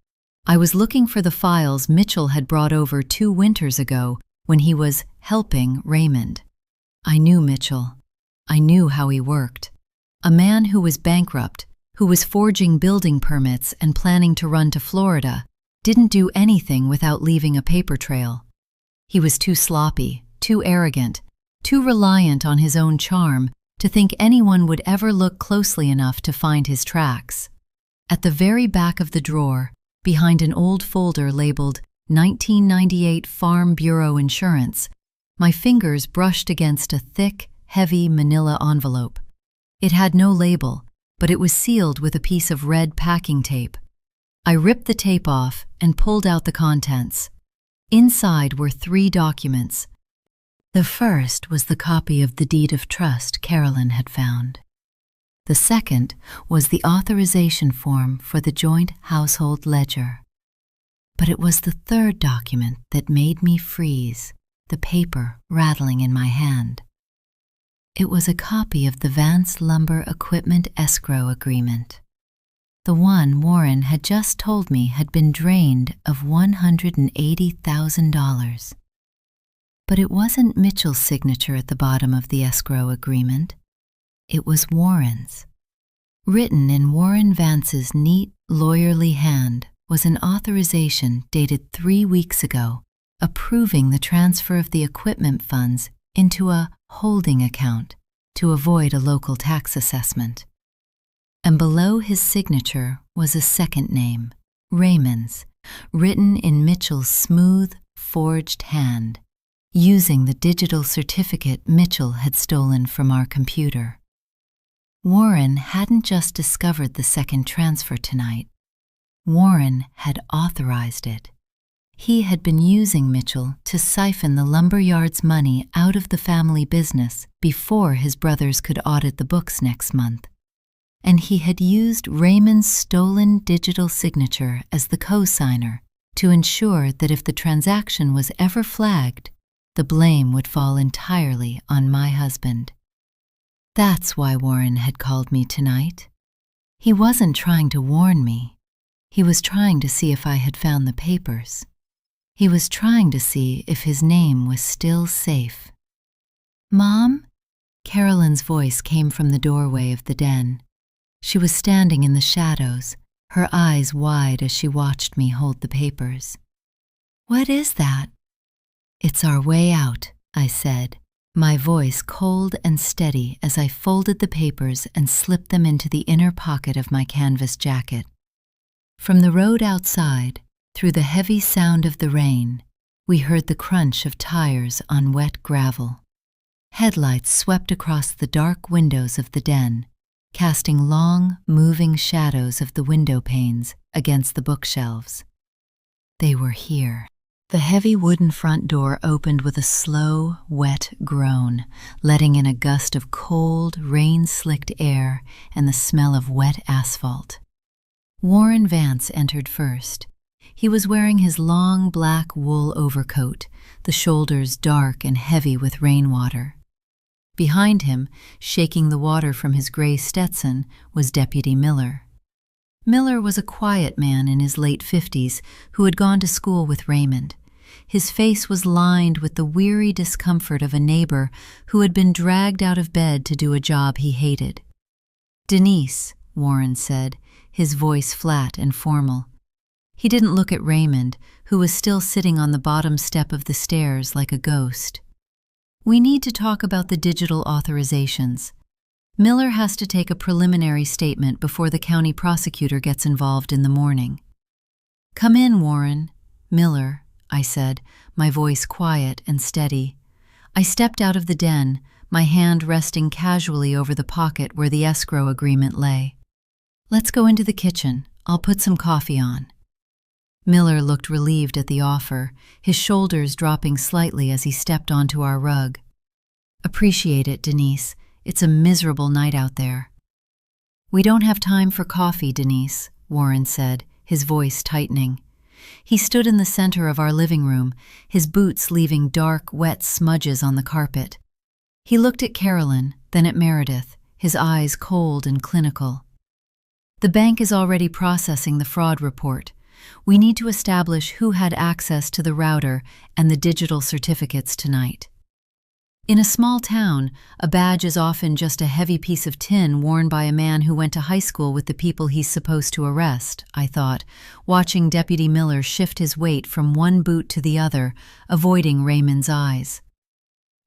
I was looking for the files Mitchell had brought over 2 winters ago when he was helping Raymond. I knew Mitchell. I knew how he worked. A man who was bankrupt, who was forging building permits and planning to run to Florida, didn't do anything without leaving a paper trail. He was too sloppy, too arrogant, too reliant on his own charm to think anyone would ever look closely enough to find his tracks. At the very back of the drawer, behind an old folder labeled 1998 Farm Bureau Insurance, my fingers brushed against a thick, heavy manila envelope. It had no label, but it was sealed with a piece of red packing tape. I ripped the tape off and pulled out the contents. Inside were 3 documents. The first was the copy of the deed of trust Carolyn had found. The second was the authorization form for the joint household ledger. But it was the third document that made me freeze, the paper rattling in my hand. It was a copy of the Vance Lumber Equipment Escrow Agreement. The one Warren had just told me had been drained of $180,000. But it wasn't Mitchell's signature at the bottom of the escrow agreement. It was Warren's. Written in Warren Vance's neat, lawyerly hand was an authorization dated 3 weeks ago, approving the transfer of the equipment funds into a holding account to avoid a local tax assessment. And below his signature was a second name, Raymond's, written in Mitchell's smooth, forged hand, using the digital certificate Mitchell had stolen from our computer. Warren hadn't just discovered the second transfer tonight. Warren had authorized it. He had been using Mitchell to siphon the lumberyard's money out of the family business before his brothers could audit the books next month. And he had used Raymond's stolen digital signature as the co-signer to ensure that if the transaction was ever flagged, the blame would fall entirely on my husband. That's why Warren had called me tonight. He wasn't trying to warn me. He was trying to see if I had found the papers. He was trying to see if his name was still safe. "Mom?" Carolyn's voice came from the doorway of the den. She was standing in the shadows, her eyes wide as she watched me hold the papers. "What is that?" "It's our way out," I said, my voice cold and steady as I folded the papers and slipped them into the inner pocket of my canvas jacket. From the road outside, through the heavy sound of the rain, we heard the crunch of tires on wet gravel. Headlights swept across the dark windows of the den, casting long, moving shadows of the window panes against the bookshelves. They were here. The heavy wooden front door opened with a slow, wet groan, letting in a gust of cold, rain-slicked air and the smell of wet asphalt. Warren Vance entered first. He was wearing his long black wool overcoat, the shoulders dark and heavy with rainwater. Behind him, shaking the water from his gray Stetson, was Deputy Miller. Miller was a quiet man in his late 50s who had gone to school with Raymond. His face was lined with the weary discomfort of a neighbor who had been dragged out of bed to do a job he hated. "Denise," Warren said, his voice flat and formal. He didn't look at Raymond, who was still sitting on the bottom step of the stairs like a ghost. "We need to talk about the digital authorizations. Miller has to take a preliminary statement before the county prosecutor gets involved in the morning." "Come in, Warren." "Miller," I said, my voice quiet and steady. I stepped out of the den, my hand resting casually over the pocket where the escrow agreement lay. "Let's go into the kitchen. I'll put some coffee on." Miller looked relieved at the offer, his shoulders dropping slightly as he stepped onto our rug. "Appreciate it, Denise. It's a miserable night out there." "We don't have time for coffee, Denise," Warren said, his voice tightening. He stood in the center of our living room, his boots leaving dark, wet smudges on the carpet. He looked at Carolyn, then at Meredith, his eyes cold and clinical. "The bank is already processing the fraud report. We need to establish who had access to the router and the digital certificates tonight." In a small town, a badge is often just a heavy piece of tin worn by a man who went to high school with the people he's supposed to arrest, I thought, watching Deputy Miller shift his weight from one boot to the other, avoiding Raymond's eyes.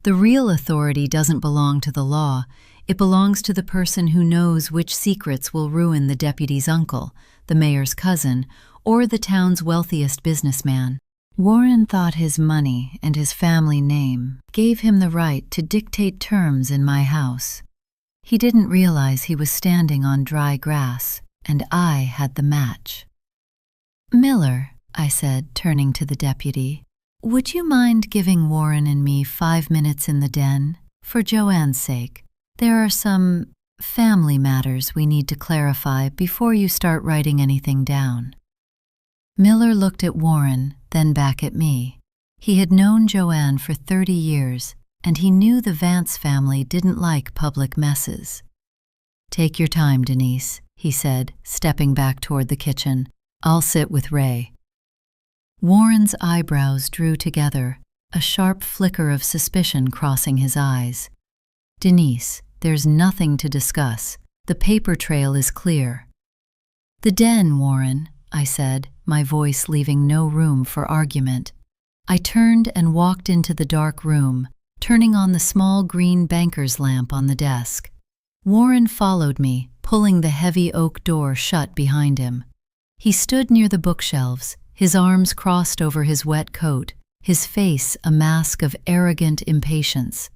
The real authority doesn't belong to the law. It belongs to the person who knows which secrets will ruin the deputy's uncle, the mayor's cousin, or the town's wealthiest businessman. Warren thought his money and his family name gave him the right to dictate terms in my house. He didn't realize he was standing on dry grass, and I had the match. "Miller," I said, turning to the deputy, "would you mind giving Warren and me 5 minutes in the den? For Joanne's sake. There are some family matters we need to clarify before you start writing anything down." Miller looked at Warren, then back at me. He had known Joanne for 30 years, and he knew the Vance family didn't like public messes. "Take your time, Denise," he said, stepping back toward the kitchen. "I'll sit with Ray." Warren's eyebrows drew together, a sharp flicker of suspicion crossing his eyes. "Denise, there's nothing to discuss. The paper trail is clear." "The den, Warren," I said, my voice leaving no room for argument. I turned and walked into the dark room, turning on the small green banker's lamp on the desk. Warren followed me, pulling the heavy oak door shut behind him. He stood near the bookshelves, his arms crossed over his wet coat, his face a mask of arrogant impatience.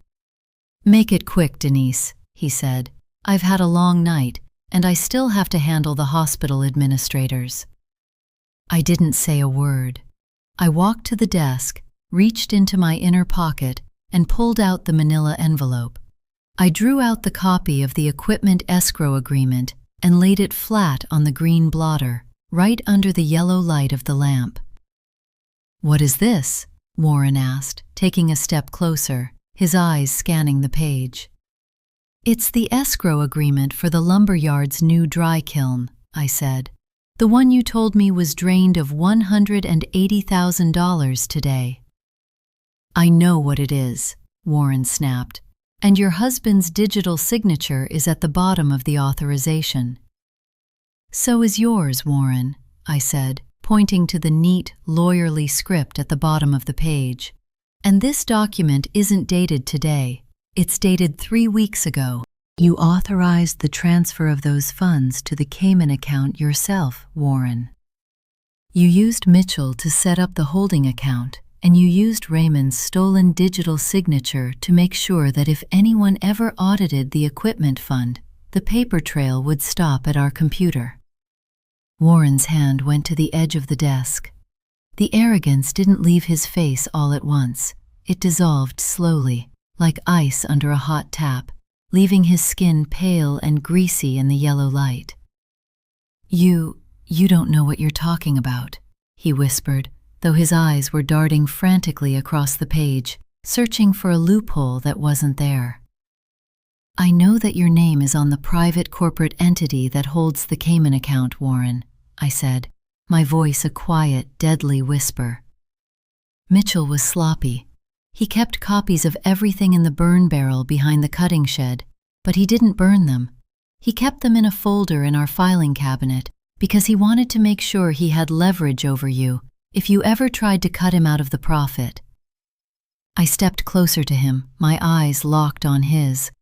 "Make it quick, Denise," he said. "I've had a long night, and I still have to handle the hospital administrators." I didn't say a word. I walked to the desk, reached into my inner pocket, and pulled out the manila envelope. I drew out the copy of the equipment escrow agreement and laid it flat on the green blotter, right under the yellow light of the lamp. "What is this?" Warren asked, taking a step closer, his eyes scanning the page. "It's the escrow agreement for the lumberyard's new dry kiln," I said. "The one you told me was drained of $180,000 today." "I know what it is," Warren snapped, "and your husband's digital signature is at the bottom of the authorization." "So is yours, Warren," I said, pointing to the neat, lawyerly script at the bottom of the page. "And this document isn't dated today. It's dated 3 weeks ago. You authorized the transfer of those funds to the Cayman account yourself, Warren. You used Mitchell to set up the holding account, and you used Raymond's stolen digital signature to make sure that if anyone ever audited the equipment fund, the paper trail would stop at our computer." Warren's hand went to the edge of the desk. The arrogance didn't leave his face all at once. It dissolved slowly, like ice under a hot tap, leaving his skin pale and greasy in the yellow light. You don't know what you're talking about," he whispered, though his eyes were darting frantically across the page, searching for a loophole that wasn't there. "I know that your name is on the private corporate entity that holds the Cayman account, Warren," I said, my voice a quiet, deadly whisper. Mitchell was sloppy. He kept copies of everything in the burn barrel behind the cutting shed, but he didn't burn them. He kept them in a folder in our filing cabinet because he wanted to make sure he had leverage over you if you ever tried to cut him out of the profit. I stepped closer to him, my eyes locked on his.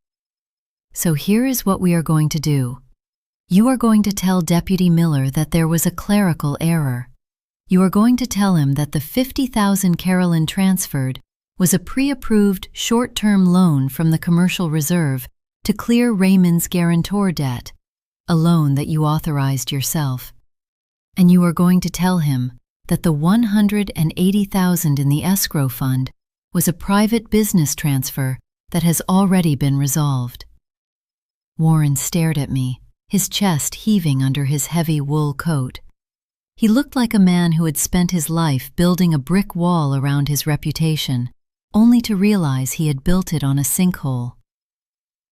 "So here is what we are going to do. You are going to tell Deputy Miller that there was a clerical error. You are going to tell him that the $50,000 Carolyn transferred was a pre-approved short-term loan from the commercial reserve to clear Raymond's guarantor debt, a loan that you authorized yourself. And you are going to tell him that the $180,000 in the escrow fund was a private business transfer that has already been resolved." Warren stared at me, his chest heaving under his heavy wool coat. He looked like a man who had spent his life building a brick wall around his reputation, only to realize he had built it on a sinkhole.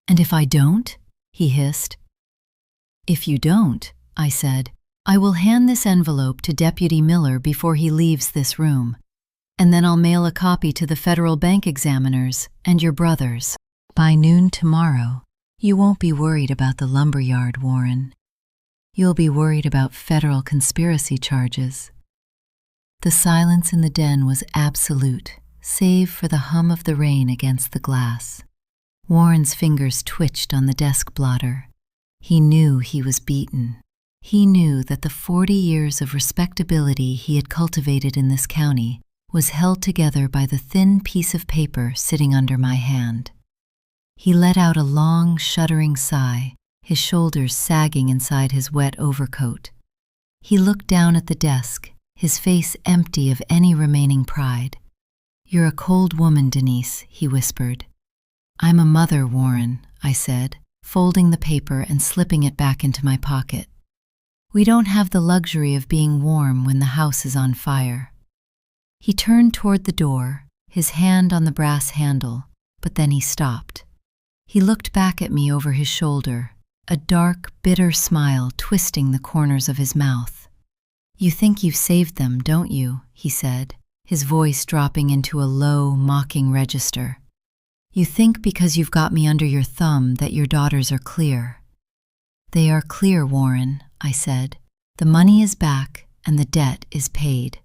"And if I don't?" he hissed. "If you don't," I said, "I will hand this envelope to Deputy Miller before he leaves this room, and then I'll mail a copy to the federal bank examiners and your brothers. By noon tomorrow, you won't be worried about the lumberyard, Warren. You'll be worried about federal conspiracy charges." The silence in the den was absolute, save for the hum of the rain against the glass. Warren's fingers twitched on the desk blotter. He knew he was beaten. He knew that the 40 years of respectability he had cultivated in this county was held together by the thin piece of paper sitting under my hand. He let out a long, shuddering sigh, his shoulders sagging inside his wet overcoat. He looked down at the desk, his face empty of any remaining pride. "You're a cold woman, Denise," he whispered. "I'm a mother, Warren," I said, folding the paper and slipping it back into my pocket. We don't have the luxury of being warm when the house is on fire." He turned toward the door, his hand on the brass handle, but then he stopped. He looked back at me over his shoulder, a dark, bitter smile twisting the corners of his mouth. "You think you've saved them, don't you?" he said, his voice dropping into a low, mocking register. "You think because you've got me under your thumb that your daughters are clear." "They are clear, Warren," I said. "The money is back and the debt is paid."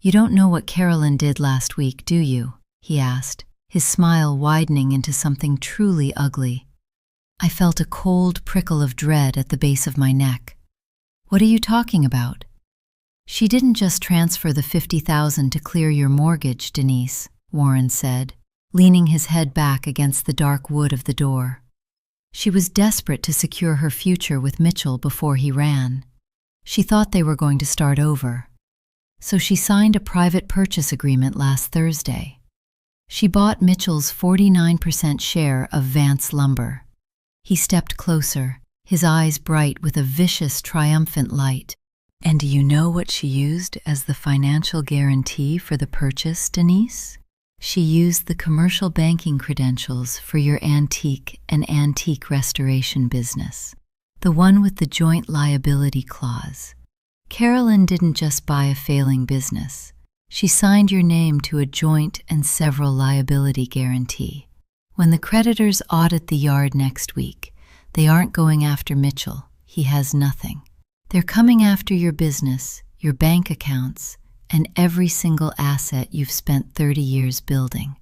"You don't know what Carolyn did last week, do you?" he asked, his smile widening into something truly ugly. I felt a cold prickle of dread at the base of my neck. "What are you talking about?" "She didn't just transfer the $50,000 to clear your mortgage, Denise," Warren said, leaning his head back against the dark wood of the door. "She was desperate to secure her future with Mitchell before he ran. She thought they were going to start over. So she signed a private purchase agreement last Thursday. She bought Mitchell's 49% share of Vance lumber." He stepped closer, his eyes bright with a vicious, triumphant light. "And do you know what she used as the financial guarantee for the purchase, Denise? She used the commercial banking credentials for your antique and antique restoration business, the one with the joint liability clause. Carolyn didn't just buy a failing business. She signed your name to a joint and several liability guarantee. When the creditors audit the yard next week, they aren't going after Mitchell. He has nothing. They're coming after your business, your bank accounts, and every single asset you've spent 30 years building."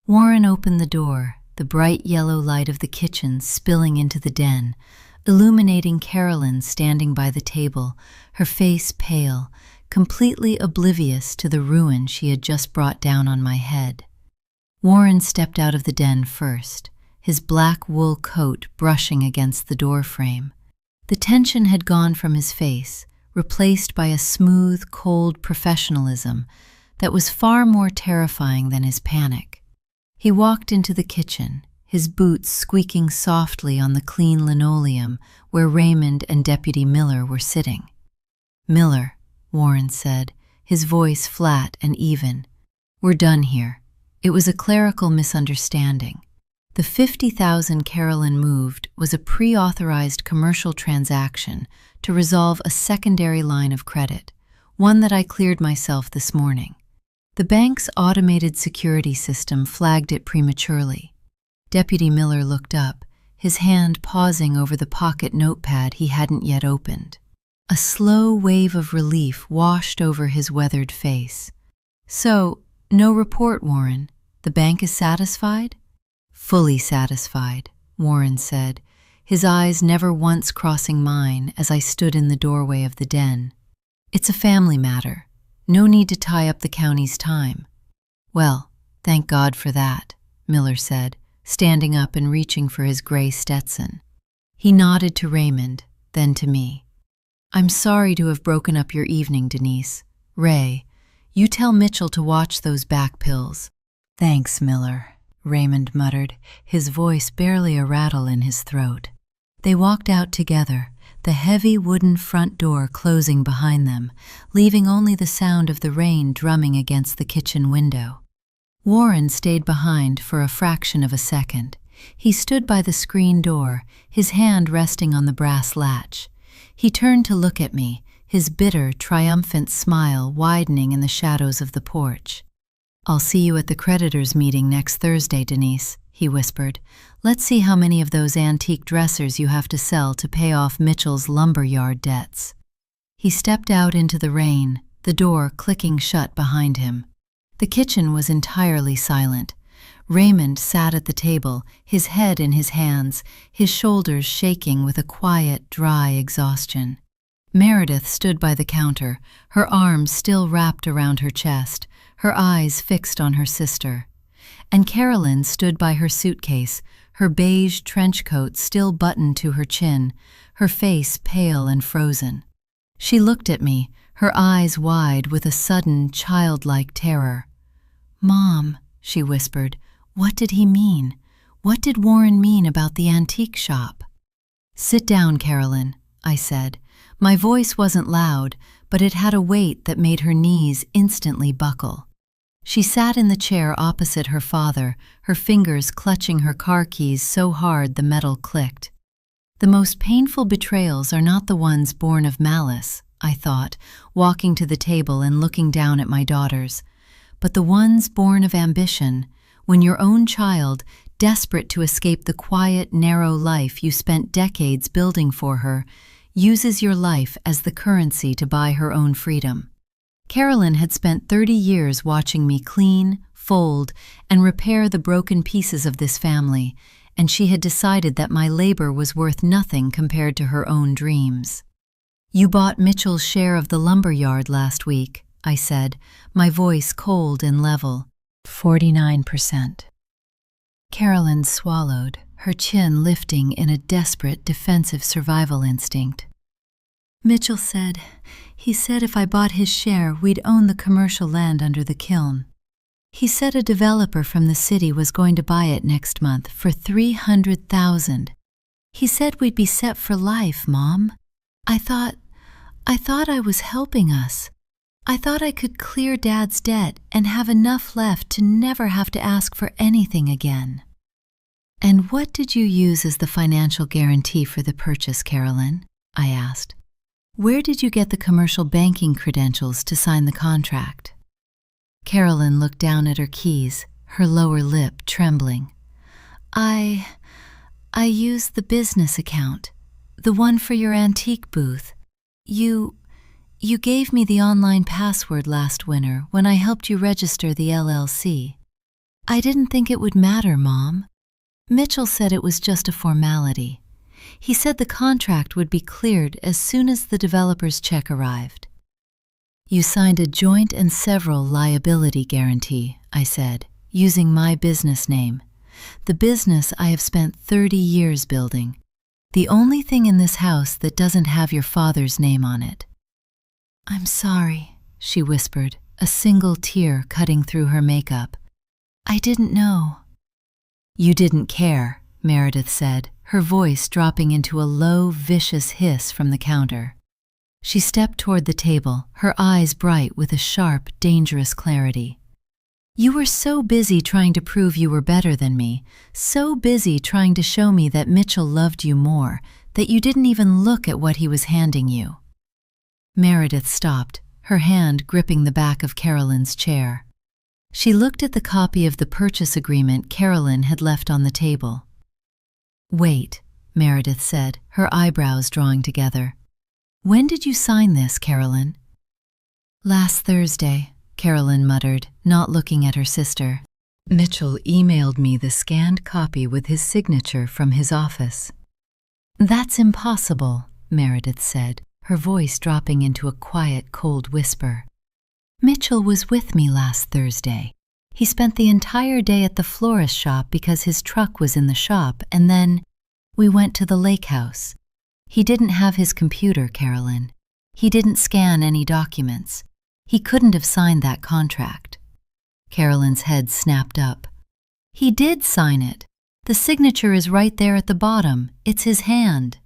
Warren opened the door, the bright yellow light of the kitchen spilling into the den, illuminating Carolyn standing by the table, her face pale, completely oblivious to the ruin she had just brought down on my head. Warren stepped out of the den first, his black wool coat brushing against the door frame. The tension had gone from his face, replaced by a smooth, cold professionalism that was far more terrifying than his panic. He walked into the kitchen, his boots squeaking softly on the clean linoleum where Raymond and Deputy Miller were sitting. "Miller," Warren said, his voice flat and even. "We're done here. It was a clerical misunderstanding. The $50,000 Carolyn moved was a pre-authorized commercial transaction to resolve a secondary line of credit, one that I cleared myself this morning. The bank's automated security system flagged it prematurely." Deputy Miller looked up, his hand pausing over the pocket notepad he hadn't yet opened. A slow wave of relief washed over his weathered face. "So, no report, Warren. The bank is satisfied?" "Fully satisfied," Warren said, his eyes never once crossing mine as I stood in the doorway of the den. "It's a family matter. No need to tie up the county's time." "Well, thank God for that," Miller said, standing up and reaching for his gray Stetson. He nodded to Raymond, then to me. "I'm sorry to have broken up your evening, Denise. Ray, you tell Mitchell to watch those back pills." "Thanks, Miller," Raymond muttered, his voice barely a rattle in his throat. They walked out together, the heavy wooden front door closing behind them, leaving only the sound of the rain drumming against the kitchen window. Warren stayed behind for a fraction of a second. He stood by the screen door, his hand resting on the brass latch. He turned to look at me, his bitter, triumphant smile widening in the shadows of the porch. "I'll see you at the creditors' meeting next Thursday, Denise," he whispered. "Let's see how many of those antique dressers you have to sell to pay off Mitchell's lumberyard debts." He stepped out into the rain, the door clicking shut behind him. The kitchen was entirely silent. Raymond sat at the table, his head in his hands, his shoulders shaking with a quiet, dry exhaustion. Meredith stood by the counter, her arms still wrapped around her chest, her eyes fixed on her sister. And Carolyn stood by her suitcase, her beige trench coat still buttoned to her chin, her face pale and frozen. She looked at me, her eyes wide with a sudden, childlike terror. "Mom," she whispered, "what did he mean? What did Warren mean about the antique shop?" "Sit down, Carolyn," I said. My voice wasn't loud, but it had a weight that made her knees instantly buckle. She sat in the chair opposite her father, her fingers clutching her car keys so hard the metal clicked. The most painful betrayals are not the ones born of malice, I thought, walking to the table and looking down at my daughters, but the ones born of ambition, when your own child, desperate to escape the quiet, narrow life you spent decades building for her, uses your life as the currency to buy her own freedom. Carolyn had spent 30 years watching me clean, fold, and repair the broken pieces of this family, and she had decided that my labor was worth nothing compared to her own dreams. You bought Mitchell's share of the lumber yard last week, I said, my voice cold and level. 49%. Carolyn swallowed, her chin lifting in a desperate defensive survival instinct. Mitchell said, he said if I bought his share, we'd own the commercial land under the kiln. He said a developer from the city was going to buy it next month for $300,000. He said we'd be set for life, Mom. I thought I was helping us. I thought I could clear Dad's debt and have enough left to never have to ask for anything again. And what did you use as the financial guarantee for the purchase, Carolyn? I asked. Where did you get the commercial banking credentials to sign the contract? Carolyn looked down at her keys, her lower lip trembling. I used the business account, the one for your antique booth. You gave me the online password last winter when I helped you register the LLC. I didn't think it would matter, Mom. Mitchell said it was just a formality. He said the contract would be cleared as soon as the developer's check arrived. You signed a joint and several liability guarantee, I said, using my business name. The business I have spent 30 years building. The only thing in this house that doesn't have your father's name on it. I'm sorry, she whispered, a single tear cutting through her makeup. I didn't know. You didn't care, Meredith said, her voice dropping into a low, vicious hiss from the counter. She stepped toward the table, her eyes bright with a sharp, dangerous clarity. You were so busy trying to prove you were better than me, so busy trying to show me that Mitchell loved you more, that you didn't even look at what he was handing you. Meredith stopped, her hand gripping the back of Carolyn's chair. She looked at the copy of the purchase agreement Carolyn had left on the table. Wait, Meredith said, her eyebrows drawing together. When did you sign this, Carolyn? Last Thursday, Carolyn muttered, not looking at her sister. Mitchell emailed me the scanned copy with his signature from his office. That's impossible, Meredith said, her voice dropping into a quiet, cold whisper. Mitchell was with me last Thursday. He spent the entire day at the florist shop because his truck was in the shop, and then we went to the lake house. He didn't have his computer, Carolyn. He didn't scan any documents. He couldn't have signed that contract. Carolyn's head snapped up. He did sign it. The signature is right there at the bottom. It's his hand.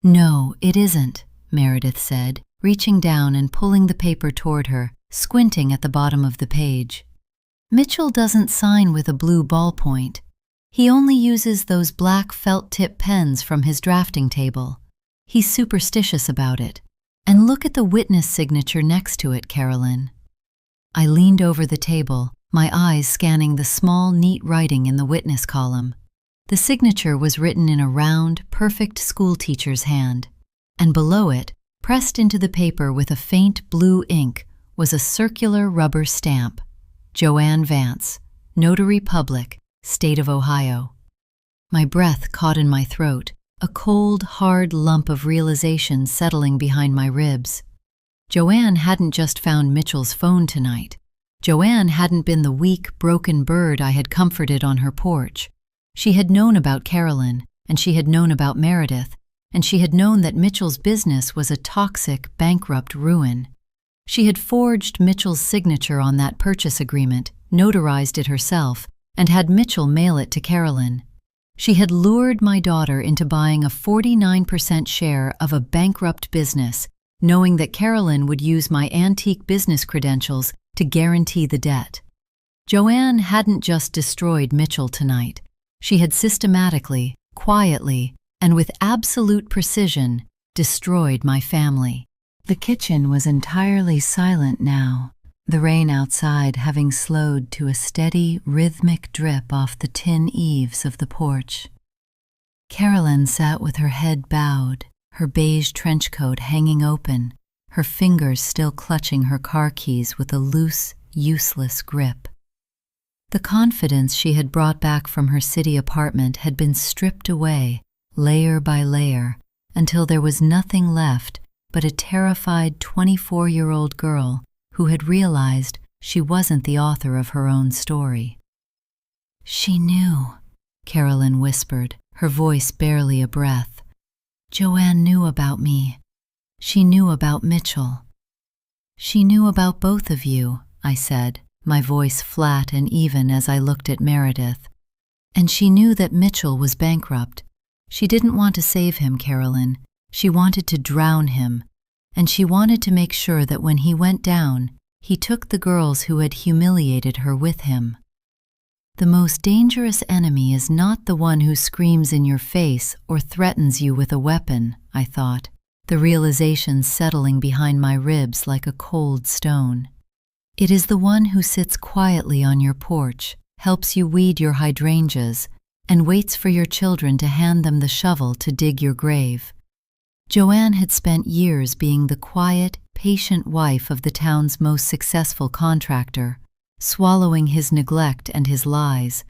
No, it isn't, Meredith said, reaching down and pulling the paper toward her, squinting at the bottom of the page. Mitchell doesn't sign with a blue ballpoint. He only uses those black felt-tip pens from his drafting table. He's superstitious about it. And look at the witness signature next to it, Carolyn. I leaned over the table, my eyes scanning the small, neat writing in the witness column. The signature was written in a round, perfect schoolteacher's hand, and below it, pressed into the paper with a faint blue ink, was a circular rubber stamp. Joanne Vance, Notary Public, State of Ohio. My breath caught in my throat, a cold, hard lump of realization settling behind my ribs. Joanne hadn't just found Mitchell's phone tonight. Joanne hadn't been the weak, broken bird I had comforted on her porch. She had known about Carolyn, and she had known about Meredith, and she had known that Mitchell's business was a toxic, bankrupt ruin. She had forged Mitchell's signature on that purchase agreement, notarized it herself, and had Mitchell mail it to Carolyn. She had lured my daughter into buying a 49% share of a bankrupt business, knowing that Carolyn would use my antique business credentials to guarantee the debt. Joanne hadn't just destroyed Mitchell tonight. She had systematically, quietly, and with absolute precision, destroyed my family. The kitchen was entirely silent now, the rain outside having slowed to a steady, rhythmic drip off the tin eaves of the porch. Carolyn sat with her head bowed, her beige trench coat hanging open, her fingers still clutching her car keys with a loose, useless grip. The confidence she had brought back from her city apartment had been stripped away, layer by layer, until there was nothing left but a terrified 24-year-old girl who had realized she wasn't the author of her own story. "She knew," Carolyn whispered, her voice barely a breath. "Joanne knew about me. She knew about Mitchell." "She knew about both of you," I said, my voice flat and even as I looked at Meredith. "And she knew that Mitchell was bankrupt. She didn't want to save him, Carolyn. She wanted to drown him. And she wanted to make sure that when he went down, he took the girls who had humiliated her with him. The most dangerous enemy is not the one who screams in your face or threatens you with a weapon," I thought, the realization settling behind my ribs like a cold stone. "It is the one who sits quietly on your porch, helps you weed your hydrangeas, and waits for your children to hand them the shovel to dig your grave." Joanne had spent years being the quiet, patient wife of the town's most successful contractor, swallowing his neglect and his lies,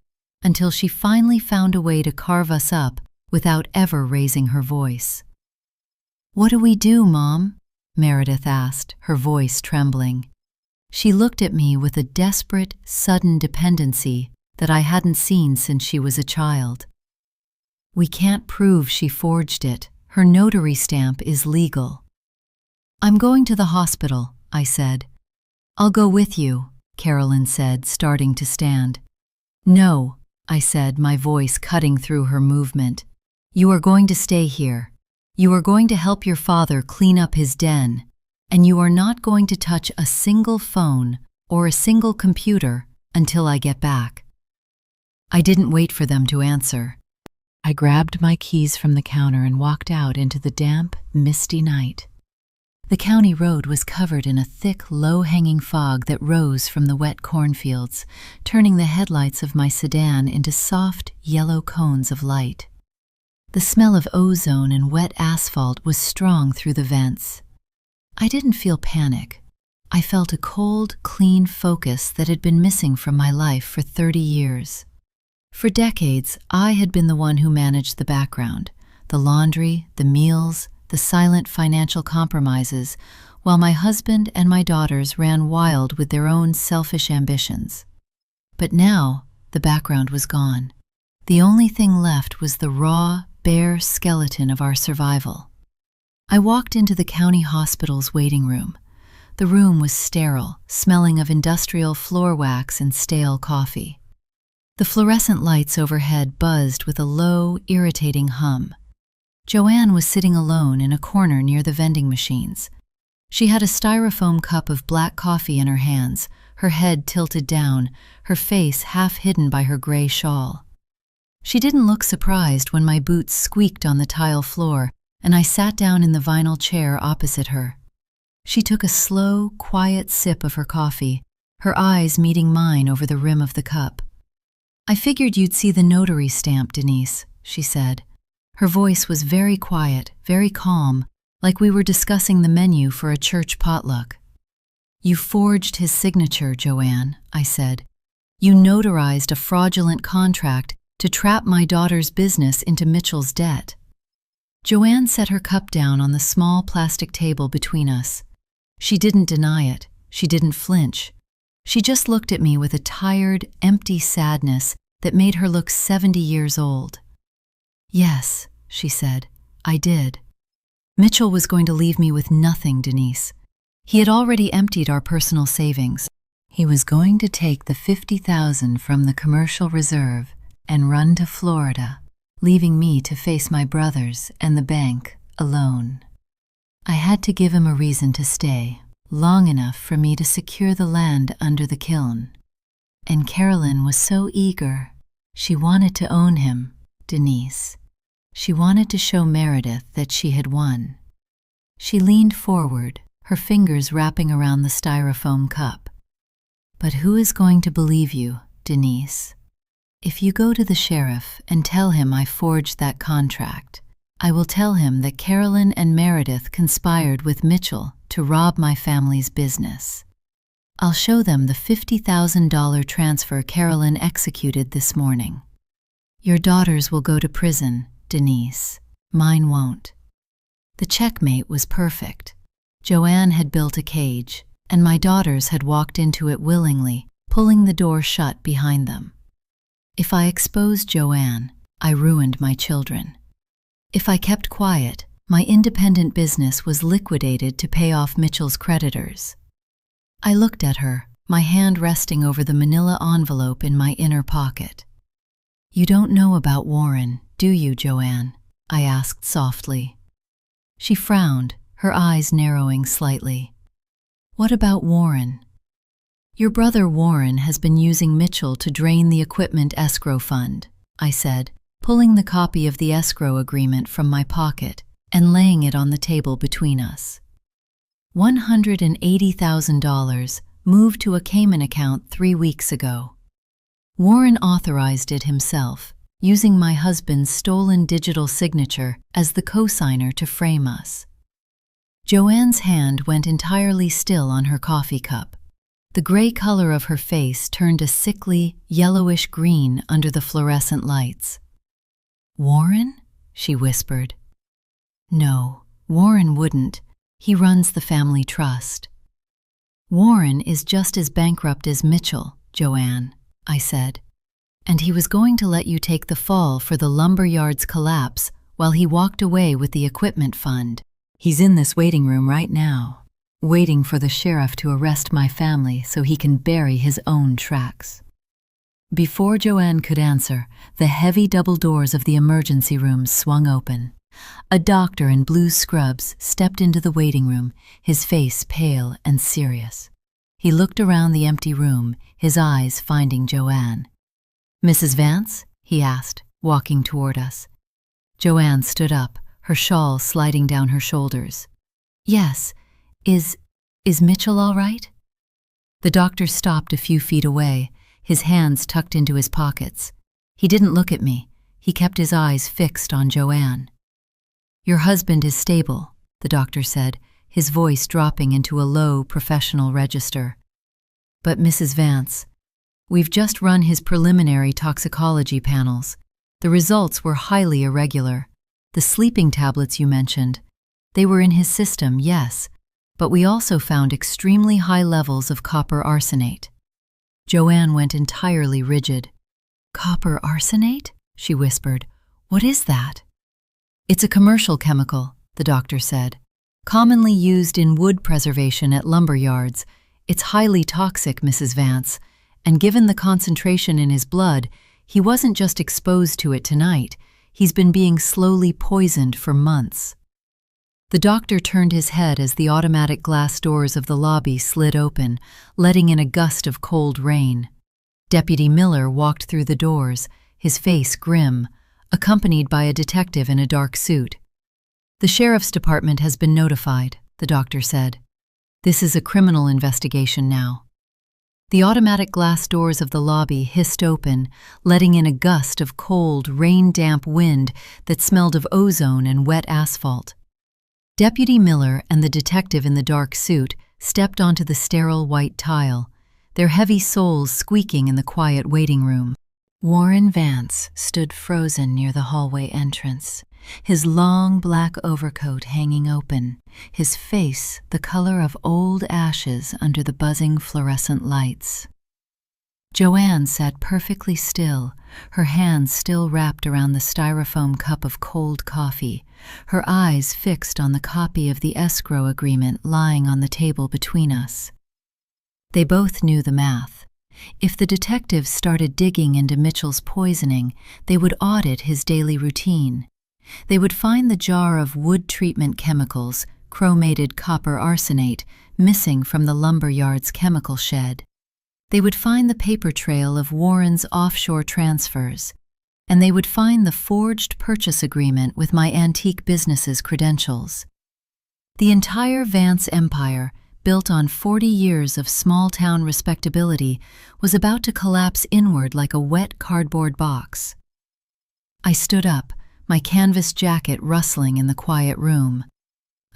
until she finally found a way to carve us up without ever raising her voice. "What do we do, Mom?" Meredith asked, her voice trembling. She looked at me with a desperate, sudden dependency that I hadn't seen since she was a child. "We can't prove she forged it. Her notary stamp is legal." "I'm going to the hospital," I said. "I'll go with you," Carolyn said, starting to stand. "No," I said, my voice cutting through her movement. "You are going to stay here. You are going to help your father clean up his den, and you are not going to touch a single phone or a single computer until I get back." I didn't wait for them to answer. I grabbed my keys from the counter and walked out into the damp, misty night. The county road was covered in a thick, low-hanging fog that rose from the wet cornfields, turning the headlights of my sedan into soft, yellow cones of light. The smell of ozone and wet asphalt was strong through the vents. I didn't feel panic. I felt a cold, clean focus that had been missing from my life for 30 years. For decades, I had been the one who managed the background, the laundry, the meals, the silent financial compromises, while my husband and my daughters ran wild with their own selfish ambitions. But now, the background was gone. The only thing left was the raw, bare skeleton of our survival. I walked into the county hospital's waiting room. The room was sterile, smelling of industrial floor wax and stale coffee. The fluorescent lights overhead buzzed with a low, irritating hum. Joanne was sitting alone in a corner near the vending machines. She had a styrofoam cup of black coffee in her hands, her head tilted down, her face half hidden by her gray shawl. She didn't look surprised when my boots squeaked on the tile floor and I sat down in the vinyl chair opposite her. She took a slow, quiet sip of her coffee, her eyes meeting mine over the rim of the cup. "I figured you'd see the notary stamp, Denise," she said. Her voice was very quiet, very calm, like we were discussing the menu for a church potluck. "You forged his signature, Joanne," I said. "You notarized a fraudulent contract to trap my daughter's business into Mitchell's debt." Joanne set her cup down on the small plastic table between us. She didn't deny it. She didn't flinch. She just looked at me with a tired, empty sadness that made her look 70 years old. "Yes," she said, "I did. Mitchell was going to leave me with nothing, Denise. He had already emptied our personal savings. He was going to take the $50,000 from the commercial reserve and run to Florida. leaving me to face my brothers and the bank alone. I had to give him a reason to stay, long enough for me to secure the land under the kiln. And Carolyn was so eager. She wanted to own him, Denise. She wanted to show Meredith that she had won. She leaned forward, her fingers wrapping around the styrofoam cup. But who is going to believe you, Denise? If you go to the sheriff and tell him I forged that contract, I will tell him that Carolyn and Meredith conspired with Mitchell to rob my family's business. I'll show them the $50,000 transfer Carolyn executed this morning. Your daughters will go to prison, Denise. Mine won't. The checkmate was perfect. Joanne had built a cage, and my daughters had walked into it willingly, pulling the door shut behind them. If I exposed Joanne, I ruined my children. If I kept quiet, my independent business was liquidated to pay off Mitchell's creditors. I looked at her, my hand resting over the manila envelope in my inner pocket. You don't know about Warren, do you, Joanne? I asked softly. She frowned, her eyes narrowing slightly. What about Warren? Your brother Warren has been using Mitchell to drain the equipment escrow fund, I said, pulling the copy of the escrow agreement from my pocket and laying it on the table between us. $180,000 moved to a Cayman account 3 weeks ago. Warren authorized it himself, using my husband's stolen digital signature as the co-signer to frame us. Joanne's hand went entirely still on her coffee cup. The gray color of her face turned a sickly, yellowish green under the fluorescent lights. Warren? She whispered. No, Warren wouldn't. He runs the family trust. Warren is just as bankrupt as Mitchell, Joanne, I said. And he was going to let you take the fall for the lumberyard's collapse while he walked away with the equipment fund. He's in this waiting room right now, waiting for the sheriff to arrest my family so he can bury his own tracks. Before Joanne could answer, the heavy double doors of the emergency room swung open. A doctor in blue scrubs stepped into the waiting room, his face pale and serious. He looked around the empty room, his eyes finding Joanne. Mrs. Vance? He asked, walking toward us. Joanne stood up, her shawl sliding down her shoulders. Yes. Is Mitchell all right? The doctor stopped a few feet away, his hands tucked into his pockets. He didn't look at me. He kept his eyes fixed on Joanne. Your husband is stable, the doctor said, his voice dropping into a low, professional register. But Mrs. Vance, we've just run his preliminary toxicology panels. The results were highly irregular. The sleeping tablets you mentioned, they were in his system, yes, but we also found extremely high levels of copper arsenate. Joanne went entirely rigid. Copper arsenate? She whispered. What is that? It's a commercial chemical, the doctor said. Commonly used in wood preservation at lumber yards. It's highly toxic, Mrs. Vance, and given the concentration in his blood, he wasn't just exposed to it tonight. He's been being slowly poisoned for months. The doctor turned his head as the automatic glass doors of the lobby slid open, letting in a gust of cold rain. Deputy Miller walked through the doors, his face grim, accompanied by a detective in a dark suit. The sheriff's department has been notified, the doctor said. This is a criminal investigation now. The automatic glass doors of the lobby hissed open, letting in a gust of cold, rain-damp wind that smelled of ozone and wet asphalt. Deputy Miller and the detective in the dark suit stepped onto the sterile white tile, their heavy soles squeaking in the quiet waiting room. Warren Vance stood frozen near the hallway entrance, his long black overcoat hanging open, his face the color of old ashes under the buzzing fluorescent lights. Joanne sat perfectly still, her hands still wrapped around the styrofoam cup of cold coffee, her eyes fixed on the copy of the escrow agreement lying on the table between us. They both knew the math. If the detectives started digging into Mitchell's poisoning, they would audit his daily routine. They would find the jar of wood treatment chemicals, chromated copper arsenate, missing from the lumber yard's chemical shed. They would find the paper trail of Warren's offshore transfers. And they would find the forged purchase agreement with my antique business's credentials. The entire Vance empire, built on 40 years of small-town respectability, was about to collapse inward like a wet cardboard box. I stood up, my canvas jacket rustling in the quiet room.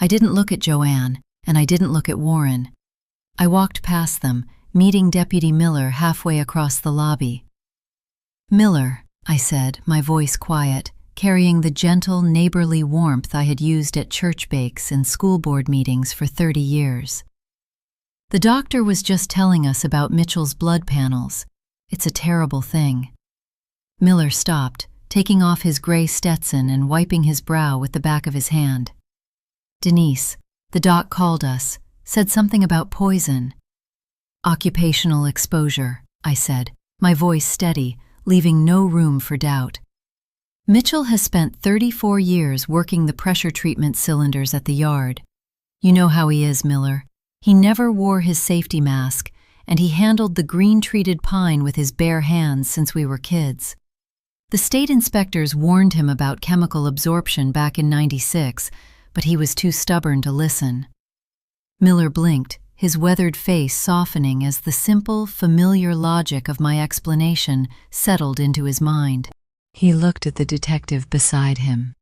I didn't look at Joanne, and I didn't look at Warren. I walked past them, meeting Deputy Miller halfway across the lobby. "Miller," I said, my voice quiet, carrying the gentle, neighborly warmth I had used at church bakes and school board meetings for 30 years. "The doctor was just telling us about Mitchell's blood panels. It's a terrible thing." Miller stopped, taking off his gray Stetson and wiping his brow with the back of his hand. "Denise, the doc called us, said something about poison." "Occupational exposure," I said, my voice steady, leaving no room for doubt. "Mitchell has spent 34 years working the pressure treatment cylinders at the yard. You know how he is, Miller. He never wore his safety mask, and he handled the green-treated pine with his bare hands since we were kids. The state inspectors warned him about chemical absorption back in '96, but he was too stubborn to listen." Miller blinked, his weathered face softening as the simple, familiar logic of my explanation settled into his mind. He looked at the detective beside him.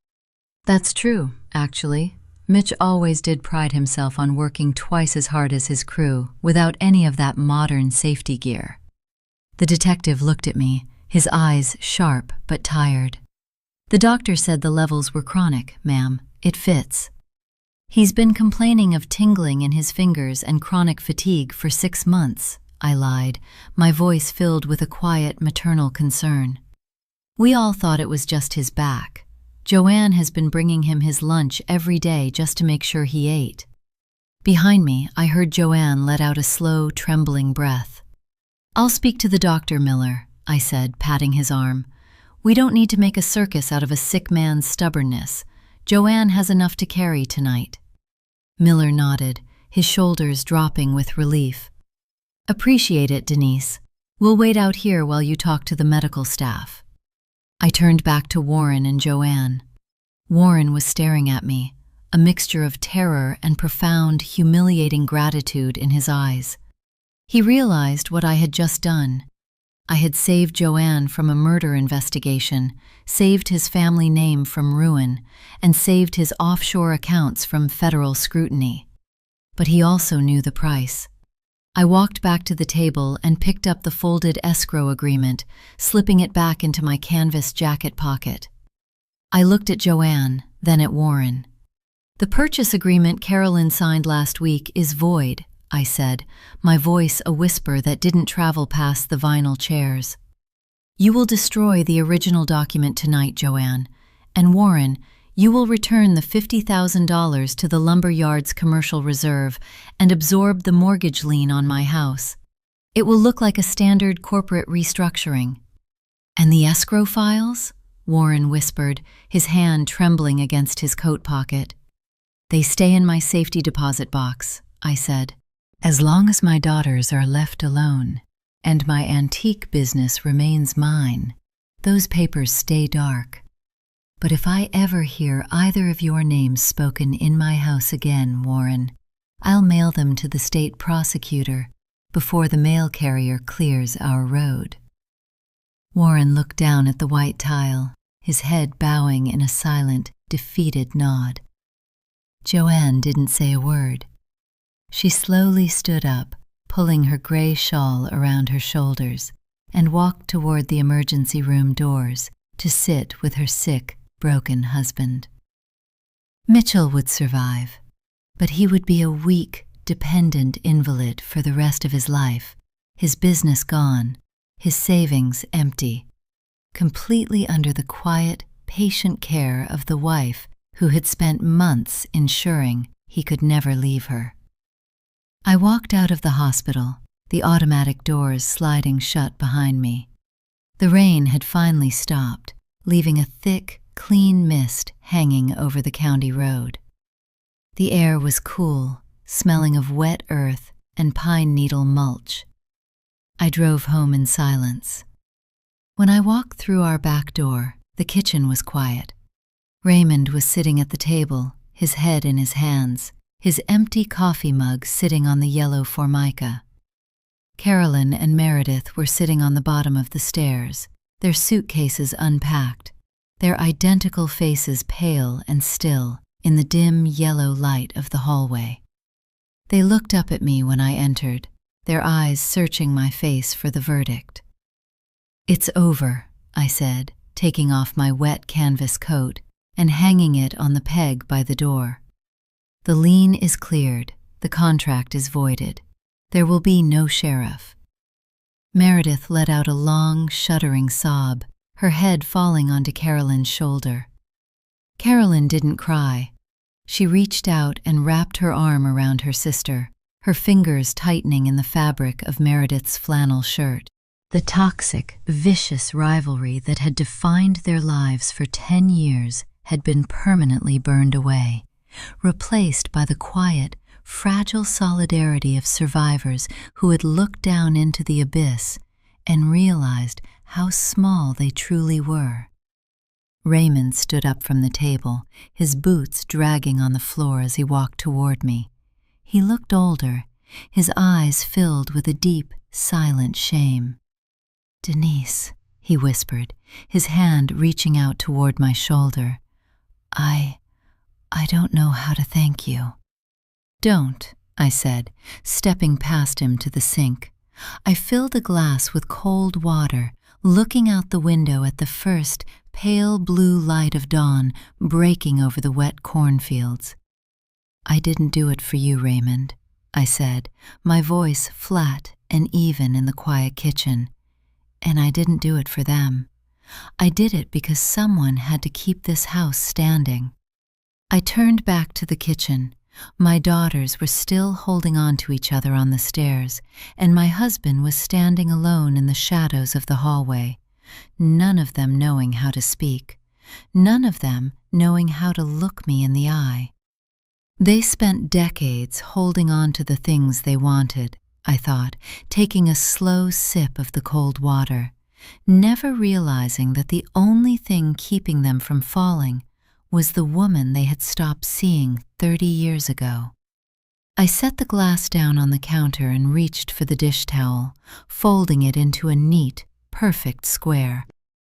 "That's true, actually. Mitch always did pride himself on working twice as hard as his crew, without any of that modern safety gear." The detective looked at me, his eyes sharp but tired. "The doctor said the levels were chronic, ma'am. It fits. He's been complaining of tingling in his fingers and chronic fatigue for 6 months," I lied, my voice filled with a quiet maternal concern. "We all thought it was just his back. Joanne has been bringing him his lunch every day just to make sure he ate." Behind me, I heard Joanne let out a slow, trembling breath. "I'll speak to the doctor, Miller," I said, patting his arm. "We don't need to make a circus out of a sick man's stubbornness. Joanne has enough to carry tonight." Miller nodded, his shoulders dropping with relief. "Appreciate it, Denise. We'll wait out here while you talk to the medical staff." I turned back to Warren and Joanne. Warren was staring at me, a mixture of terror and profound, humiliating gratitude in his eyes. He realized what I had just done. I had saved Joanne from a murder investigation, saved his family name from ruin, and saved his offshore accounts from federal scrutiny. But he also knew the price. I walked back to the table and picked up the folded escrow agreement, slipping it back into my canvas jacket pocket. I looked at Joanne, then at Warren. "The purchase agreement Carolyn signed last week is void," I said, my voice a whisper that didn't travel past the vinyl chairs. "You will destroy the original document tonight, Joanne, and Warren, you will return the $50,000 to the lumber yard's commercial reserve and absorb the mortgage lien on my house. It will look like a standard corporate restructuring." "And the escrow files?" Warren whispered, his hand trembling against his coat pocket. "They stay in my safety deposit box," I said. "As long as my daughters are left alone and my antique business remains mine, those papers stay dark. But if I ever hear either of your names spoken in my house again, Warren, I'll mail them to the state prosecutor before the mail carrier clears our road." Warren looked down at the white tile, his head bowing in a silent, defeated nod. Joanne didn't say a word. She slowly stood up, pulling her gray shawl around her shoulders, and walked toward the emergency room doors to sit with her sick, broken husband. Mitchell would survive, but he would be a weak, dependent invalid for the rest of his life, his business gone, his savings empty, completely under the quiet, patient care of the wife who had spent months ensuring he could never leave her. I walked out of the hospital, the automatic doors sliding shut behind me. The rain had finally stopped, leaving a thick, clean mist hanging over the county road. The air was cool, smelling of wet earth and pine needle mulch. I drove home in silence. When I walked through our back door, the kitchen was quiet. Raymond was sitting at the table, his head in his hands, his empty coffee mug sitting on the yellow formica. Carolyn and Meredith were sitting on the bottom of the stairs, their suitcases unpacked, their identical faces pale and still in the dim yellow light of the hallway. They looked up at me when I entered, their eyes searching my face for the verdict. "It's over," I said, taking off my wet canvas coat and hanging it on the peg by the door. "The lien is cleared, the contract is voided. There will be no sheriff." Meredith let out a long, shuddering sob, her head falling onto Carolyn's shoulder. Carolyn didn't cry. She reached out and wrapped her arm around her sister, her fingers tightening in the fabric of Meredith's flannel shirt. The toxic, vicious rivalry that had defined their lives for 10 years had been permanently burned away, replaced by the quiet, fragile solidarity of survivors who had looked down into the abyss and realized how small they truly were. Raymond stood up from the table, his boots dragging on the floor as he walked toward me. He looked older, his eyes filled with a deep, silent shame. "Denise," he whispered, his hand reaching out toward my shoulder. I don't know how to thank you." "Don't," I said, stepping past him to the sink. I filled a glass with cold water, looking out the window at the first pale blue light of dawn breaking over the wet cornfields. "I didn't do it for you, Raymond," I said, my voice flat and even in the quiet kitchen. "And I didn't do it for them. I did it because someone had to keep this house standing." I turned back to the kitchen. My daughters were still holding on to each other on the stairs, and my husband was standing alone in the shadows of the hallway, none of them knowing how to speak, none of them knowing how to look me in the eye. They spent decades holding on to the things they wanted, I thought, taking a slow sip of the cold water, never realizing that the only thing keeping them from falling was the woman they had stopped seeing 30 years ago. I set the glass down on the counter and reached for the dish towel, folding it into a neat, perfect square.